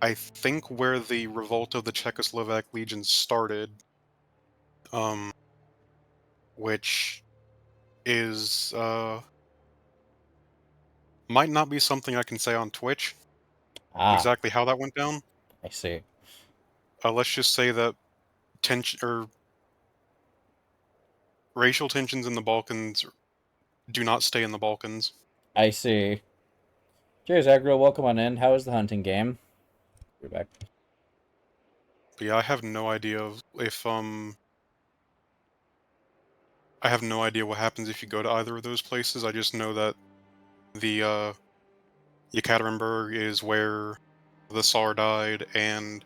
I think, where the revolt of the Czechoslovak Legion started, which is, might not be something I can say on Twitch, exactly how that went down. I see. Let's just say that racial tensions in the Balkans do not stay in the Balkans. I see. Cheers, Agro. Welcome on in. How is the hunting game? You're back. But yeah, I have no idea if I have no idea what happens if you go to either of those places. I just know that the Yekaterinburg is where the Tsar died, and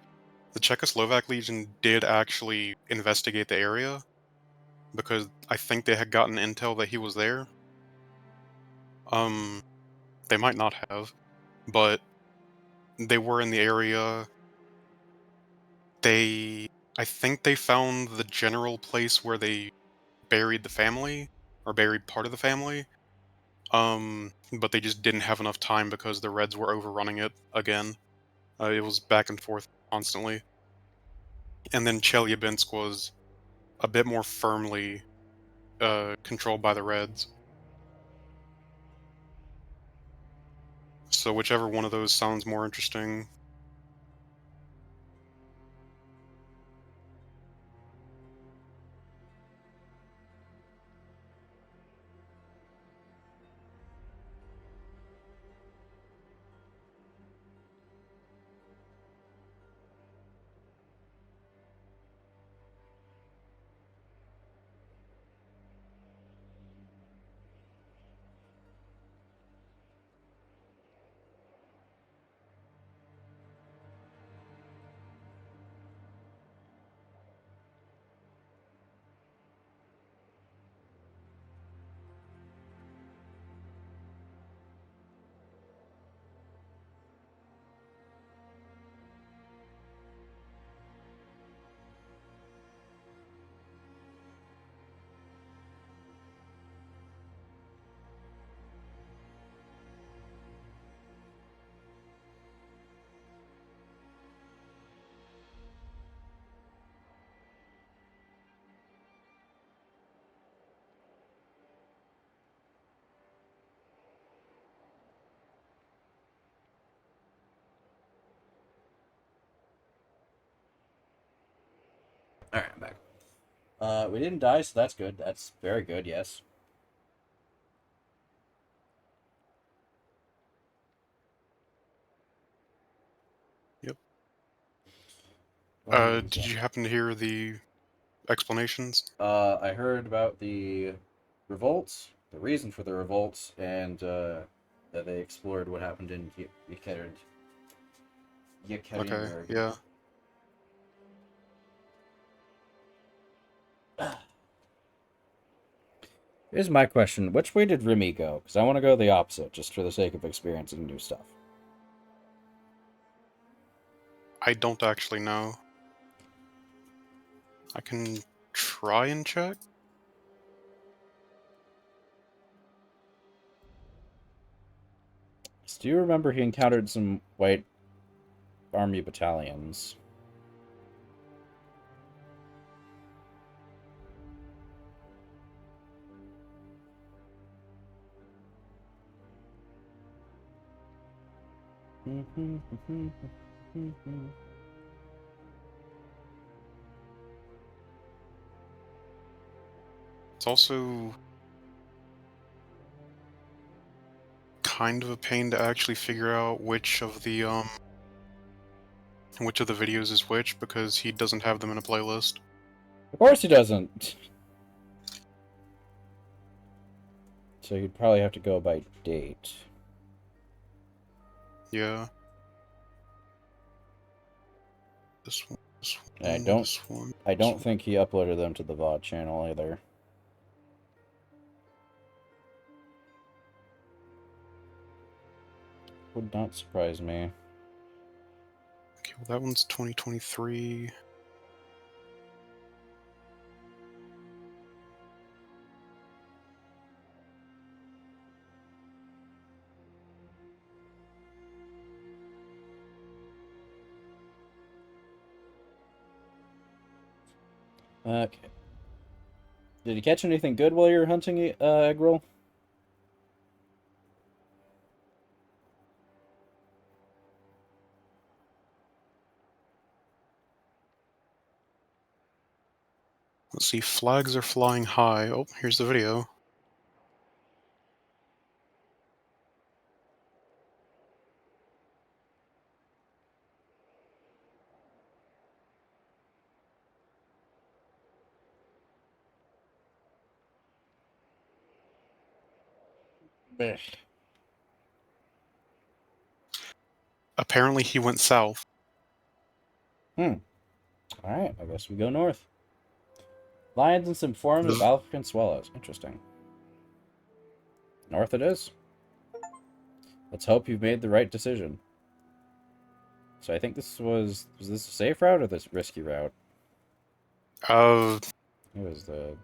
the Czechoslovak Legion did actually investigate the area because I think they had gotten intel that he was there. They might not have, but they were in the area. I think they found the general place where they buried the family, or buried part of the family. But they just didn't have enough time because the Reds were overrunning it again. It was back and forth constantly. And then Chelyabinsk was a bit more firmly controlled by the Reds. So whichever one of those sounds more interesting. Alright, I'm back. We didn't die, so that's good. That's very good, yes. Yep. Did you happen to hear the explanations? I heard about the revolts, the reason for the revolts, and that they explored what happened in Yekaterinburg. Okay, yeah. Here's my question. Which way did Remy go? Because I want to go the opposite, just for the sake of experiencing new stuff. I don't actually know. I can try and check. So do you remember he encountered some white army battalions? It's also kind of a pain to actually figure out which of the videos is which, because he doesn't have them in a playlist. Of course he doesn't. So you'd probably have to go by date. Yeah. This one, this one, I don't think he uploaded them to the VOD channel either. Would not surprise me. Okay, well that one's 2023. Okay. Did you catch anything good while you were hunting, Eggroll? Let's see, flags are flying high. Oh, here's the video. Blech. Apparently he went south. Alright, I guess we go north. Lions in some forms of African swallows. Interesting. North it is. Let's hope you've made the right decision. So I think this was this a safe route or this risky route? It was the...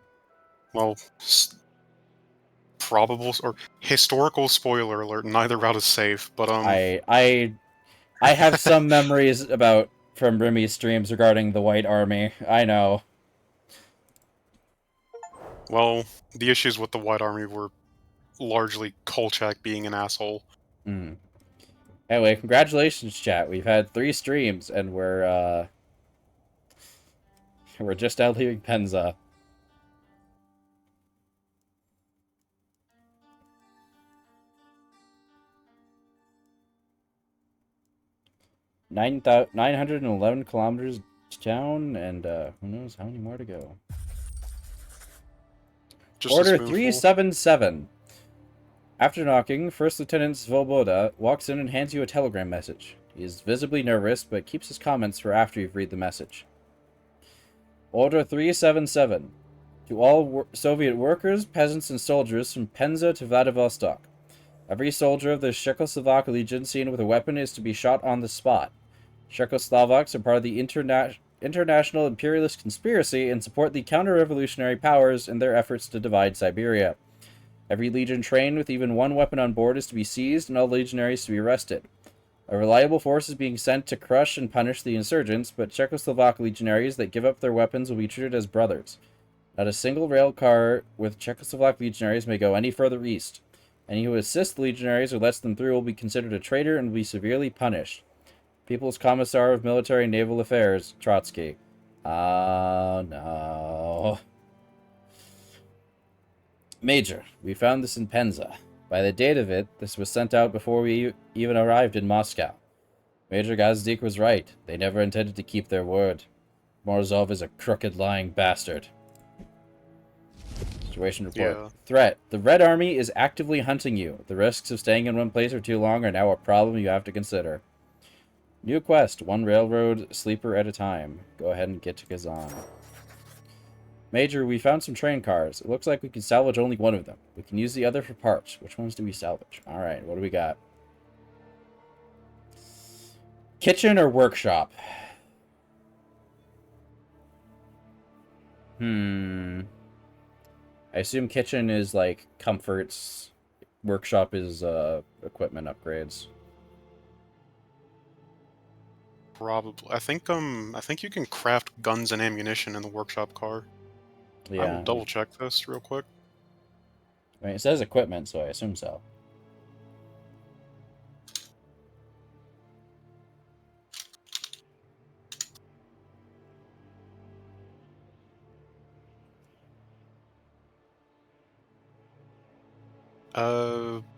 Well, probable or historical spoiler alert, neither route is safe, but I have some memories about from Rimmy's streams regarding the White Army. I know. Well, the issues with the White Army were largely Kolchak being an asshole. Anyway, congratulations, chat. We've had 3 streams, and we're just out leaving Penza. Nine 911 kilometers down, and who knows how many more to go. Order 377. After knocking, First Lieutenant Svoboda walks in and hands you a telegram message. He is visibly nervous, but keeps his comments for after you've read the message. Order 377. To all Soviet workers, peasants, and soldiers from Penza to Vladivostok. Every soldier of the Czechoslovak Legion seen with a weapon is to be shot on the spot. Czechoslovaks are part of the international imperialist conspiracy and support the counter-revolutionary powers in their efforts to divide Siberia. Every Legion trained with even one weapon on board is to be seized and all legionaries to be arrested. A reliable force is being sent to crush and punish the insurgents, but Czechoslovak legionaries that give up their weapons will be treated as brothers. Not a single rail car with Czechoslovak legionaries may go any further east. Any who assists the legionaries or lets them through will be considered a traitor and will be severely punished. People's Commissar of Military and Naval Affairs, Trotsky. Oh, no. Major, we found this in Penza. By the date of it, this was sent out before we even arrived in Moscow. Major Gazdik was right. They never intended to keep their word. Morozov is a crooked, lying bastard. Situation report. Yeah. Threat. The Red Army is actively hunting you. The risks of staying in one place for too long are now a problem you have to consider. New quest. One railroad sleeper at a time. Go ahead and get to Kazan. Major, we found some train cars. It looks like we can salvage only one of them. We can use the other for parts. Which ones do we salvage? Alright, what do we got? Kitchen or workshop? I assume kitchen is like comforts. Workshop is equipment upgrades. Probably. I think you can craft guns and ammunition in the workshop car. Yeah. I will double check this real quick. I mean, it says equipment, so I assume so.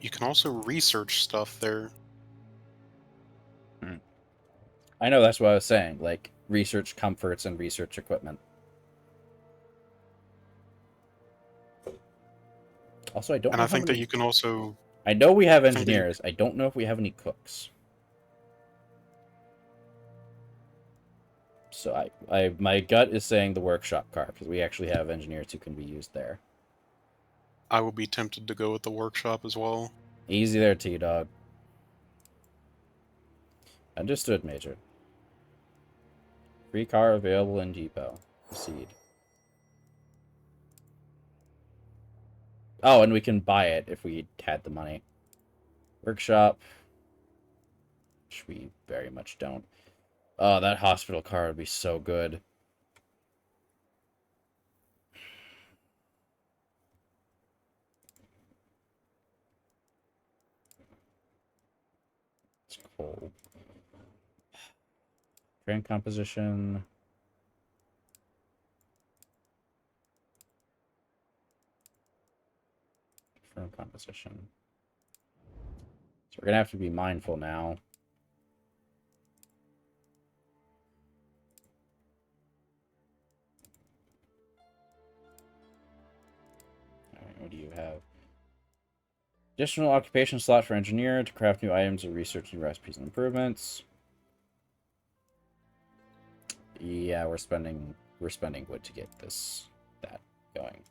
You can also research stuff there. I know, that's what I was saying. Like, research comforts and research equipment. Also, I don't And know I think how that many... you can also... I know we have engineers. I don't know if we have any cooks. So my gut is saying the workshop car, because we actually have engineers who can be used there. I would be tempted to go with the workshop as well. Easy there, T-Dog. Understood, Major. Free car available in depot. Proceed. Oh, and we can buy it if we had the money. Workshop. Which we very much don't. Oh, that hospital car would be so good. rifle. Train composition. Different composition. So we're gonna have to be mindful now. Alright, what do you have? Additional occupation slot for engineer to craft new items or research new recipes and improvements. Yeah, we're spending wood to get that going.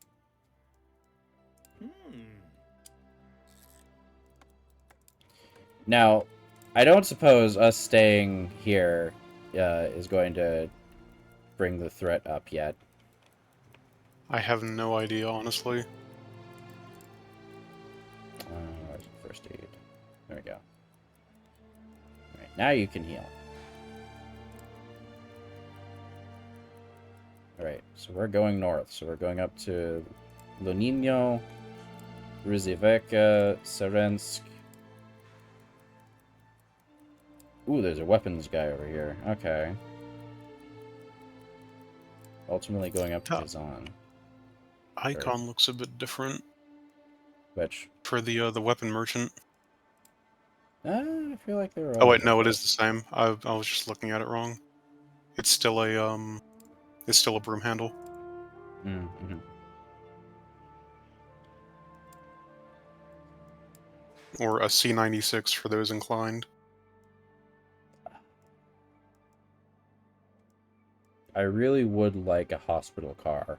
Now, I don't suppose us staying here is going to bring the threat up yet. I have no idea, honestly. Where's the first aid? There we go. Alright, now you can heal. Alright, so we're going north. So we're going up to Lunino, Ruziveka, Serensk. Ooh, there's a weapons guy over here. Okay. Ultimately going up to Kazan. Icon looks a bit different. Which? For the weapon merchant. I feel like they were all... Oh wait, no, it is the same. I was just looking at it wrong. It's still a broom handle. Mm-hmm. Or a C96 for those inclined. I really would like a hospital car.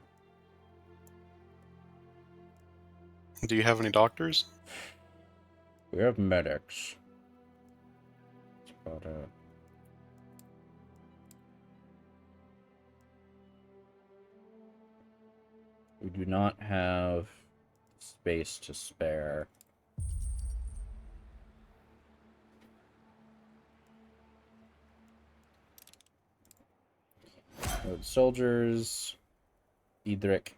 Do you have any doctors? We have medics. That's about it. We do not have space to spare. Soldiers. Edric.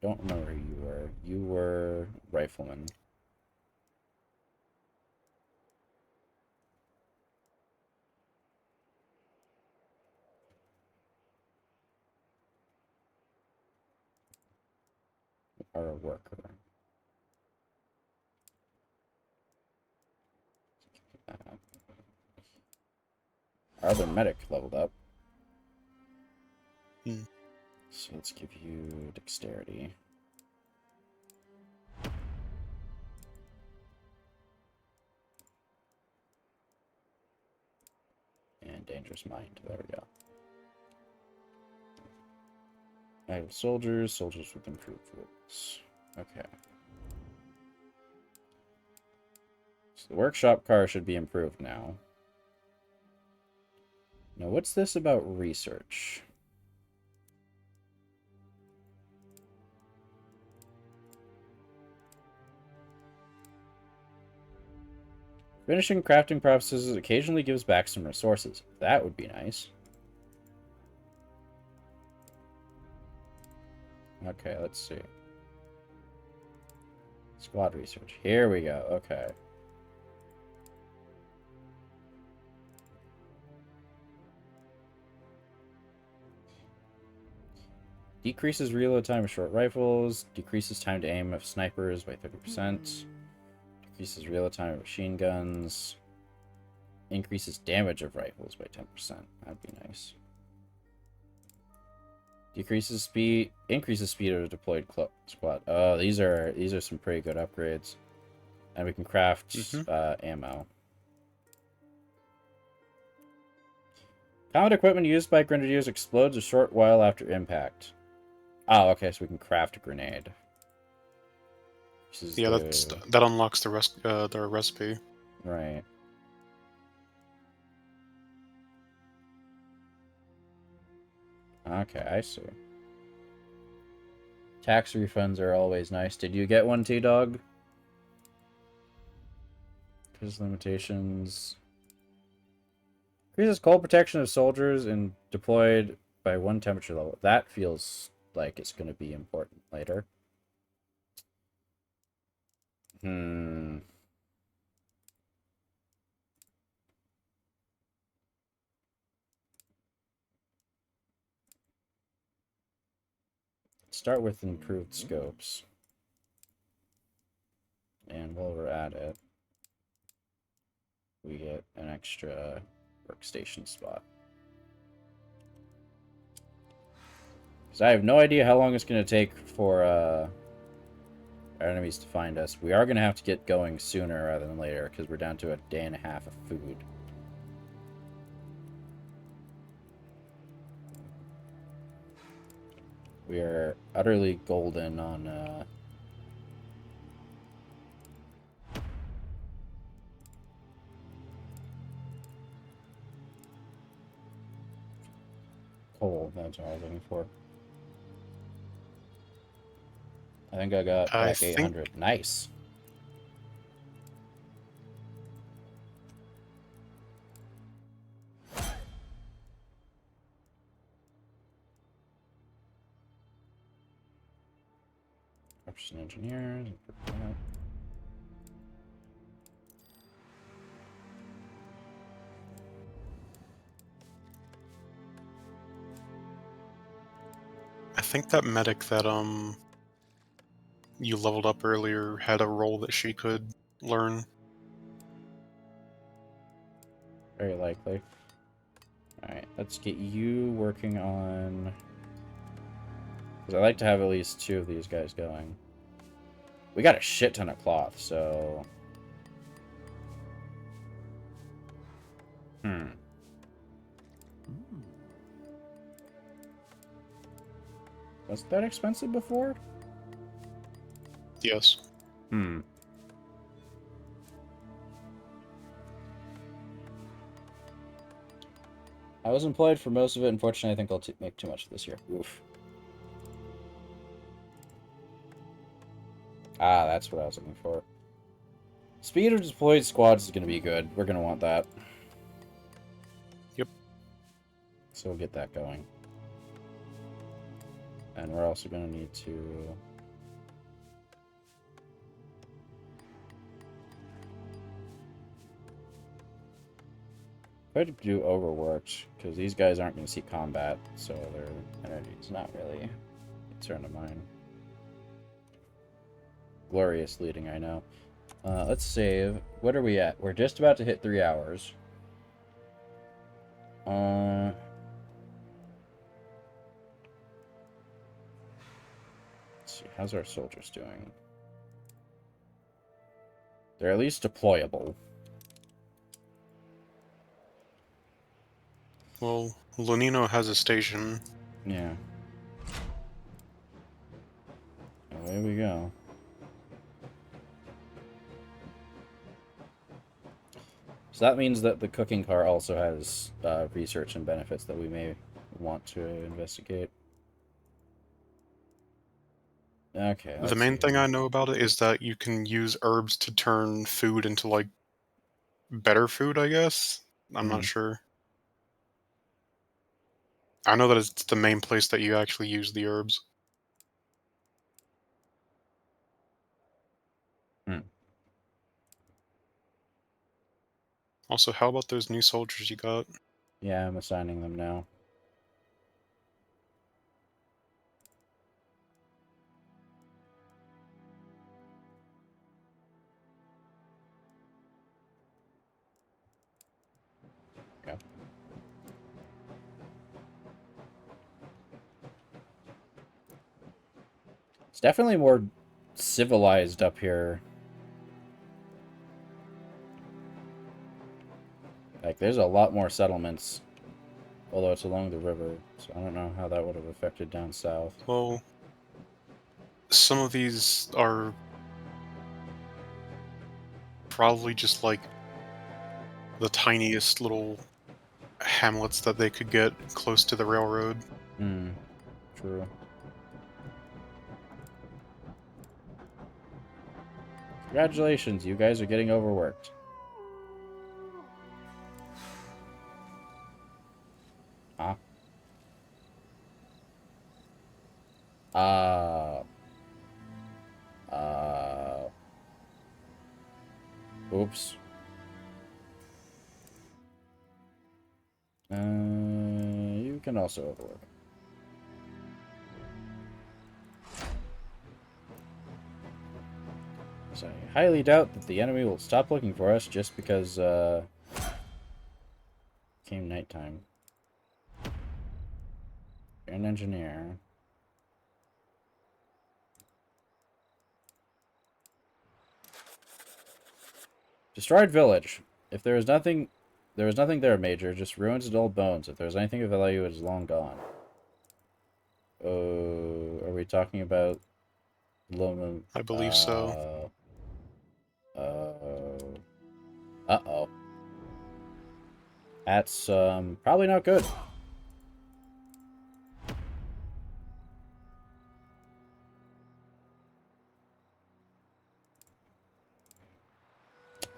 I don't remember who you were. You were rifleman. Or a worker. Our other medic leveled up. So let's give you dexterity. And dangerous mind. There we go. I have soldiers with improved looks. Okay. So the workshop car should be improved now. Now what's this about research? Finishing crafting processes occasionally gives back some resources. That would be nice. Okay, let's see. Squad research. Here we go. Okay. Decreases reload time of short rifles. Decreases time to aim of snipers by 30%. Decreases reload time of machine guns. Increases damage of rifles by 10%. That'd be nice. Decreases speed, increases speed of a deployed squad. Oh, these are some pretty good upgrades, and we can craft ammo. Combat equipment used by grenadiers explodes a short while after impact. Oh, okay, so we can craft a grenade. Yeah, that unlocks the recipe. Right. Okay, I see. Tax refunds are always nice. Did you get one, T-Dog? Increases limitations. Increases cold protection of soldiers and deployed by 1 temperature level. That feels like it's going to be important later. start with improved scopes. And while we're at it, we get an extra workstation spot. Because I have no idea how long it's going to take for our enemies to find us. We are going to have to get going sooner rather than later, because we're down to a day and a half of food. We are utterly golden on coal. That's what I was looking for. I think I got back 800. Nice. Option engineers. I think that medic that you leveled up earlier had a role that she could learn. Very likely. Alright, let's get you working on... Because I like to have at least 2 of these guys going. We got a shit ton of cloth, so... Was that expensive before? Yes. I was employed for most of it. Unfortunately, I think I'll make too much this year. Oof. Ah, that's what I was looking for. Speed of deployed squads is going to be good. We're going to want that. Yep. So we'll get that going. And we're also going to need to... try to do overworked, because these guys aren't going to see combat, so their energy is not really a concern of mine. Glorious leading, I know. Let's save. What are we at? We're just about to hit 3 hours. Let's see, how's our soldiers doing? They're at least deployable. Well, Lonino has a station. Yeah. Away we go. So that means that the cooking car also has research and benefits that we may want to investigate. Okay. The main thing I know about it is that you can use herbs to turn food into, like, better food, I guess? I'm not sure. I know that it's the main place that you actually use the herbs. Also, how about those new soldiers you got? Yeah, I'm assigning them now. Yeah. It's definitely more civilized up here. Like, there's a lot more settlements, although it's along the river, so I don't know how that would have affected down south. Well, some of these are probably just, like, the tiniest little hamlets that they could get close to the railroad. True. Congratulations, you guys are getting overworked. Huh? Oops. You can also overwork. So I highly doubt that the enemy will stop looking for us just because, came nighttime. You're an engineer. Destroyed village. If there is nothing, there was nothing there, Major. Just ruins and old bones. If there was anything of value, it is long gone. Are we talking about Loma? I believe so. Uh-oh. That's, probably not good.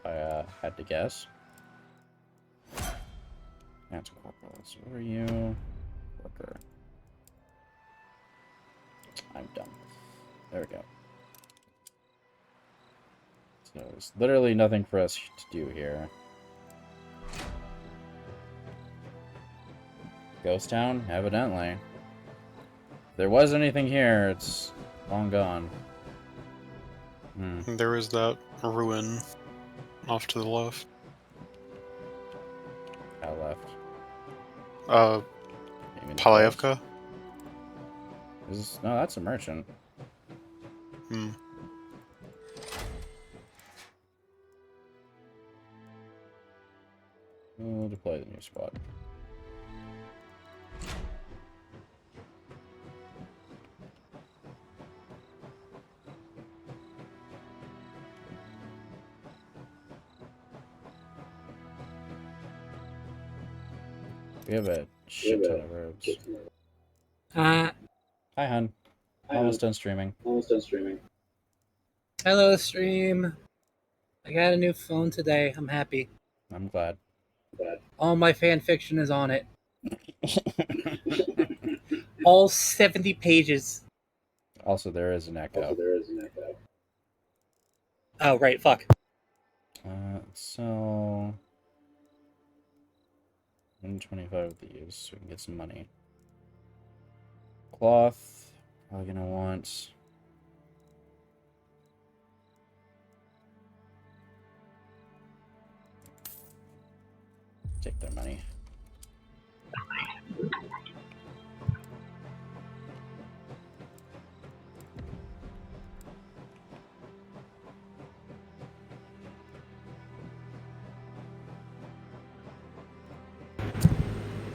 I, had to guess. That's corporal. So who are you? Worker. I'm done. There we go. So there's literally nothing for us to do here. Ghost Town? Evidently. If there was anything here, it's long gone. There is that ruin off to the left. Out left. Palayevka? No, that's a merchant. We'll deploy the new squad. We have a shit ton of herbs. Hi, hun. Almost done streaming. Hello, stream. I got a new phone today. I'm happy. I'm glad. All my fan fiction is on it. All 70 pages. Also, there is an echo. Oh, right. Fuck. So 125 of these, so we can get some money. Cloth, probably gonna want. Take their money.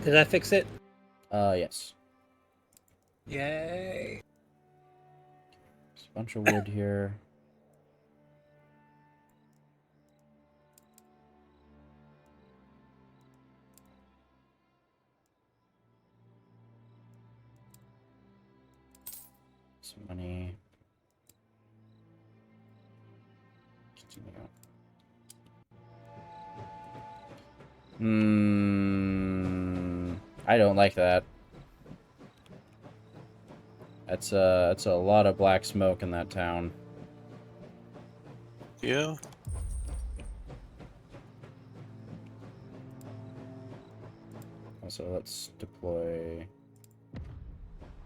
Did I fix it? Yes. Yay. There's a bunch of wood here. Some money. I don't like that. That's a lot of black smoke in that town. Yeah. Also, let's deploy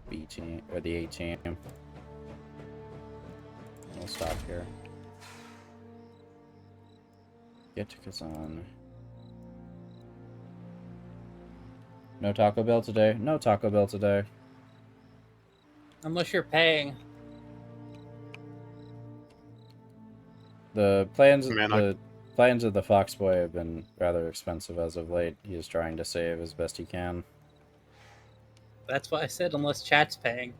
B team or the A team. We'll stop here. Get to Kazan. No Taco Bell today? No Taco Bell today. Unless you're paying. The plans of the Foxboy have been rather expensive as of late. He is trying to save as best he can. That's why I said unless chat's paying.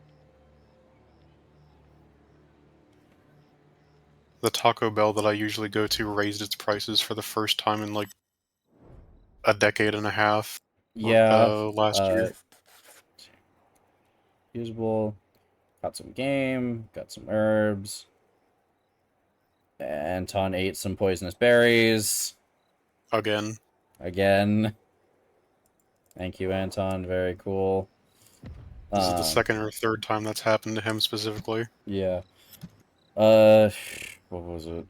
The Taco Bell that I usually go to raised its prices for the first time in like a decade and a half. Yeah. Last year. Usable. Got some game. Got some herbs. Anton ate some poisonous berries. Again. Thank you, Anton. Very cool. This is the second or third time that's happened to him specifically. Yeah. What was it?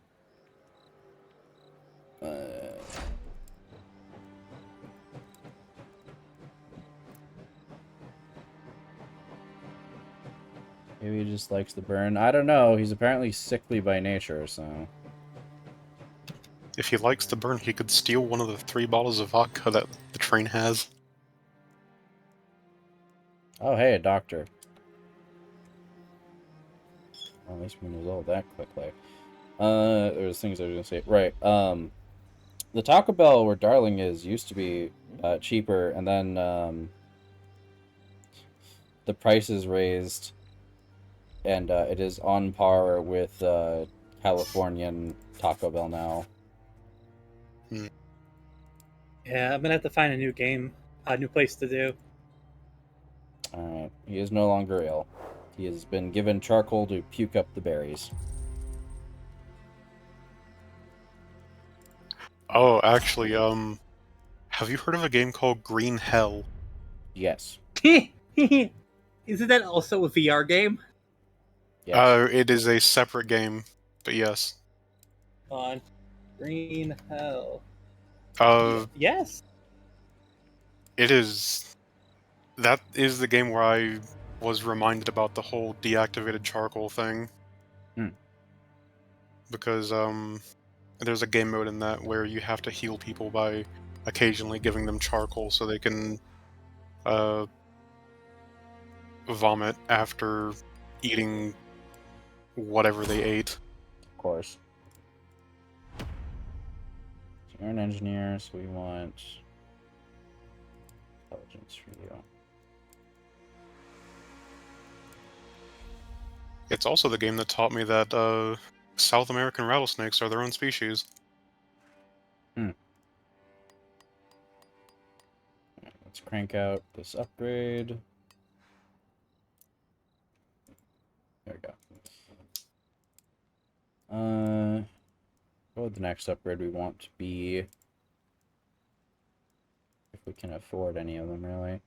Maybe he just likes the burn. I don't know. He's apparently sickly by nature, so... If he likes the burn, he could steal one of the 3 bottles of vodka that the train has. Oh, hey, a doctor. Well, at least we resolved that quickly. There's things I was gonna say. Right, the Taco Bell where Darling is used to be cheaper, and then the price is raised, and it is on par with Californian Taco Bell now. Yeah, I'm gonna have to find a new game, a new place to do. Alright, he is no longer ill. He has been given charcoal to puke up the berries. Oh, actually, have you heard of a game called Green Hell? Yes. Isn't that also a VR game? Yes. It is a separate game, but yes. On Green Hell. Yes. It is. That is the game where I was reminded about the whole deactivated charcoal thing. Because, there's a game mode in that where you have to heal people by occasionally giving them charcoal so they can, vomit after eating whatever they ate. Of course. So you're an engineer, so we want intelligence for you. It's also the game that taught me that South American rattlesnakes are their own species. Let's crank out this upgrade. There we go. What would the next upgrade we want to be? If we can afford any of them, really.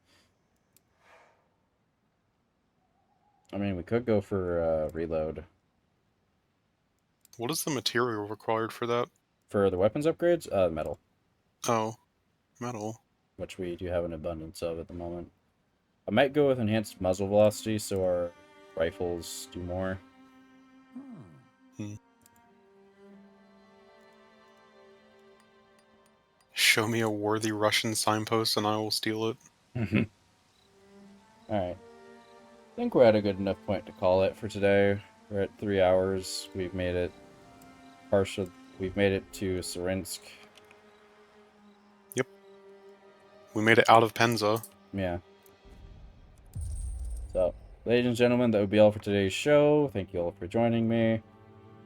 I mean, we could go for reload. What is the material required for that? For the weapons upgrades? Metal. Oh, metal. Which we do have an abundance of at the moment. I might go with enhanced muzzle velocity so our rifles do more. Show me a worthy Russian signpost and I will steal it. Alright. I think we're at a good enough point to call it for today. We're at 3 hours. We've made it we've made it to Sarinsk. Yep. We made it out of Penza. Yeah. So, ladies and gentlemen, that would be all for today's show. Thank you all for joining me.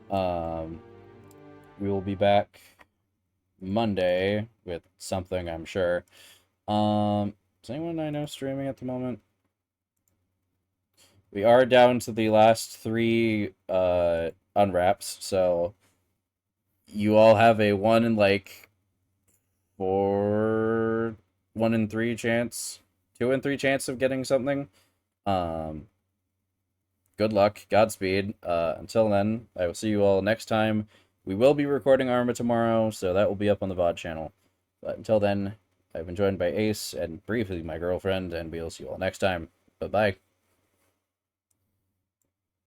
We will be back Monday with something, I'm sure. Is anyone I know streaming at the moment? We are down to the last 3 unwraps, so you all have a 1 in 3 chance, 2 in 3 chance of getting something. Good luck, Godspeed. Until then, I will see you all next time. We will be recording Arma tomorrow, so that will be up on the VOD channel. But until then, I've been joined by Ace and briefly my girlfriend, and we'll see you all next time. Bye-bye.